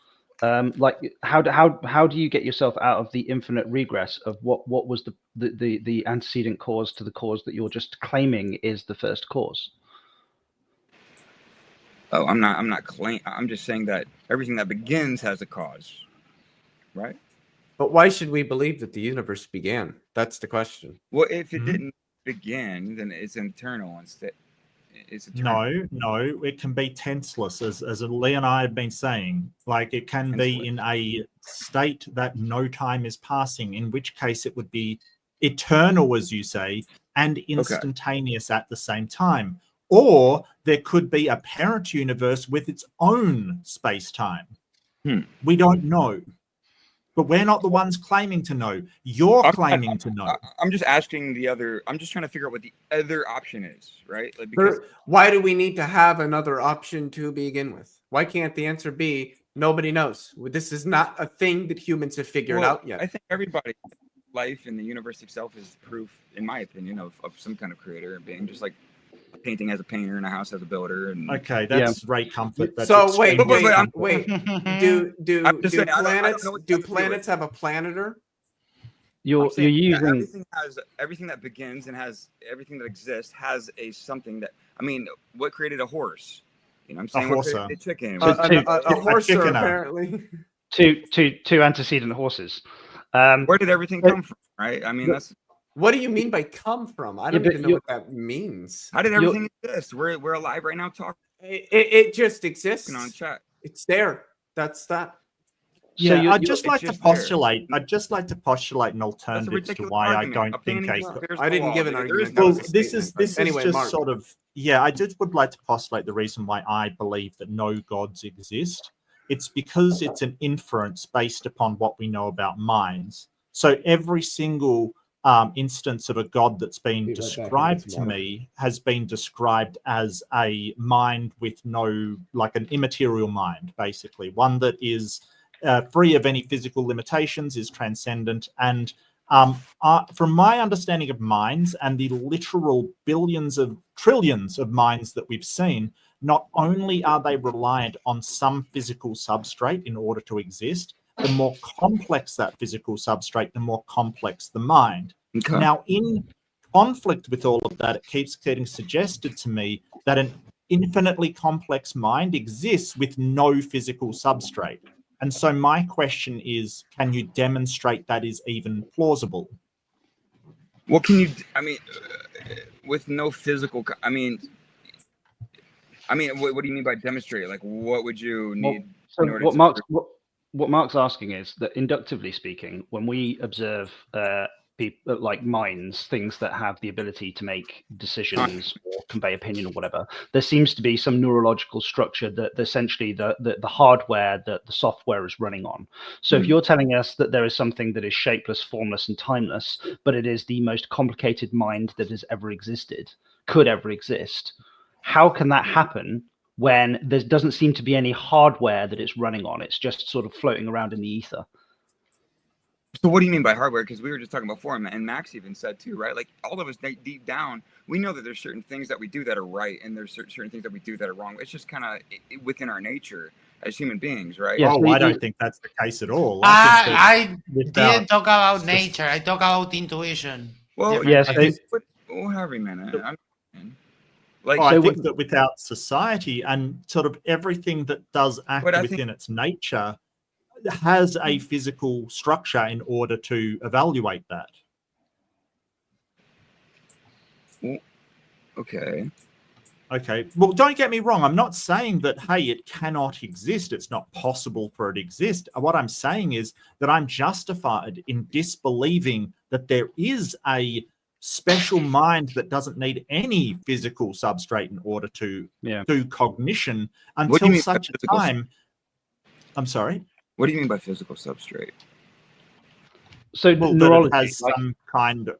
H: Like how do you get yourself out of the infinite regress of what was the antecedent cause to the cause that you're just claiming is the first cause?
G: Oh, I'm not claiming. I'm just saying that everything that begins has a cause, right?
C: But why should we believe that the universe began? That's the question.
G: Well, if it didn't begin, then it's eternal instead. It's eternal.
D: No, it can be tenseless, as Lee and I have been saying. Like, it can be in a state that no time is passing, in which case it would be eternal, as you say, and instantaneous at the same time. Or there could be a parent universe with its own space-time. We don't know. But we're not the ones claiming to know. You're claiming to know.
G: I'm just asking I'm just trying to figure out what the other option is, right? Like, because
C: why do we need to have another option to begin with? Why can't the answer be nobody knows? This is not a thing that humans have figured out yet.
G: I think everybody, life and the universe itself is proof, in my opinion, of some kind of creator and being, just like a painting has a painter and a house has a builder. And
D: okay, that's Ray Comfort. That's
C: so wait. Do planets have a planeter?
H: You're using
G: everything that begins and has everything that exists has a something that, I mean, what created a horse? I'm saying what created a chicken.
C: A horse, apparently.
H: Two antecedent horses.
G: Where did everything come from? Right? I mean, that's.
C: What do you mean by come from? I don't even know what that means.
G: How did everything exist? We're alive right now talking.
C: It just exists.
G: On chat.
C: It's there. That's that.
D: Yeah, so I'd just like to postulate an alternative to why I don't think
C: I didn't give an argument.
D: Well, this is anyway, just Mark. Sort of I just would like to postulate the reason why I believe that no gods exist. It's because it's an inference based upon what we know about minds. So every single instance of a god that's been described to me has been described as a mind with like an immaterial mind, basically one that is free of any physical limitations, is transcendent. And from my understanding of minds and the literal trillions of minds that we've seen, not only are they reliant on some physical substrate in order to exist, the more complex that physical substrate, the more complex the mind. Okay. Now, in conflict with all of that, it keeps getting suggested to me that an infinitely complex mind exists with no physical substrate. And so my question is, can you demonstrate that is even plausible?
G: Well, can you, I mean, with no physical, I mean, what do you mean by demonstrate? Like, what would you need?
H: What Mark's asking is that, inductively speaking, when we observe people like minds, things that have the ability to make decisions or convey opinion or whatever, there seems to be some neurological structure that essentially the hardware that the software is running on. So if you're telling us that there is something that is shapeless, formless, and timeless, but it is the most complicated mind that has ever existed, could ever exist, how can that happen when there doesn't seem to be any hardware that it's running on? It's just sort of floating around in the ether.
G: So what do you mean by hardware? Because we were just talking before, and Max even said too, right? Like all of us deep down, we know that there's certain things that we do that are right, and there's certain things that we do that are wrong. It's just kind of within our nature as human beings, right?
D: Yes, I don't think that's the case at all. I
A: didn't talk about nature. I talk about intuition.
G: Well,
H: yes.
G: Every minute. Like,
D: I think that without society and sort of everything that does act within its nature has a physical structure in order to evaluate that.
G: Okay.
D: Well, don't get me wrong. I'm not saying that, hey, it cannot exist. It's not possible for it to exist. What I'm saying is that I'm justified in disbelieving that there is a special mind that doesn't need any physical substrate in order to do cognition until such a time. I'm sorry?
G: What do you mean by physical substrate?
D: So neurology has some kind of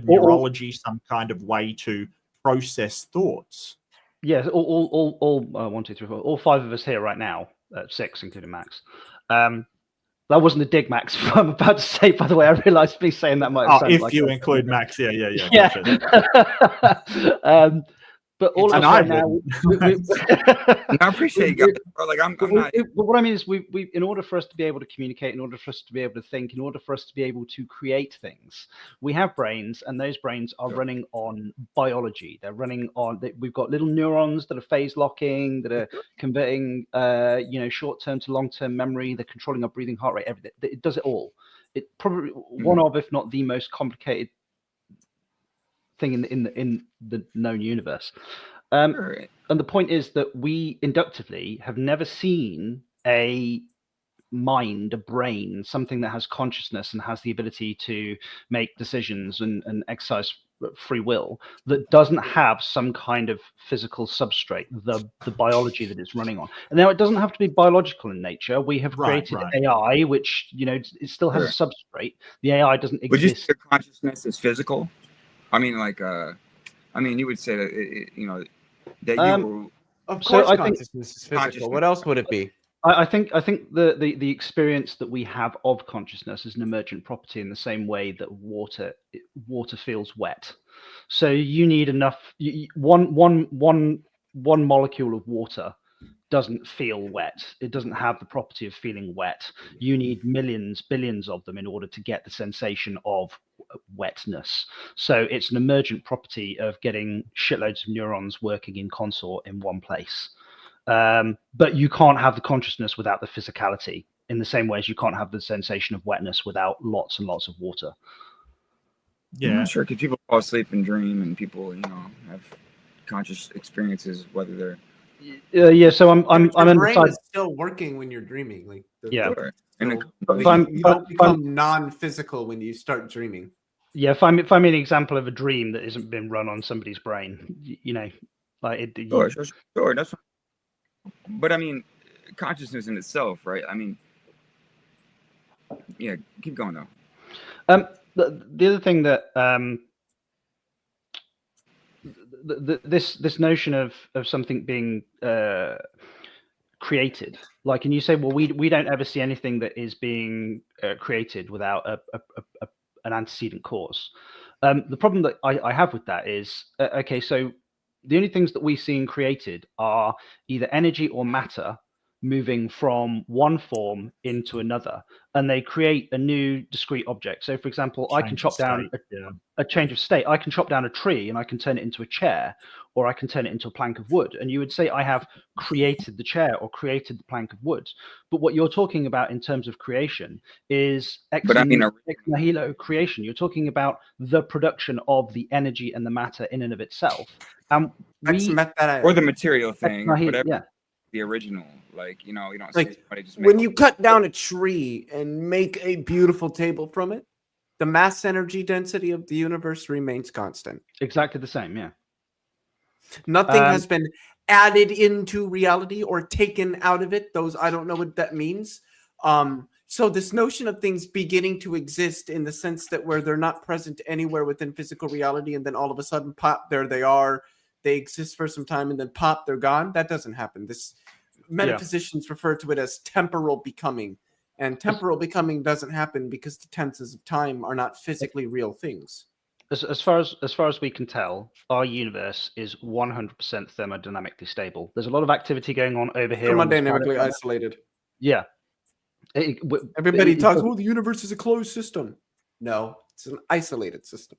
D: neurology, some kind of way to process thoughts.
H: Yes, all 1, 2, 3, 4, all 5 of us here right now, 6 including Max. That wasn't a dig, Max. I'm about to say, by the way, I realised me saying that might have sounded like...
D: If you include Max, yeah.
H: Gotcha. But all of us right now...
G: I appreciate you guys.
H: But what I mean is, we in order for us to be able to communicate, in order for us to be able to think, in order for us to be able to create things, we have brains, and those brains are running on biology. They're running on... We've got little neurons that are phase locking, that are converting, short-term to long-term memory. They're controlling our breathing, heart rate, everything. It does it all. It probably one of, if not the most complicated thing in the known universe. And the point is that we inductively have never seen a mind, a brain, something that has consciousness and has the ability to make decisions and exercise free will, that doesn't have some kind of physical substrate, the biology that it's running on. And now it doesn't have to be biological in nature. We have created AI, which, it still has a substrate. The AI doesn't exist.
G: Would you say consciousness is physical? I mean, you would say that, that you
C: of course, consciousness is physical. What else would it be?
H: I think the experience that we have of consciousness is an emergent property in the same way that water feels wet. So you need enough. One molecule of water doesn't feel wet. It doesn't have the property of feeling wet. You need millions, billions of them in order to get the sensation of wetness. So it's an emergent property of getting shitloads of neurons working in consort in one place. But you can't have the consciousness without the physicality, in the same way as you can't have the sensation of wetness without lots and lots of water.
G: Yeah, sure. Because people fall asleep and dream, and people, have conscious experiences, whether they're
H: so I'm
C: your brain is still working when you're dreaming. Like you don't become non-physical when you start dreaming.
H: Yeah, if I'm an example of a dream that isn't been run on somebody's brain,
G: Sure, that's. But I mean, consciousness in itself, right? I mean, yeah. Keep going though.
H: The other thing that this notion of something being created, like, and you say, well, we don't ever see anything that is being created without an antecedent cause. The problem that I have with that is, so the only things that we see in created are either energy or matter moving from one form into another, and they create a new discrete object. So, for example, I can chop down a change of state. I can chop down a tree and I can turn it into a chair, or I can turn it into a plank of wood. And you would say I have created the chair or created the plank of wood. But what you're talking about in terms of creation is ex nihilo creation. You're talking about the production of the energy and the matter in and of itself.
G: Or the material thing, whatever. The original, you don't see somebody just
C: when you cut down a tree and make a beautiful table from it, the mass energy density of the universe remains constant.
H: Exactly the same, yeah.
C: Nothing has been added into reality or taken out of it. I don't know what that means. So this notion of things beginning to exist in the sense that where they're not present anywhere within physical reality, and then all of a sudden, pop, there they are. They exist for some time and then pop, they're gone. That doesn't happen. Metaphysicians refer to it as temporal becoming. And temporal becoming doesn't happen because the tenses of time are not physically real things.
H: As far as we can tell, our universe is 100% thermodynamically stable. There's a lot of activity going on over here.
C: Thermodynamically isolated.
H: Yeah.
C: Everybody talks, the universe is a closed system. No, it's an isolated system.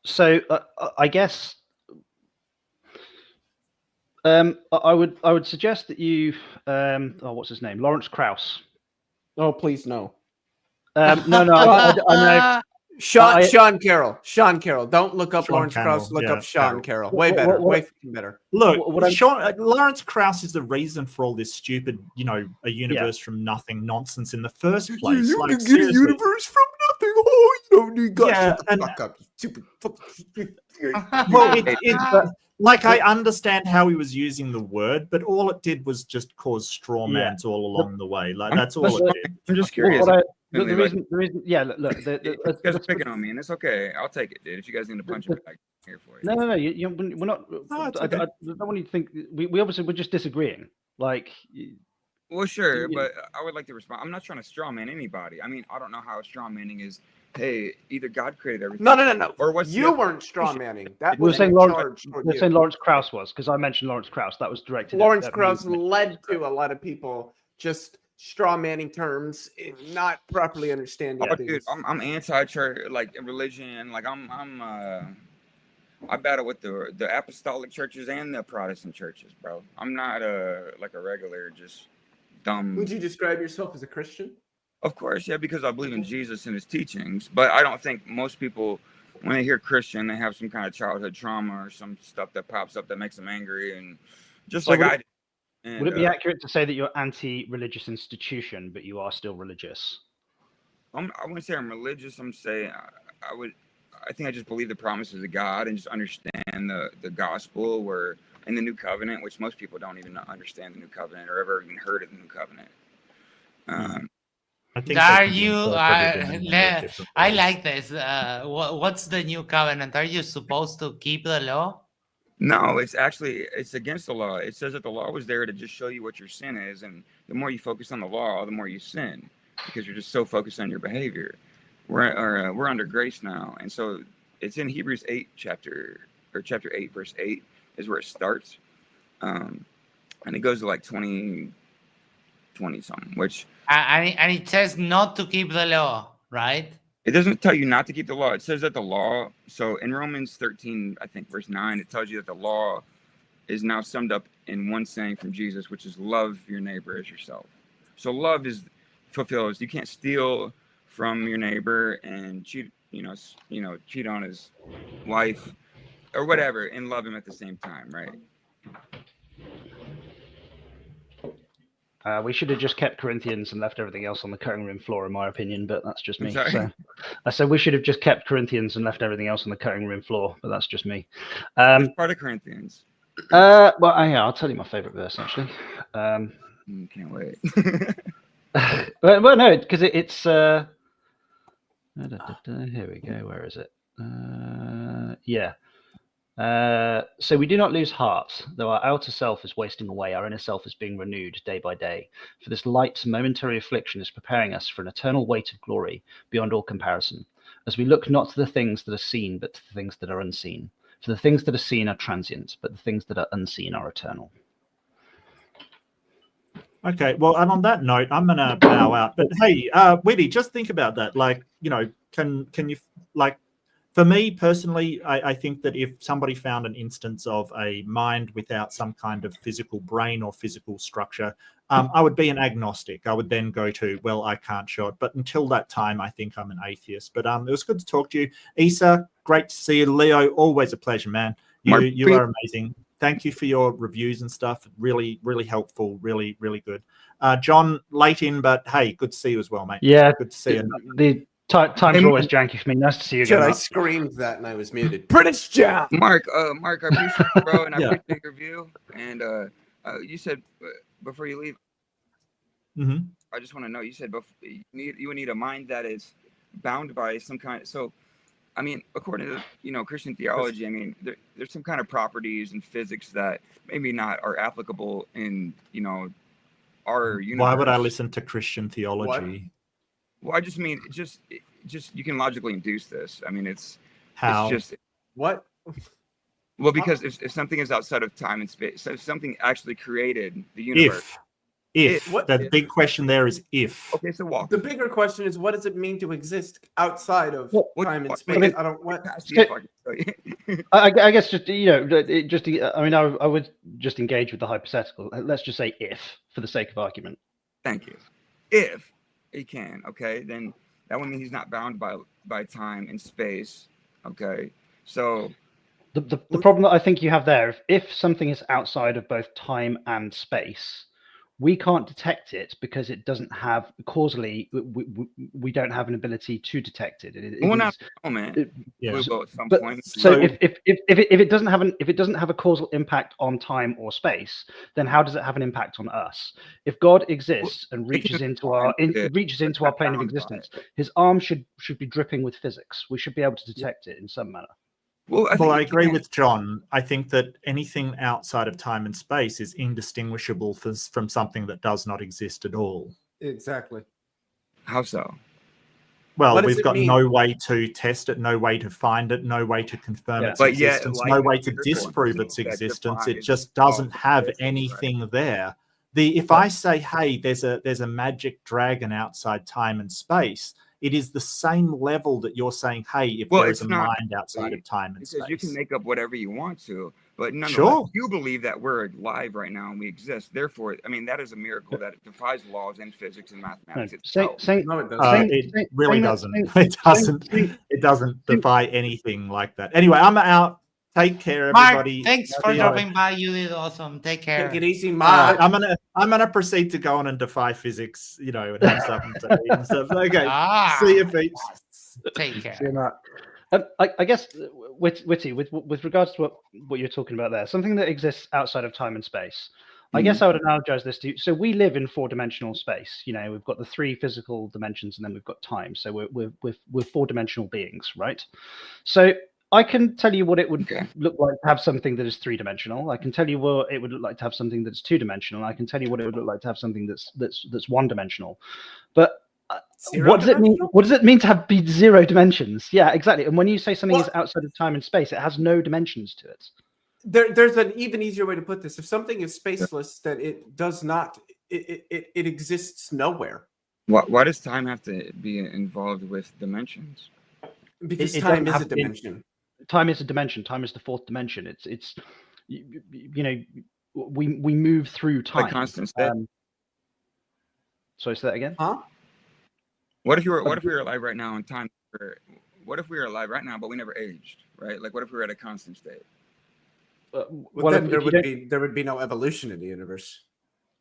H: So I guess I would suggest that you what's his name? Lawrence Krauss.
C: Oh, please no.
H: No, I know.
C: Sean Carroll. Don't look up
D: Sean
C: Lawrence
D: Campbell,
C: Krauss. Look
D: yeah,
C: up Sean
D: Carroll.
C: Carroll. Way better. Way better.
D: Look, Lawrence Krauss is the reason for all this stupid, a universe from nothing nonsense in the first place.
C: You get a universe from nothing. Oh, you don't need God. Shut the fuck up, you stupid.
D: Well, I understand how he was using the word, but all it did was just cause straw mans all along the way. That's all it did.
G: I'm just curious.
H: The reason, look,
G: you guys are picking on me, and it's okay. I'll take it, dude. If you guys need to punch it back, I'm here for it.
H: No, we're not. I don't want you to think we obviously we're just disagreeing.
G: Well, sure, but I would like to respond. I'm not trying to straw man anybody. I mean, I don't know how straw manning is. Hey, either God created everything.
C: No.
G: Or what's
C: you weren't straw manning. That
H: we're
C: was
H: saying Lawrence Krauss was, because I mentioned Lawrence Krauss. That was directed.
C: Lawrence Krauss led to a lot of people just straw manning terms, not properly understanding things.
G: Dude, I'm anti-church, religion. I battle with the apostolic churches and the Protestant churches, bro. I'm not a regular just dumb.
C: Would you describe yourself as a Christian?
G: Of course, yeah, because I believe in Jesus and his teachings. But I don't think most people, when they hear Christian, they have some kind of childhood trauma or some stuff that pops up that makes them angry, and just so I did. And,
H: would it be accurate to say that you're anti-religious institution, but you are still religious?
G: I wouldn't say I'm religious. I'm saying I think I just believe the promises of God and just understand the gospel. Where in the new covenant, which most people don't even understand the new covenant or ever even heard of the new covenant.
A: Are you? I like this. What's the new covenant? Are you supposed to keep the law?
G: No, it's against the law. It says that the law was there to just show you what your sin is, and the more you focus on the law, the more you sin, because you're just so focused on your behavior. We're under grace now, and so it's in Hebrews 8 chapter 8 verse 8 is where it starts, and it goes to 20 something, which
A: and it says not to keep the law, right?
G: It doesn't tell you not to keep the law. It says that the law, so in Romans 13, I think verse 9, it tells you that the law is now summed up in one saying from Jesus, which is love your neighbor as yourself. So love fulfills. You can't steal from your neighbor and cheat on his wife or whatever and love him at the same time, right?
H: We should have just kept Corinthians and left everything else on the cutting room floor, in my opinion, but that's just me. So I said we should have just kept Corinthians and left everything else on the cutting room floor, but that's just me.
G: Which part of Corinthians?
H: I'll tell you my favorite verse, actually.
G: Can't wait.
H: well, no, because it's... here we go. Where is it? Yeah. So we do not lose heart, though our outer self is wasting away, our inner self is being renewed day by day. For this light, momentary affliction is preparing us for an eternal weight of glory beyond all comparison, as we look not to the things that are seen, but to the things that are unseen. For the things that are seen are transient, but the things that are unseen are eternal.
D: Okay, well, and on that note, I'm going to bow out. But hey, Witty, just think about that. Can you, for me personally, I think that if somebody found an instance of a mind without some kind of physical brain or physical structure, I would be an agnostic. I would then go to, well, I can't show it. But until that time, I think I'm an atheist. But it was good to talk to you. Isa, great to see you. Leo, always a pleasure, man. You are amazing. Thank you for your reviews and stuff. Really, really helpful. Really, really good. John, late in, but hey, good to see you as well, mate.
H: Yeah,
D: good to see you.
H: The times are always janky for me. Nice to see you again.
C: I screamed that and I was muted. British John.
G: Mark, I appreciate you, bro, and I appreciate your review. And you said before you leave, I just want to know. You said you would need a mind that is bound by some kind. So, I mean, according to Christian theology, I mean, there's some kind of properties in physics that maybe not are applicable in our universe.
D: Why would I listen to Christian theology?
G: Well, I just mean, just you can logically induce this. I mean, it's just
C: what?
G: Well, because if something is outside of time and space, so if something actually created the universe.
D: The big question there is if.
G: Okay, so walk.
C: The bigger question is, what does it mean to exist outside of time and space? I don't what.
H: I guess just I would just engage with the hypothetical. Let's just say if, for the sake of argument.
G: Thank you. If he can, okay, then that would mean he's not bound by time and space. Okay, so
H: the problem that I think you have there, if something is outside of both time and space, we can't detect it because it doesn't have causally. We don't have an ability to detect it. So if it doesn't have a causal impact on time or space, then how does it have an impact on us? If God exists and reaches into our plane of existence, his arm should be dripping with physics. We should be able to detect it in some manner.
D: Well, I agree with John. I think that anything outside of time and space is indistinguishable from something that does not exist at all.
C: Exactly.
G: How so?
D: Well, we've got no way to test it, no way to find it, no way to confirm its existence, no way to disprove its existence. It just doesn't have anything there. If I say, hey, there's a magic dragon outside time and space, it is the same level that you're saying, hey, if there is a mind outside of time and space.
G: You can make up whatever you want to, but nonetheless,
D: sure.
G: You believe that we're alive right now and we exist. Therefore, I mean, that is a miracle that it defies laws in physics and mathematics.
D: It really doesn't. It doesn't defy anything like that. Anyway, I'm out. Take care, everybody.
A: Mark, thanks for dropping by. You did awesome. Take care.
C: Take it easy, Mark.
D: I'm gonna proceed to go on and defy physics, and have something to say and stuff. Okay. See you, peeps.
A: Take care.
H: See you, Mark. I guess, Witty, with regards to what you're talking about there, something that exists outside of time and space. I guess I would analogize this to. So we live in 4-dimensional space. We've got the 3 physical dimensions, and then we've got time. So we're 4-dimensional beings, right? So I can tell you what it would look like to have something that is 3-dimensional. I can tell you what it would look like to have something that's 2-dimensional. I can tell you what it would look like to have something that's 1-dimensional. But what does it mean? What does it mean to be 0 dimensions? Yeah, exactly. And when you say something is outside of time and space, it has no dimensions to it.
C: There's an even easier way to put this. If something is spaceless, then it does not. It exists nowhere.
G: Why does time have to be involved with dimensions?
C: Because time is a dimension.
H: Time is a dimension. Time is the 4th dimension. It's we move through time.
G: Like constant state.
H: Sorry, say that again.
C: Huh?
G: What if we were alive right now in time? What if we were alive right now, but we never aged? Right? Like, what if we were at a constant state?
C: Then there would be no evolution in the universe.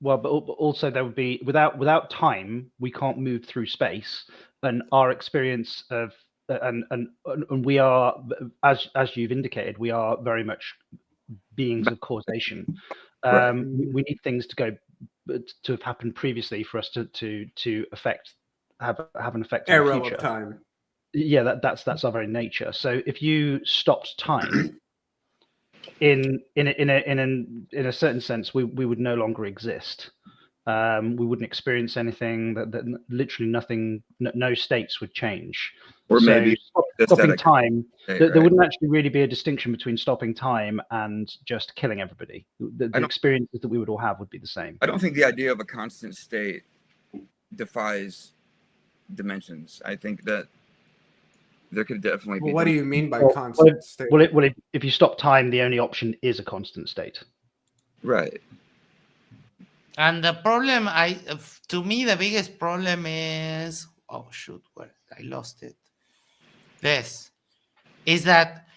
H: Well, but also there would be without time, we can't move through space, and our experience of and we are, as you've indicated, we are very much beings of causation. We need things to have happened previously for us to have an effect on the future.
C: Of time.
H: Yeah, that's our very nature. So if you stopped time, in a certain sense, we would no longer exist. We wouldn't experience anything. That literally nothing, no states would change.
G: Or maybe
H: stopping time. There wouldn't actually really be a distinction between stopping time and just killing everybody. The experiences that we would all have would be the same.
G: I don't think the idea of a constant state defies dimensions. I think that there could definitely be.
C: What do you mean by constant state?
H: Well, if you stop time, the only option is a constant state.
G: Right.
A: And the problem, to me, the biggest problem is, oh shoot, I lost it. This is that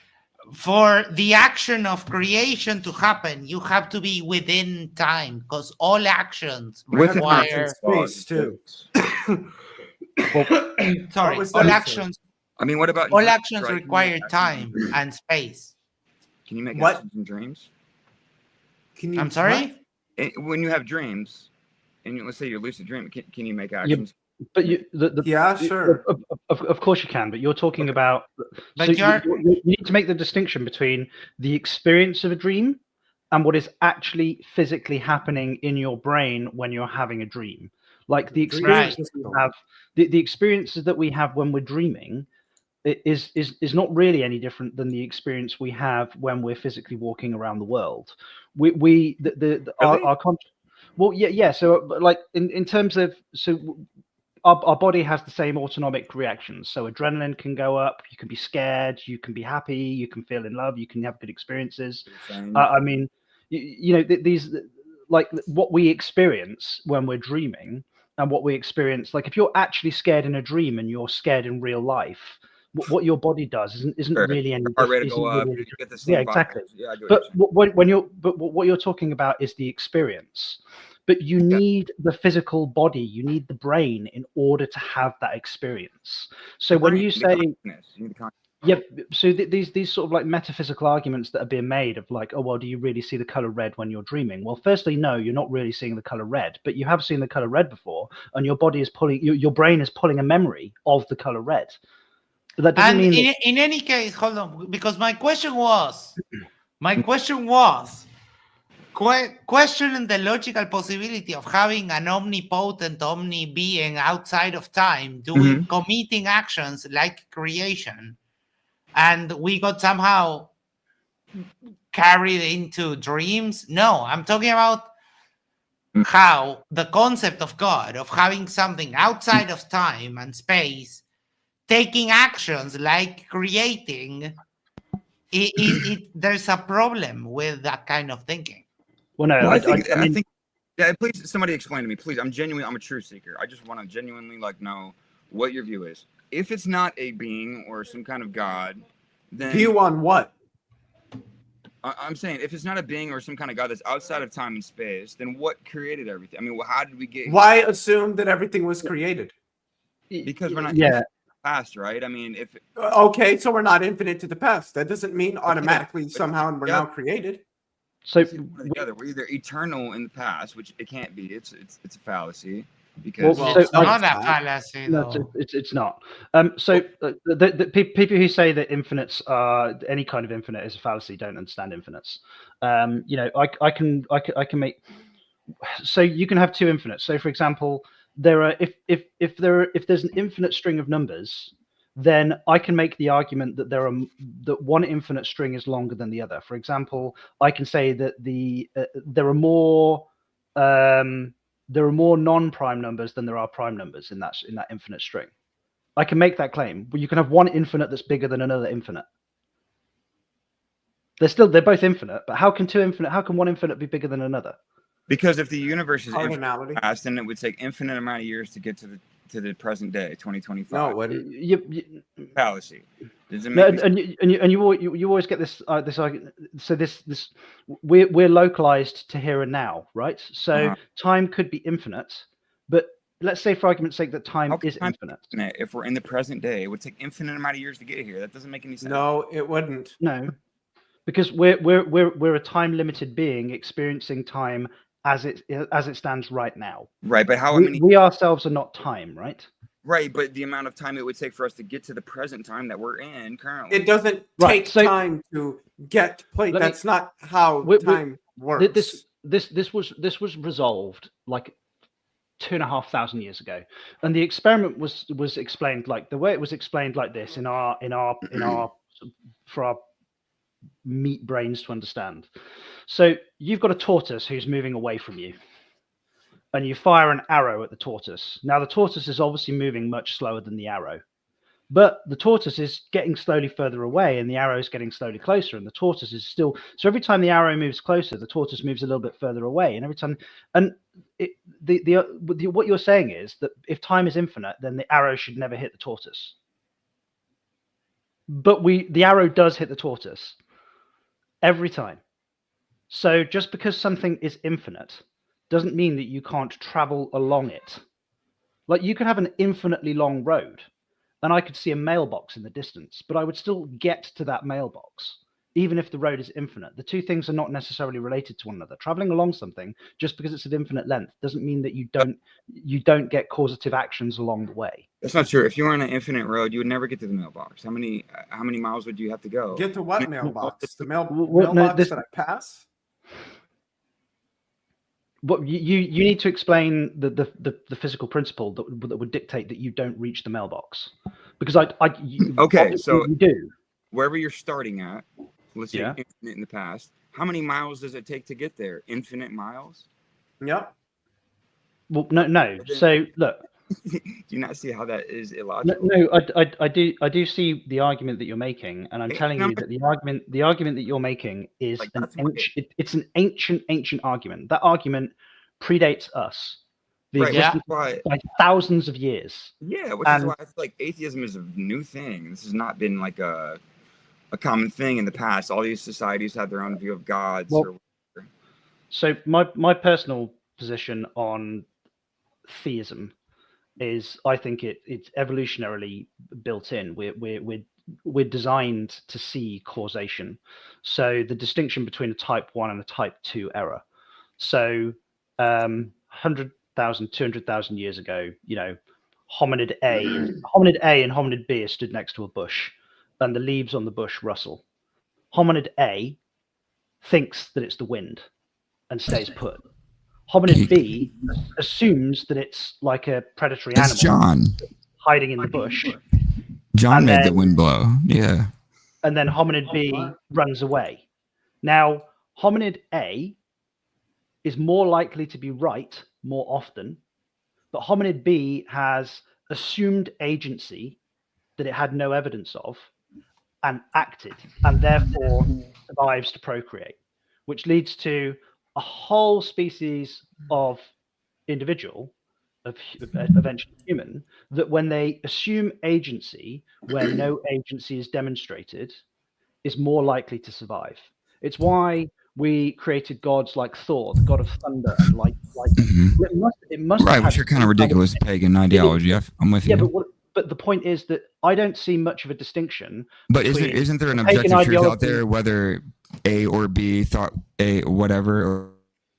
A: for the action of creation to happen, you have to be within time, because all actions require
C: space too.
A: Sorry, all actions.
G: I mean, what about
A: all actions require time and space?
G: Can you make actions in dreams?
A: I'm sorry.
G: When you have dreams, and let's say you're lucid dreaming, can you make actions?
H: But
C: sure.
H: Of course you can, but you're talking about.
A: But
H: you need to make the distinction between the experience of a dream and what is actually physically happening in your brain when you're having a dream. Like the experiences we have, the experiences that we have when we're dreaming is not really any different than the experience we have when we're physically walking around the world. Well, yeah. So, like in terms of our body has the same autonomic reactions. So adrenaline can go up. You can be scared. You can be happy. You can feel in love. You can have good experiences. I mean, these like what we experience when we're dreaming and what we experience. Like if you're actually scared in a dream and you're scared in real life, what your body does isn't really any different. Yeah, exactly. Yeah, but what you're talking about is the experience. But you need the physical body, you need the brain in order to have that experience. So when you say, so these sort of like metaphysical arguments that are being made of like, oh, well, do you really see the color red when you're dreaming? Well, firstly, no, you're not really seeing the color red, but you have seen the color red before, and your body is pulling, your brain is pulling a memory of the color red. But that doesn't mean
A: in any case, hold on, because my question was questioning the logical possibility of having an omnipotent omni-being outside of time doing committing actions like creation, and we got somehow carried into dreams. No, I'm talking about how the concept of God, of having something outside of time and space, taking actions like creating, there's a problem with that kind of thinking.
H: Well, no,
G: I think, yeah, please, somebody explain to me, please. I'm a truth seeker. I just want to genuinely know what your view is. If it's not a being or some kind of God, then
C: view on what?
G: I'm saying if it's not a being or some kind of God that's outside of time and space, then what created everything? I mean, how did we get here?
C: Why assume that everything was created?
G: Because we're not infinite to the past, right? I mean, if
C: okay, so we're not infinite to the past. That doesn't mean automatically somehow we're now created.
H: So
G: we're either eternal in the past, which it can't be. It's a fallacy. Because
A: it's not a fallacy.
H: No, it's not. So the people who say that infinites are any kind of infinite is a fallacy don't understand infinites. I can make. So you can have two infinites. So for example, there are if there's an infinite string of numbers, then I can make the argument that that one infinite string is longer than the other. For example, I can say that there are more non-prime numbers than there are prime numbers in that infinite string. I can make that claim. But you can have one infinite that's bigger than another infinite. They're both infinite, but how can one infinite be bigger than another?
G: Because if the universe is infinite past, then it would take infinite amount of years to get to the present day, 2025. No, what? Fallacy. Does it make
H: you always get this argument. So we're localized to here and now, right? So time could be infinite, but let's say for argument's sake that time is infinite.
G: If we're in the present day, it would take infinite amount of years to get here. That doesn't make any sense.
C: No, it wouldn't.
H: No, because we're a time limited being experiencing time as it stands right now.
G: Right, but
H: we ourselves are not time, right?
G: Right, but the amount of time it would take for us to get to the present time that we're in currently.
C: It doesn't take time to get to place. That's not how time works.
H: This was resolved like 2,500 years ago, and the experiment was explained like the way it was explained like this in our for our meat brains to understand. So you've got a tortoise who's moving away from you, and you fire an arrow at the tortoise. Now the tortoise is obviously moving much slower than the arrow, but the tortoise is getting slowly further away, and the arrow is getting slowly closer, and the tortoise is still. So every time the arrow moves closer, the tortoise moves a little bit further away, and every time. And what you're saying is that if time is infinite, then the arrow should never hit the tortoise. But the arrow does hit the tortoise every time. So just because something is infinite doesn't mean that you can't travel along it. Like you could have an infinitely long road, and I could see a mailbox in the distance, but I would still get to that mailbox, even if the road is infinite. The two things are not necessarily related to one another. Traveling along something just because it's an infinite length doesn't mean that you don't get causative actions along the way.
G: That's not true. If you were on an infinite road, you would never get to the mailbox. How many miles would you have to go?
C: Get to what mailbox? The mailbox that I pass?
H: But you need to explain the physical principle that would dictate that you don't reach the mailbox, because
G: okay, so
H: you do.
G: Wherever you're starting at, let's say
H: Yeah.
G: infinite in the past, how many miles does it take to get there? Infinite miles?
C: Yep.
H: Well, no. So look,
G: do you not see how that is illogical?
H: No, I do see the argument that you're making, and I'm telling you that the argument that you're making is
G: Like,
H: an
G: that's why-
H: it's an ancient argument. That argument predates us. The
G: Right,
H: existence
G: why?
H: by thousands of years.
G: Yeah, which is why I feel like atheism is a new thing. This has not been like a common thing in the past. All these societies have their own view of gods or whatever.
H: So my personal position on theism is, I think it's evolutionarily built in. We're designed to see causation. So the distinction between a type 1 and a type 2 error. So 100,000, 200,000 years ago, hominid A and hominid B are stood next to a bush, and the leaves on the bush rustle. Hominid A thinks that it's the wind and stays put. Hominid B assumes that it's like a predatory animal
I: John
H: hiding in the bush.
I: John made the wind blow. Yeah.
H: And then hominid B runs away. Now, hominid A is more likely to be right more often, but hominid B has assumed agency that it had no evidence of and acted, and therefore survives to procreate, which leads to a whole species of individual, of eventually human, that when they assume agency where no agency is demonstrated, is more likely to survive. It's why we created gods like Thor, the god of thunder and lightning. It must
I: right, which are kind of ridiculous pagan ideology. I'm with you.
H: Yeah, but the point is that I don't see much of a distinction.
I: But isn't there an objective truth out there, whether A or B thought A, whatever?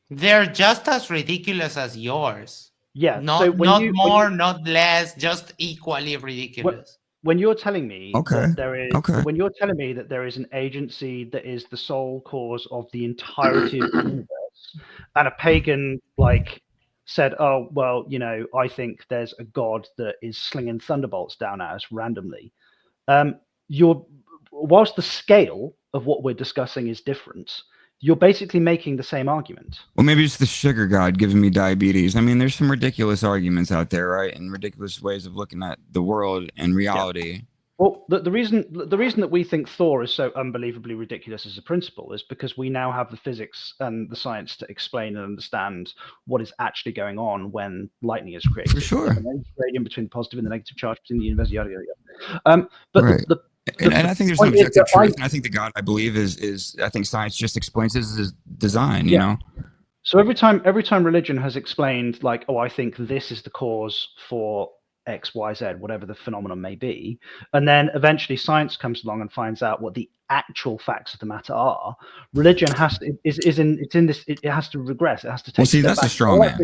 A: They're just as ridiculous as yours.
H: Yeah.
A: Not more, not less, just equally ridiculous.
H: When you're telling me that there is, when you're telling me that there is an agency that is the sole cause of the entirety of the universe, and a pagan said, "Oh well, I think there's a god that is slinging thunderbolts down at us randomly," whilst the scale of what we're discussing is different, you're basically making the same argument.
I: Well, maybe it's the sugar god giving me diabetes. I mean, there's some ridiculous arguments out there, right? And ridiculous ways of looking at the world and reality.
H: Yeah. Well, the reason that we think Thor is so unbelievably ridiculous as a principle is because we now have the physics and the science to explain and understand what is actually going on when lightning is created.
I: For sure.
H: The gradient between the positive and the negative charge between the universe, yada, yada, yada. But
I: right. And I think there's an objective truth. And I think the God I believe is I think science just explains this as design, you know?
H: So every time religion has explained I think this is the cause for X, Y, Z, whatever the phenomenon may be, and then eventually science comes along and finds out what the actual facts of the matter are, religion has to it has to regress. It has to take.
I: Well, see, that's a straw man.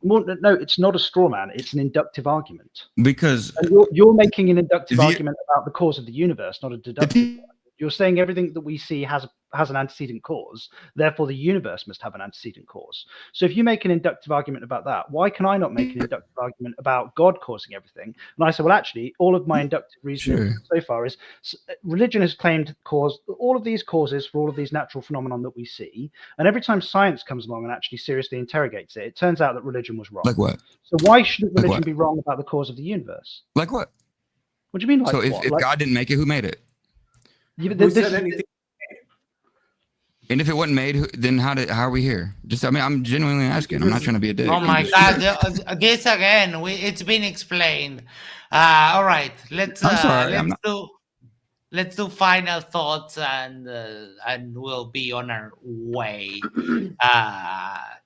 H: Well, no, it's not a straw man. It's an inductive argument.
I: Because
H: you're making an inductive argument about the cause of the universe, not a deductive one. You're saying everything that we see has an antecedent cause, therefore the universe must have an antecedent cause. So if you make an inductive argument about that, why can I not make an inductive argument about God causing everything? And I say, well, actually, all of my inductive reasoning so far is religion has claimed cause all of these causes for all of these natural phenomenon that we see. And every time science comes along and actually seriously interrogates it, it turns out that religion was wrong.
I: Like what?
H: So why shouldn't religion be wrong about the cause of the universe?
I: Like what?
H: What do you mean? Like
I: so if God didn't make it, who made it?
C: Who said anything?
I: And if it wasn't made, then how are we here? I'm genuinely asking. I'm not trying to be a dick.
A: Oh my God! This again. It's been explained. All right. Let's do final thoughts and we'll be on our way.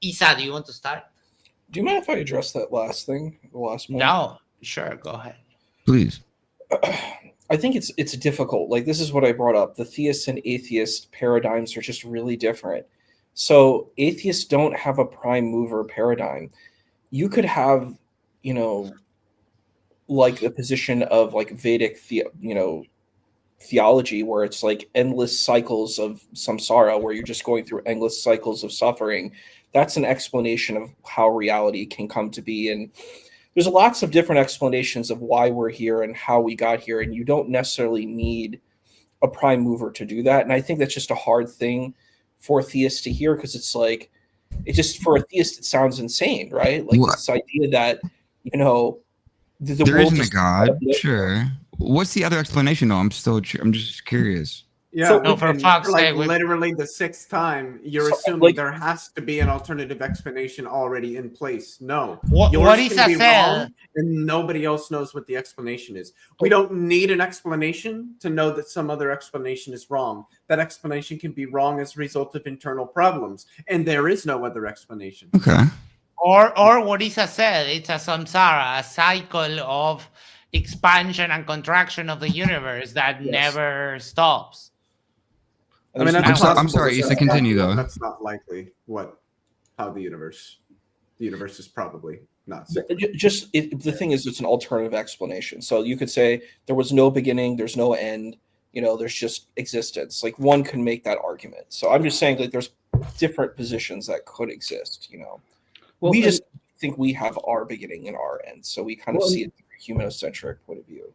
A: Isa, do you want to start?
B: Do you mind if I address that last thing? The last point?
A: No. Sure. Go ahead.
I: Please.
B: I think it's difficult. This is what I brought up. The theist and atheist paradigms are just really different. So atheists don't have a prime mover paradigm. You could have, the position of Vedic, theology, where it's endless cycles of samsara, where you're just going through endless cycles of suffering. that's an explanation of how reality can come to be. And there's lots of different explanations of why we're here and how we got here. And you don't necessarily need a prime mover to do that. And I think that's just a hard thing for theists to hear, because it's like, it just, for a theist, it sounds insane, right? Like this idea that, you know,
I: there isn't a God. Sure. What's the other explanation though? I'm just curious.
C: Yeah,
A: so, no, for fuck's sake,
C: literally the 6th time, you're assuming there has to be an alternative explanation already in place. No,
A: what is
C: can be wrong, and nobody else knows what the explanation is. We don't need an explanation to know that some other explanation is wrong. That explanation can be wrong as a result of internal problems, and there is no other explanation.
I: Okay.
A: Or what Isa said, it's a samsara, a cycle of expansion and contraction of the universe that never stops.
C: I mean,
I: I'm sorry, Isa, continue though.
C: That's not likely how the universe is probably not.
B: The thing is, it's an alternative explanation. So you could say there was no beginning, there's no end, you know, there's just existence. Like, one can make that argument. So I'm just saying that there's different positions that could exist, you know. Well, we just think we have our beginning and our end. So we kind of see it through a humanocentric point of view.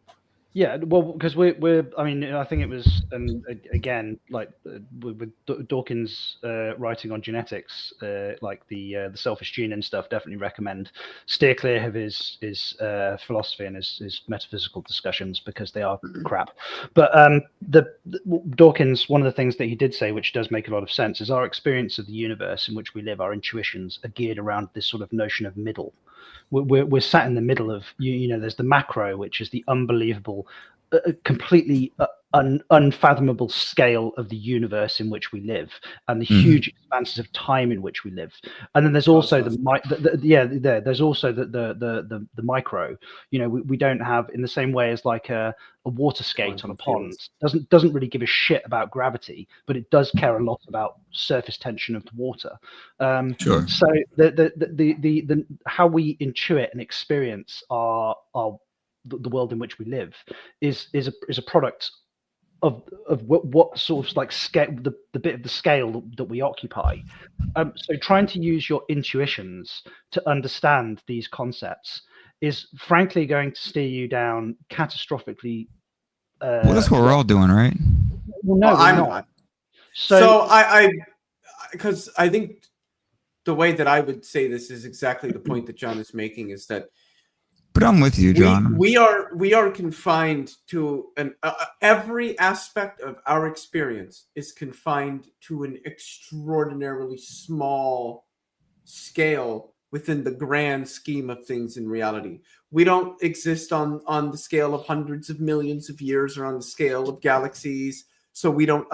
H: Yeah, well, because we're. I mean, I think it was, and again, like with Dawkins' writing on genetics, like the selfish gene and stuff. Definitely recommend steer clear of his philosophy and his metaphysical discussions, because they are crap. But Dawkins, one of the things that he did say, which does make a lot of sense, is our experience of the universe in which we live, our intuitions are geared around this sort of notion of middle. We're sat in the middle of, you know, there's the macro, which is the unbelievable, completely unfathomable scale of the universe in which we live, and the huge expanses of time in which we live. And then there's also there's also the micro. You know, we don't have, in the same way as like a water skate on a pond doesn't really give a shit about gravity, but it does care a lot about surface tension of the water.
I: Sure.
H: So the how we intuit and experience the world in which we live is a product of what sort of like scale, the bit of the scale that we occupy. So trying to use your intuitions to understand these concepts is frankly going to steer you down catastrophically.
I: Well, that's what we're all doing, right?
H: Well, no,
C: I'm not. So I because I think the way that I would say this is exactly the point that John is making, is that.
I: But I'm with you, John.
C: We are confined to every aspect of our experience is confined to an extraordinarily small scale within the grand scheme of things in reality. We don't exist on the scale of hundreds of millions of years or on the scale of galaxies. So we don't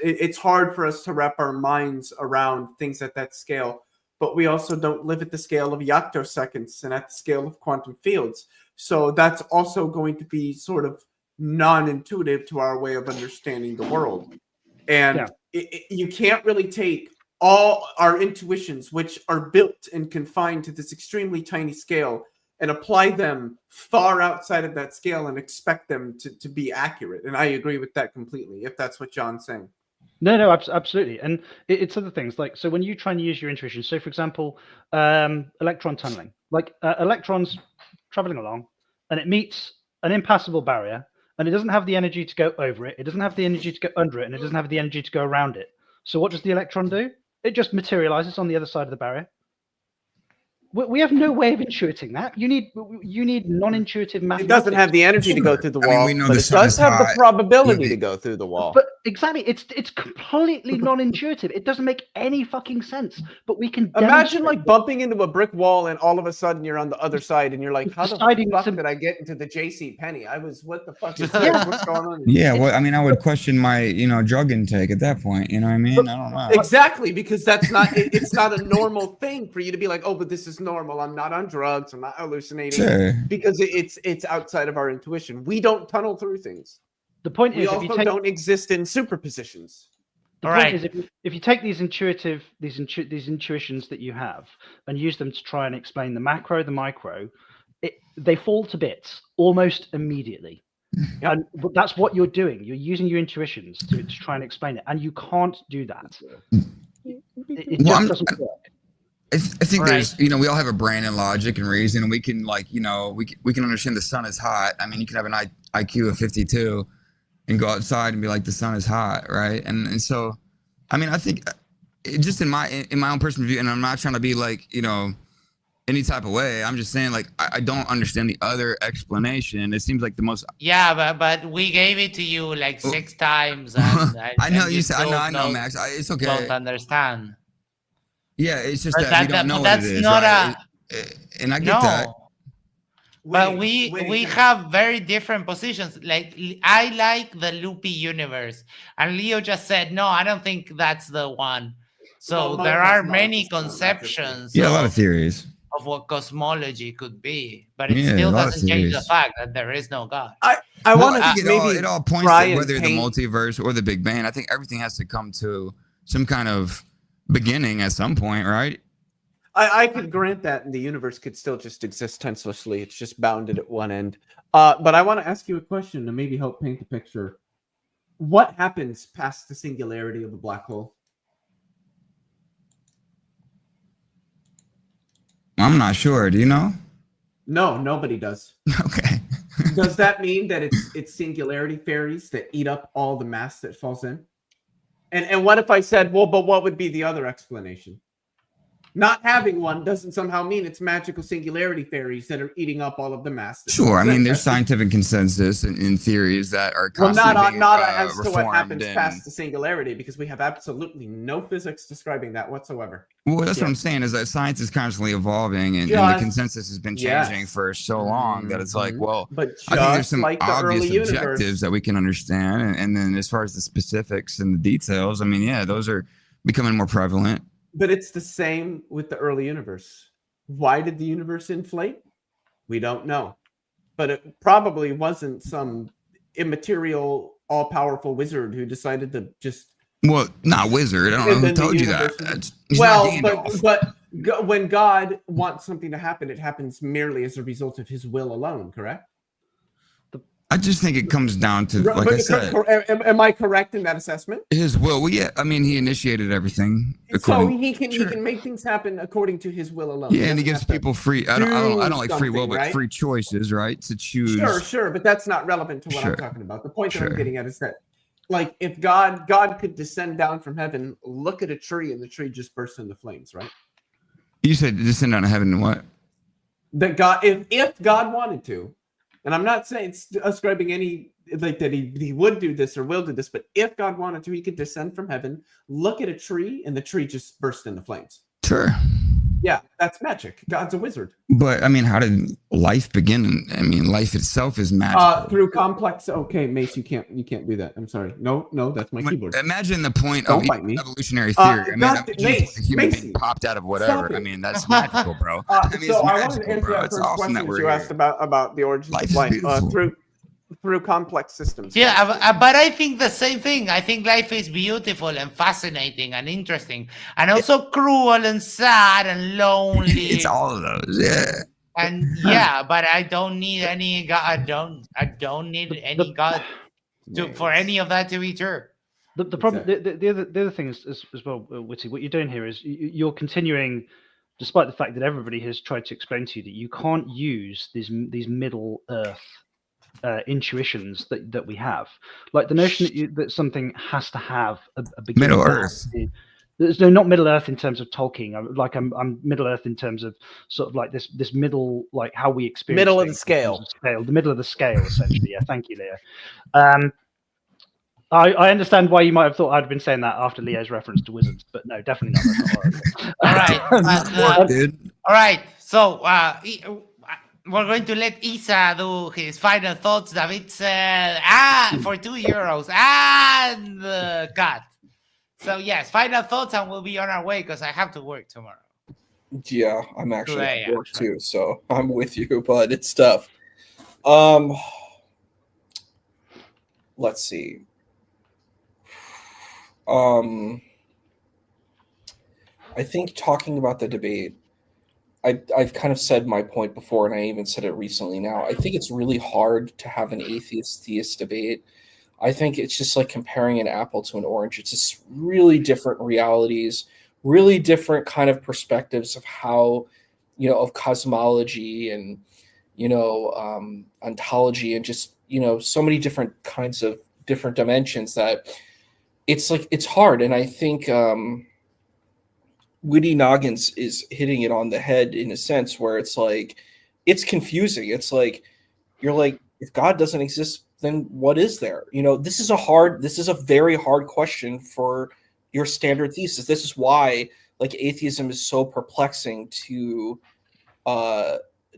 C: it's hard for us to wrap our minds around things at that scale. But we also don't live at the scale of yoctoseconds and at the scale of quantum fields. So that's also going to be sort of non-intuitive to our way of understanding the world. And you can't really take all our intuitions, which are built and confined to this extremely tiny scale, and apply them far outside of that scale and expect them to be accurate. And I agree with that completely, if that's what John's saying.
H: No, absolutely. And it's other things, like, so when you try and use your intuition, so for example, electron tunneling, like electrons traveling along, and it meets an impassable barrier, and it doesn't have the energy to go over it, it doesn't have the energy to go under it, and it doesn't have the energy to go around it. So what does the electron do? It just materializes on the other side of the barrier. We have no way of intuiting that. You need non-intuitive mathematics.
C: It doesn't have the energy to go through the wall, but it does have the probability to go through the wall.
H: But exactly, it's completely non-intuitive. It doesn't make any fucking sense. But we can
C: imagine like bumping into a brick wall, and all of a sudden you're on the other side, and you're like, "How the fuck did I get into the JC Penney? What the fuck is this? What's going on?"
I: Yeah, well, I mean, I would question my, drug intake at that point. You know what I mean? I don't know.
C: Exactly, because that's not. It's not a normal thing for you to be like, "Oh, but this is normal. I'm not on drugs. I'm not hallucinating."
I: Sure.
C: Because it's outside of our intuition. We don't tunnel through things.
H: The point is,
C: we also don't exist in superpositions.
H: The point is, if you take these intuitions that you have and use them to try and explain the macro, the micro, they fall to bits almost immediately. And that's what you're doing. You're using your intuitions to try and explain it, and you can't do that. It just doesn't work.
I: I think
A: Right.
I: there's, we all have a brain and logic and reason, and we can we can understand the sun is hot. I mean, you can have an IQ of 52 and go outside and be like, the sun is hot, right? And so, I mean, I think just in my own personal view, and I'm not trying to be like, any type of way. I'm just saying, like, I don't understand the other explanation. It seems like the most.
A: Yeah, but we gave it to you like 6 times. And,
I: I know
A: and
I: you said. I know,
A: don't-
I: Max. It's okay.
A: Don't understand.
I: Yeah, it's just
A: But
I: that we don't know what it is, right? And I get that.
A: But we have very different positions. Like, I like the loopy universe, and Leo just said, no, I don't think that's the one. So
C: Well,
A: there
C: that's
A: are
C: not
A: many
C: just not
A: conceptions.
I: Yeah, a lot of theories
A: of what cosmology could be, but it
I: Yeah,
A: still
I: a lot of
A: doesn't change the
I: theories.
A: fact that there is no God.
C: I
I: Well,
C: want
I: I
C: to
I: think
C: maybe
I: it all points
C: try
I: to
C: and
I: whether the
C: paint-
I: multiverse or the Big Bang. I think everything has to come to some kind of beginning at some point, right?
C: I could grant that, and the universe could still just exist tenselessly. It's just bounded at one end. But I want to ask you a question to maybe help paint the picture. What happens past the singularity of a black hole?
I: I'm not sure. Do you know?
C: No, nobody does.
I: Okay.
C: Does that mean that it's singularity fairies that eat up all the mass that falls in? And what if I said, well, but what would be the other explanation? Not having one doesn't somehow mean it's magical singularity fairies that are eating up all of the mass.
I: Sure. I mean, there's
C: That's-
I: scientific consensus in theories that are
C: Well,
I: constantly
C: not
I: being,
C: as to what
I: reformed
C: happens
I: and-
C: past the singularity, because we have absolutely no physics describing that whatsoever.
I: Well, that's what
C: Yeah.
I: I'm saying is that science is constantly evolving, and the
C: Just-
I: consensus has been
C: yes.
I: changing for so long that it's like,
C: Mhm.
I: well,
C: But
I: I think there's
C: just
I: some
C: like the
I: obvious
C: early
I: objectives
C: universe,
I: that we can understand, and then as far as the specifics and the details, I mean, yeah, those are becoming more prevalent.
C: but it's the same with the early universe. Why did the universe inflate? We don't know. But it probably wasn't some immaterial, all-powerful wizard who decided to just.
I: Well, not wizard. I don't know
C: And
I: who
C: then the
I: told you that.
C: universe-
I: He's
C: well,
I: not Gandalf.
C: but when God wants something to happen, it happens merely as a result of His will alone. Correct?
I: I just think it comes down to, like I said,
C: Am I correct in that assessment?
I: his will. Well, yeah, I mean, he initiated everything.
C: So
I: According,
C: he can
I: Sure.
C: make things happen according to His will alone.
I: yeah, and he
C: doesn't
I: gives
C: have to-
I: people free. I don't like free will,
C: something,
I: but
C: right?
I: free choices, right? To choose.
C: Sure, but that's not relevant to what
I: Sure.
C: I'm talking about. The point that I'm
I: Sure.
C: getting at is that, like, if God could descend down from heaven, look at a tree, and the tree just bursts into flames, right?
I: You said descend out of heaven and what?
C: That God, if God wanted to, and I'm not saying ascribing any like that he would do this or will do this, but if God wanted to, He could descend from heaven, look at a tree, and the tree just burst into flames.
I: Sure.
C: Yeah, that's magic. God's a wizard.
I: But I mean, how did life begin? I mean, life itself is magical.
C: Through complex. Okay, Mace, you can't do that. I'm sorry. No, that's my keyboard.
I: Imagine the point
C: Don't
I: of
C: bite me.
I: evolutionary theory. I mean,
C: God,
I: imagine
C: Mace,
I: a human
C: Macy,
I: being popped out of
C: stop
I: whatever.
C: it.
I: I mean, that's magical, bro. I mean,
C: So
I: it's
C: I wanted to
I: magical,
C: answer
I: bro.
C: that
I: It's
C: first
I: awesome that
C: question
I: we're
C: you asked
I: here.
C: about the origins
I: Life
C: of
I: is
C: life
I: beautiful.
C: through complex systems.
A: Yeah, but I think the same thing. I think life is beautiful and fascinating and interesting, and also cruel and sad and lonely.
I: It's all of those. Yeah.
A: And yeah, but I don't need any God. I don't need any God for any of that to be true.
H: The problem, the other thing is as well, Witty, what you're doing here is you're continuing, despite the fact that everybody has tried to explain to you that you can't use these Middle Earth intuitions that we have, like the notion that something has to have a beginning.
I: Middle Earth.
H: There's not Middle Earth in terms of Tolkien. I'm Middle Earth in terms of sort of like this middle, like how we experience
J: Middle of the
H: things
J: scale.
H: in terms of scale, the middle of the scale, essentially. Yeah, thank you, Leah. I understand why you might have thought I'd been saying that after Leo's reference to wizards, but no, definitely not. That's not what I
A: All right, all right. So we're going to let Isa do his final thoughts. David said, for €2 and cut. So yes, final thoughts, and we'll be on our way because I have to work tomorrow.
B: Yeah, I'm actually
A: Today,
B: at work too, so I'm with you, but it's tough. Let's see. I think talking about the debate, I've kind of said my point before, and I even said it recently now. I think it's really hard to have an atheist-theist debate. I think it's just like comparing an apple to an orange. It's just really different realities, really different kind of perspectives of how, of cosmology and, ontology and just, so many different kinds of different dimensions that it's hard. And I think Witty Noggins is hitting it on the head in a sense where it's like, it's confusing. It's like, you're like, if God doesn't exist, then what is there? This is a very hard question for your standard thesis. This is why like atheism is so perplexing to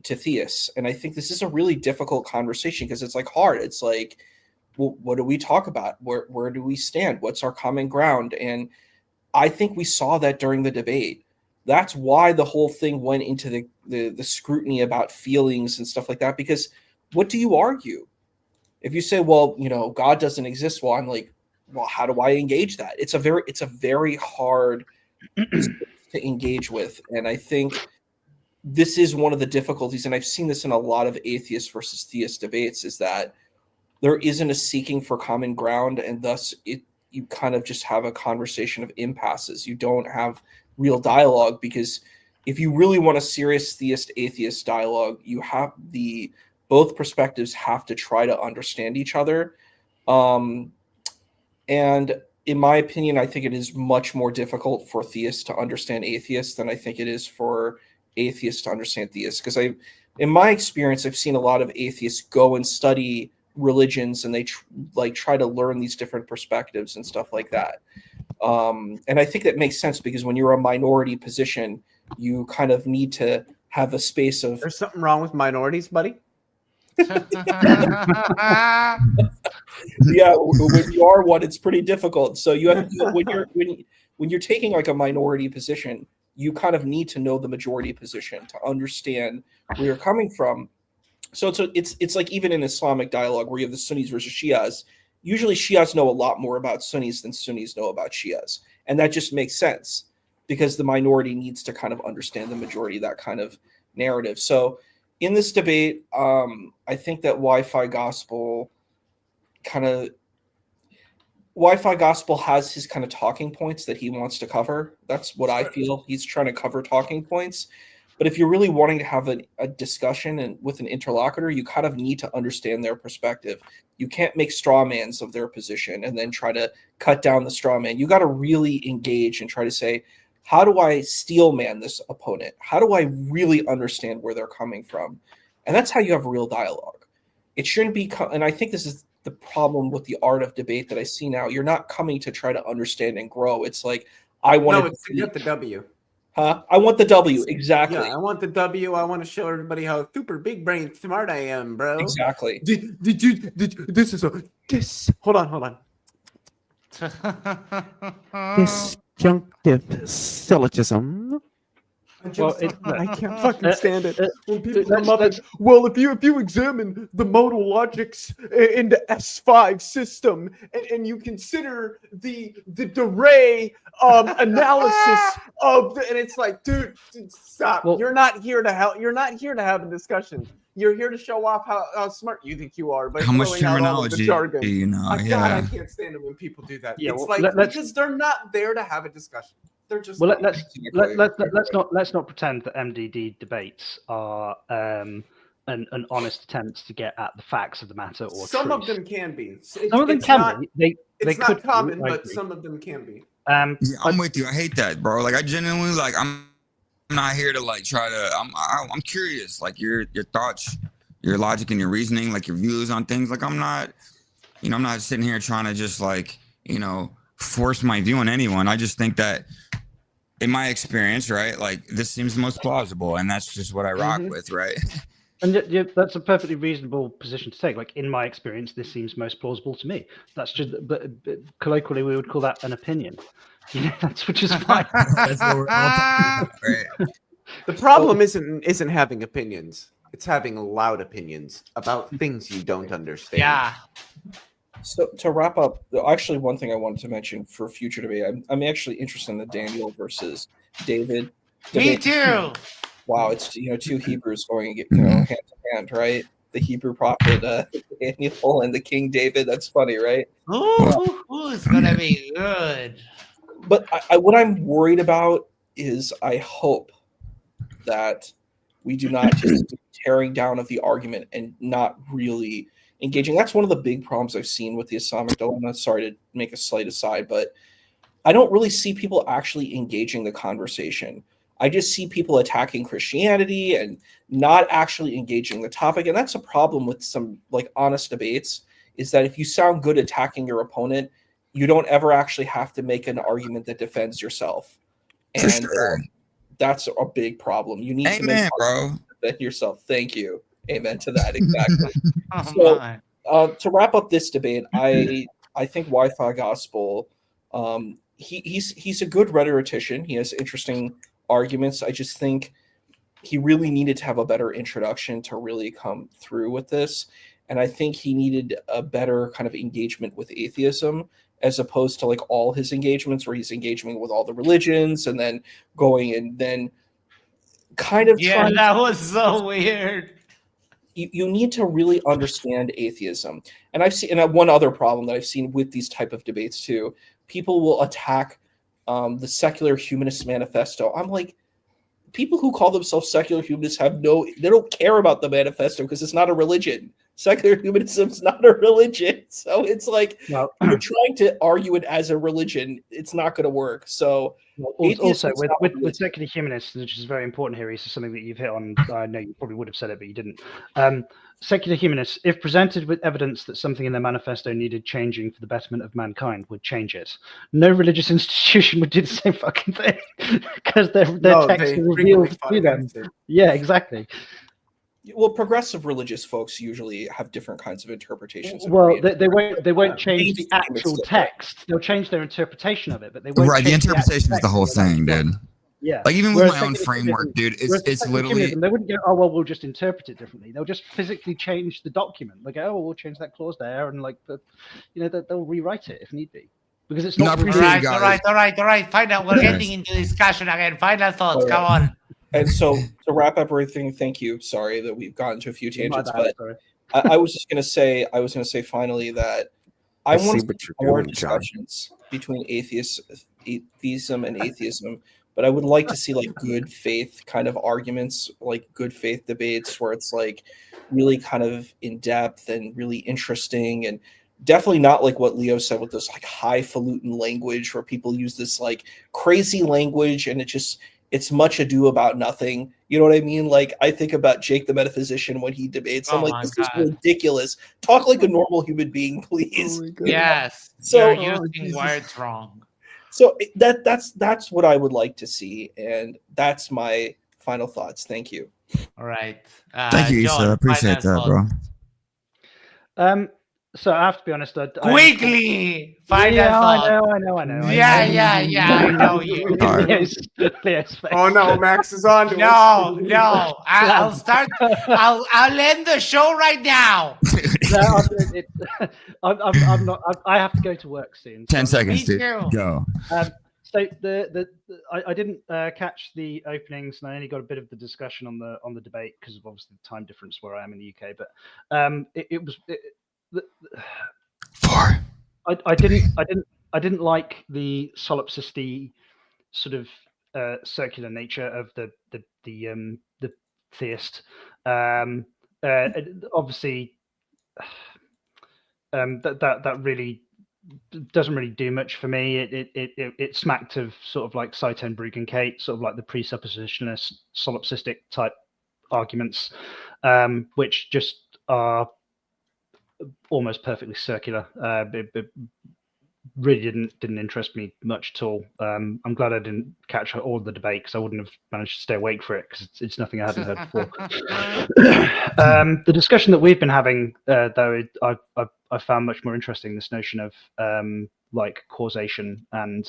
B: theists. And I think this is a really difficult conversation because it's like hard. It's like, well, what do we talk about? Where do we stand? What's our common ground? And I think we saw that during the debate. That's why the whole thing went into the scrutiny about feelings and stuff like that, because what do you argue? If you say, well, God doesn't exist, well, I'm like, well, how do I engage that? It's a very hard to engage with. And I think this is one of the difficulties, and I've seen this in a lot of atheist versus theist debates, is that there isn't a seeking for common ground, and thus you kind of just have a conversation of impasses. You don't have real dialogue, because if you really want a serious theist-atheist dialogue, both perspectives have to try to understand each other. And in my opinion, I think it is much more difficult for theists to understand atheists than I think it is for atheists to understand theists. Because in my experience, I've seen a lot of atheists go and study religions, and they try to learn these different perspectives and stuff like that. And I think that makes sense, because when you're a minority position, you kind of need to have a space of...
C: There's something wrong with minorities, buddy?
B: Yeah, when you are one, it's pretty difficult. So you have when you're taking like a minority position, you kind of need to know the majority position to understand where you're coming from. So it's like even in Islamic dialogue where you have the Sunnis versus Shias, usually Shias know a lot more about Sunnis than Sunnis know about Shias. And that just makes sense, because the minority needs to kind of understand the majority, that kind of narrative. So in this debate, I think that WifiGospel has his kind of talking points that he wants to cover. That's what I feel. He's trying to cover talking points. But if you're really wanting to have a discussion and with an interlocutor, you kind of need to understand their perspective. You can't make straw mans of their position and then try to cut down the straw man. You got to really engage and try to say, how do I steel man this opponent? How do I really understand where they're coming from? And that's how you have real dialogue. It shouldn't be, and I think this is the problem with the art of debate that I see now. You're not coming to try to understand and grow. It's like, I want
C: to get the W.
B: Huh? I want the W. Exactly.
C: Yeah, I want the W. I want to show everybody how super big brain smart I am, bro.
B: Exactly.
C: Hold on. Disjunctive syllogism. I can't fucking stand it. When people come up and, well, if you examine the modal logics in the S5 system and you consider the Dirac analysis of and it's like, dude, stop. Well, you're not here to help. You're not here to have a discussion. You're here to show off how smart you think you are. But
I: how much terminology do you know?
C: God, I can't stand it when people do that. Yeah, it's because they're not there to have a discussion. They're just
H: let's not pretend that MDD debates are an honest attempts to get at the facts of the matter or
C: some
H: truth.
C: of them can be.
H: Some of them can be.
C: It's not common, but some of them can be.
I: Yeah, I'm with you. I hate that, bro. Like I genuinely I'm not here to like try to. I'm curious, like your thoughts, your logic, and your reasoning, like your views on things. Like I'm not sitting here trying to just like force my view on anyone. I just think that in my experience, right, like this seems the most plausible, and that's just what I rock with, right?
H: And that's a perfectly reasonable position to take. Like in my experience, this seems most plausible to me. That's just, but colloquially, we would call that an opinion. That's which is fine. That's what we're all talking about.
C: Right. The problem isn't having opinions; it's having loud opinions about things you don't understand.
A: Yeah.
B: So to wrap up, actually, one thing I wanted to mention for future debate, I'm actually interested in the Daniel versus David debate.
A: Me too.
B: Wow, it's two Hebrews going hand to hand, right? The Hebrew prophet Daniel and the King David. That's funny, right?
A: Ooh, it's gonna be good.
B: But what I'm worried about is I hope that we do not just tearing down of the argument and not really engaging. That's one of the big problems I've seen with the Islamic dilemma. Sorry to make a slight aside, but I don't really see people actually engaging the conversation. I just see people attacking Christianity and not actually engaging the topic. And that's a problem with some like honest debates, is that if you sound good attacking your opponent, you don't ever actually have to make an argument that defends yourself. And that's a big problem. You need to make defend yourself. Thank you. Amen to that. Exactly. To wrap up this debate, I think WifiGospel, he's a good rhetorician. He has interesting arguments. I just think he really needed to have a better introduction to really come through with this. And I think he needed a better kind of engagement with atheism, as opposed to like all his engagements where he's engaging with all the religions and then going and then kind of
A: trying. That was so weird.
B: You need to really understand atheism. And I've seen, and one other problem that I've seen with these type of debates too, people will attack the secular humanist manifesto. I'm like, people who call themselves secular humanists they don't care about the manifesto because it's not a religion. Secular humanism is not a religion. So it's like, you're trying to argue it as a religion. It's not going to work. So
H: also with secular humanists, which is very important here, is something that you've hit on. I know you probably would have said it, but you didn't. Secular humanists, if presented with evidence that something in their manifesto needed changing for the betterment of mankind, would change it. No religious institution would do the same fucking thing because their text is revealed to them. Yeah, exactly.
B: Well, progressive religious folks usually have different kinds of interpretations.
H: Well, they won't change the actual text. They'll change their interpretation of it, but they won't.
I: Right, the interpretation is the whole thing, dude.
H: Yeah.
I: Like even with my own framework, dude, it's literally.
H: They wouldn't go, oh well, we'll just interpret it differently. They'll just physically change the document. Like, oh, well, we'll change that clause there, and like, they'll rewrite it if need be, because it's not.
A: All right. Final. We're getting into discussion again. Final thoughts. Come on.
B: And so to wrap up everything, thank you. Sorry that we've gotten to a few tangents, but I was just going to say finally that I want more discussions between atheism and atheism, but I would like to see like good faith kind of arguments, like good faith debates where it's like really kind of in depth and really interesting, and definitely not like what Leo said with this like highfalutin language where people use this like crazy language and it's much ado about nothing. You know what I mean? Like, I think about Jake the Metaphysician when he debates. I'm like, this is ridiculous. Talk like a normal human being, please.
A: Yes.
B: So
A: you're using words wrong.
B: So that's what I would like to see, and that's my final thoughts. Thank you.
A: All right.
I: Thank you, Issa. I appreciate that, bro.
H: So I have to be honest.
A: Quickly, final thought.
H: I know.
A: Yeah. I know you.
H: Yes.
C: Oh no, Max is on.
A: No. I'll start. I'll end the show right now.
H: I'm not. I have to go to work soon.
I: 10 seconds, dude. Go.
H: So I didn't catch the openings, and I only got a bit of the discussion on the debate because of obviously the time difference where I am in the UK. But I didn't like the solipsistic sort of circular nature of the theist. Obviously, that really doesn't really do much for me. It smacked of sort of like Saiten Bruggen-Kate, sort of like the presuppositionalist solipsistic type arguments, which just are almost perfectly circular. It really didn't interest me much at all. I'm glad I didn't catch all of the debate because I wouldn't have managed to stay awake for it because it's nothing I hadn't heard before. The discussion that we've been having, though, I found much more interesting. This notion of like causation and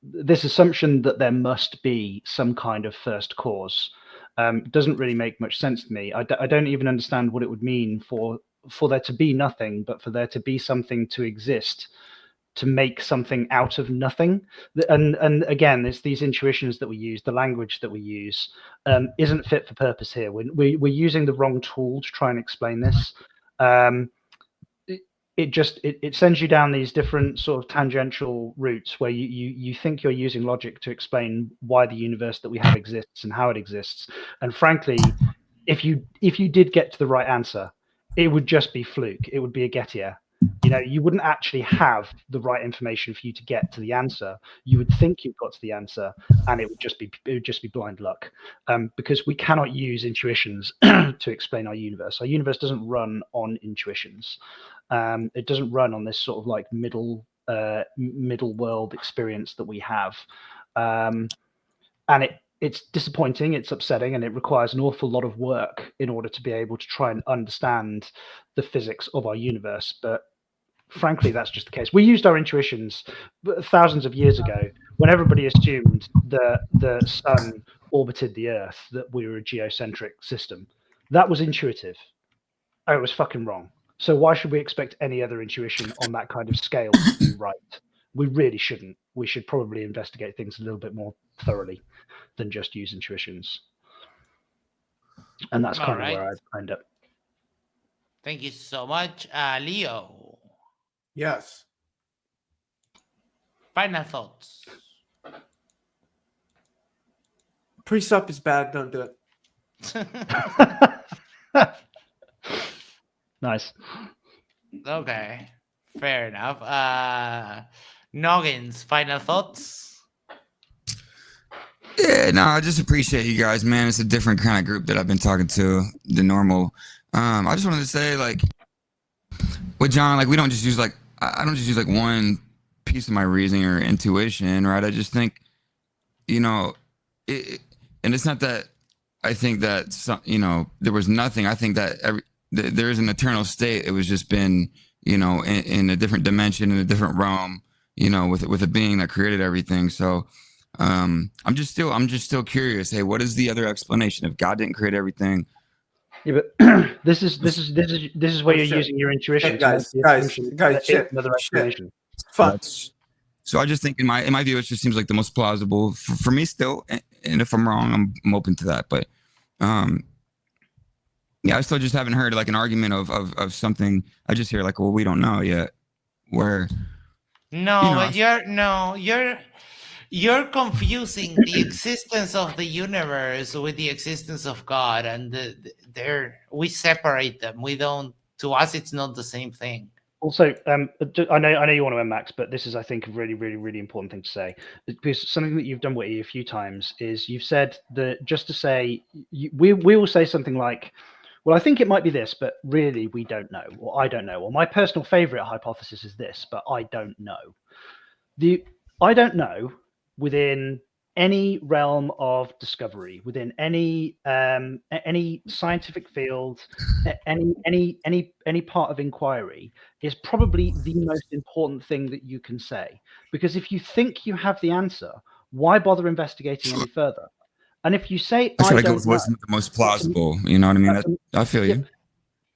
H: this assumption that there must be some kind of first cause. Doesn't really make much sense to me. I don't even understand what it would mean for there to be nothing, but for there to be something to exist, to make something out of nothing. And again, it's these intuitions that we use, the language that we use, isn't fit for purpose here. We're using the wrong tool to try and explain this. it sends you down these different sort of tangential routes where you think you're using logic to explain why the universe that we have exists and how it exists. And frankly, if you did get to the right answer, it would just be fluke. It would be a Gettier. You wouldn't actually have the right information for you to get to the answer. You would think you've got to the answer, and it would just be blind luck, because we cannot use intuitions to explain our universe. Our universe doesn't run on intuitions. It doesn't run on this sort of like middle world experience that we have, and it's disappointing, it's upsetting, and it requires an awful lot of work in order to be able to try and understand the physics of our universe. But frankly, that's just the case. We used our intuitions thousands of years ago when everybody assumed that the sun orbited the Earth, that we were a geocentric system. That was intuitive. Oh, it was fucking wrong. So why should we expect any other intuition on that kind of scale to be right? We really shouldn't. We should probably investigate things a little bit more thoroughly than just use intuitions. And that's kind of where I end up.
A: Thank you so much. Leo.
C: Yes.
A: Final thoughts.
C: Presup is bad. Don't do it.
H: Nice.
A: Okay. Fair enough. Noggins, final thoughts?
I: Yeah, no, I just appreciate you guys, man. It's a different kind of group that I've been talking to than normal. I just wanted to say, like, with John, like, we don't just use, like, I don't just use, like, one piece of my reasoning or intuition, right? I just think, and it's not that I think that, there was nothing. I think that there is an eternal state. It was just been, in a different dimension, in a different realm, with a being that created everything. So I'm just still curious. Hey, what is the other explanation? If God didn't create everything?
H: Yeah, but this is where you're using your intuition.
C: Guys, shit,
H: another explanation.
I: So I just think in my view, it just seems like the most plausible for me still. And if I'm wrong, I'm open to that. But yeah, I still just haven't heard like an argument of something. I just hear like, well, we don't know yet. Where
A: but you're confusing the existence of the universe with the existence of God, and we separate them. We don't. To us, it's not the same thing.
H: Also, I know you want to end, Max, but this is, I think, a really, really, really important thing to say. Because something that you've done, Witty, a few times is you've said that just to say, we will say something like, well, I think it might be this, but really we don't know, or I don't know, or my personal favorite hypothesis is this, but I don't know. The I don't know within any realm of discovery, within any scientific field, any part of inquiry is probably the most important thing that you can say. Because if you think you have the answer, why bother investigating any further? And if you say
I: I feel like it wasn't the most plausible, you know what I mean? I feel you.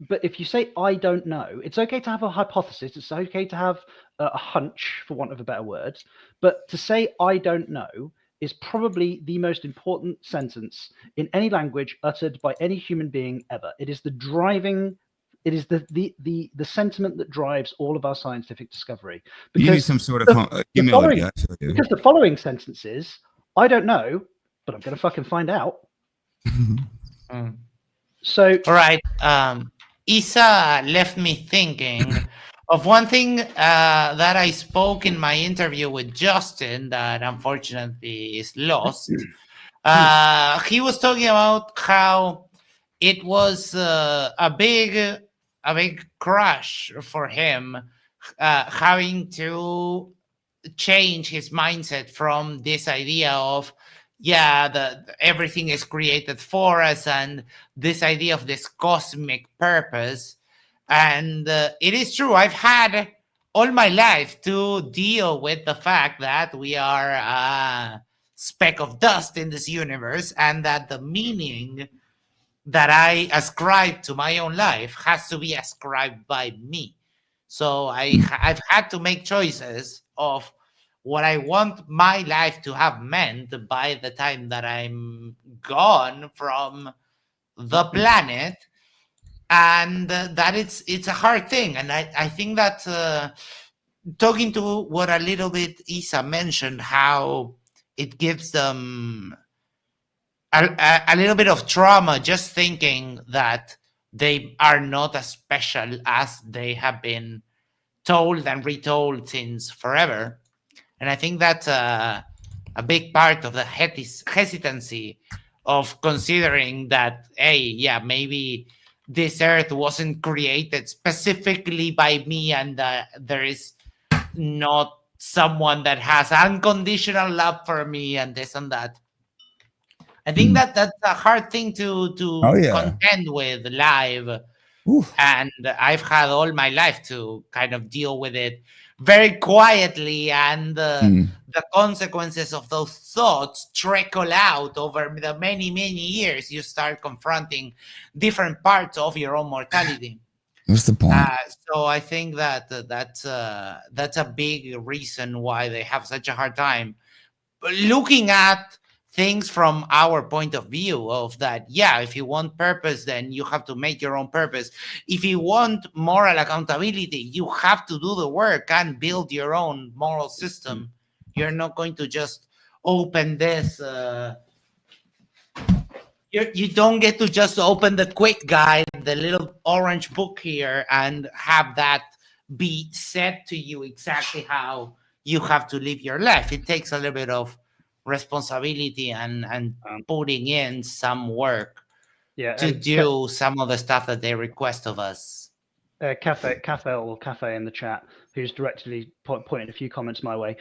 H: But if you say I don't know, it's okay to have a hypothesis. It's okay to have a hunch, for want of a better word. But to say I don't know is probably the most important sentence in any language uttered by any human being ever. It is the sentiment that drives all of our scientific discovery. Because
I: you need some sort of humility.
H: Because the following sentence is, I don't know, but I'm going to fucking find out. So,
A: all right. Isa left me thinking of one thing that I spoke in my interview with Justin that unfortunately is lost. He was talking about how it was a big crush for him having to change his mindset from this idea of everything is created for us, and this idea of this cosmic purpose. And it is true, I've had all my life to deal with the fact that we are a speck of dust in this universe, and that the meaning that I ascribe to my own life has to be ascribed by me. So I've had to make choices of what I want my life to have meant by the time that I'm gone from the planet. and that it's a hard thing. And I think that talking to what a little bit Isa mentioned, how it gives them a little bit of trauma just thinking that they are not as special as they have been told and retold since forever. And I think that's a big part of the hesitancy of considering that, hey, yeah, maybe this earth wasn't created specifically by me, and there is not someone that has unconditional love for me and this and that. I think that that's a hard thing to contend with live.
I: Oof.
A: And I've had all my life to kind of deal with it very quietly, and the consequences of those thoughts trickle out over the many years. You start confronting different parts of your own mortality.
I: What's the point?
A: So I think that that's a big reason why they have such a hard time looking at things from our point of view of that. Yeah, if you want purpose, then you have to make your own purpose. If you want moral accountability, you have to do the work and build your own moral system. You're not going to just open this. You don't get to just open the quick guide, the little orange book here, and have that be said to you exactly how you have to live your life. It takes a little bit of responsibility and putting in some work to do some of the stuff that they request of us.
H: Cafe in the chat, who's directly pointed a few comments my way.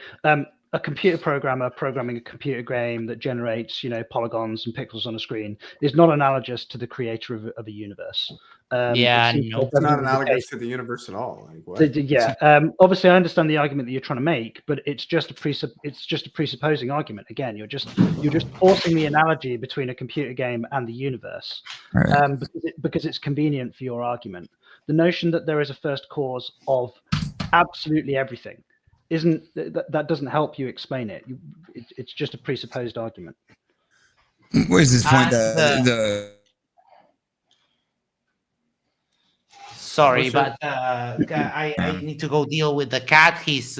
H: A computer programmer programming a computer game that generates, polygons and pixels on a screen is not analogous to the creator of a universe.
C: It's not analogous to the universe at all. Like, what?
H: Obviously, I understand the argument that you're trying to make, but it's just a presupposing argument. Again, you're just forcing the analogy between a computer game and the universe,
I: right.
H: Because it's convenient for your argument. The notion that there is a first cause of absolutely everything that doesn't help you explain it. It's just a presupposed argument.
I: Where's this point that
A: Sorry, but I need to go deal with the cat. He's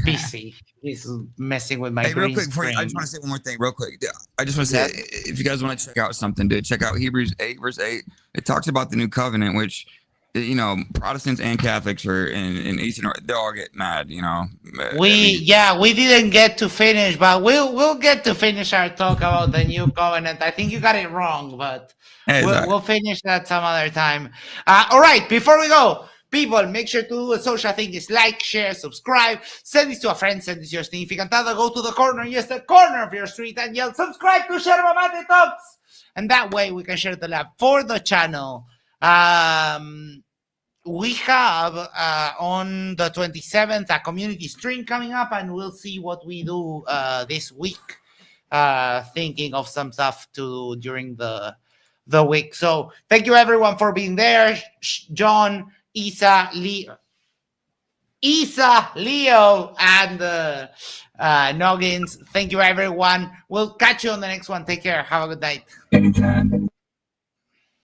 A: busy. He's messing with my green
I: real quick,
A: screen.
I: I just want to say one more thing real quick. I just want to say, if you guys want to check out something, dude, check out Hebrews 8, verse 8. It talks about the new covenant, which, Protestants and Catholics are in Eastern, they all get mad, we
A: didn't get to finish, but we'll get to finish our talk about the new covenant. I think you got it wrong, but we'll finish that some other time. All right, before we go, people, make sure to do a social thing. Just like, share, subscribe, send this to a friend, send this to your significant other, go to the corner, yes, the corner of your street, and yell, subscribe to Yerba Mate Talks. And that way we can share the love for the channel. We have on the 27th a community stream coming up, and we'll see what we do this week. Thinking of some stuff to do during the week. So thank you everyone for being there. John, Isa, Leo, and Noggins. Thank you everyone. We'll catch you on the next one. Take care. Have a good night.
I: anytime.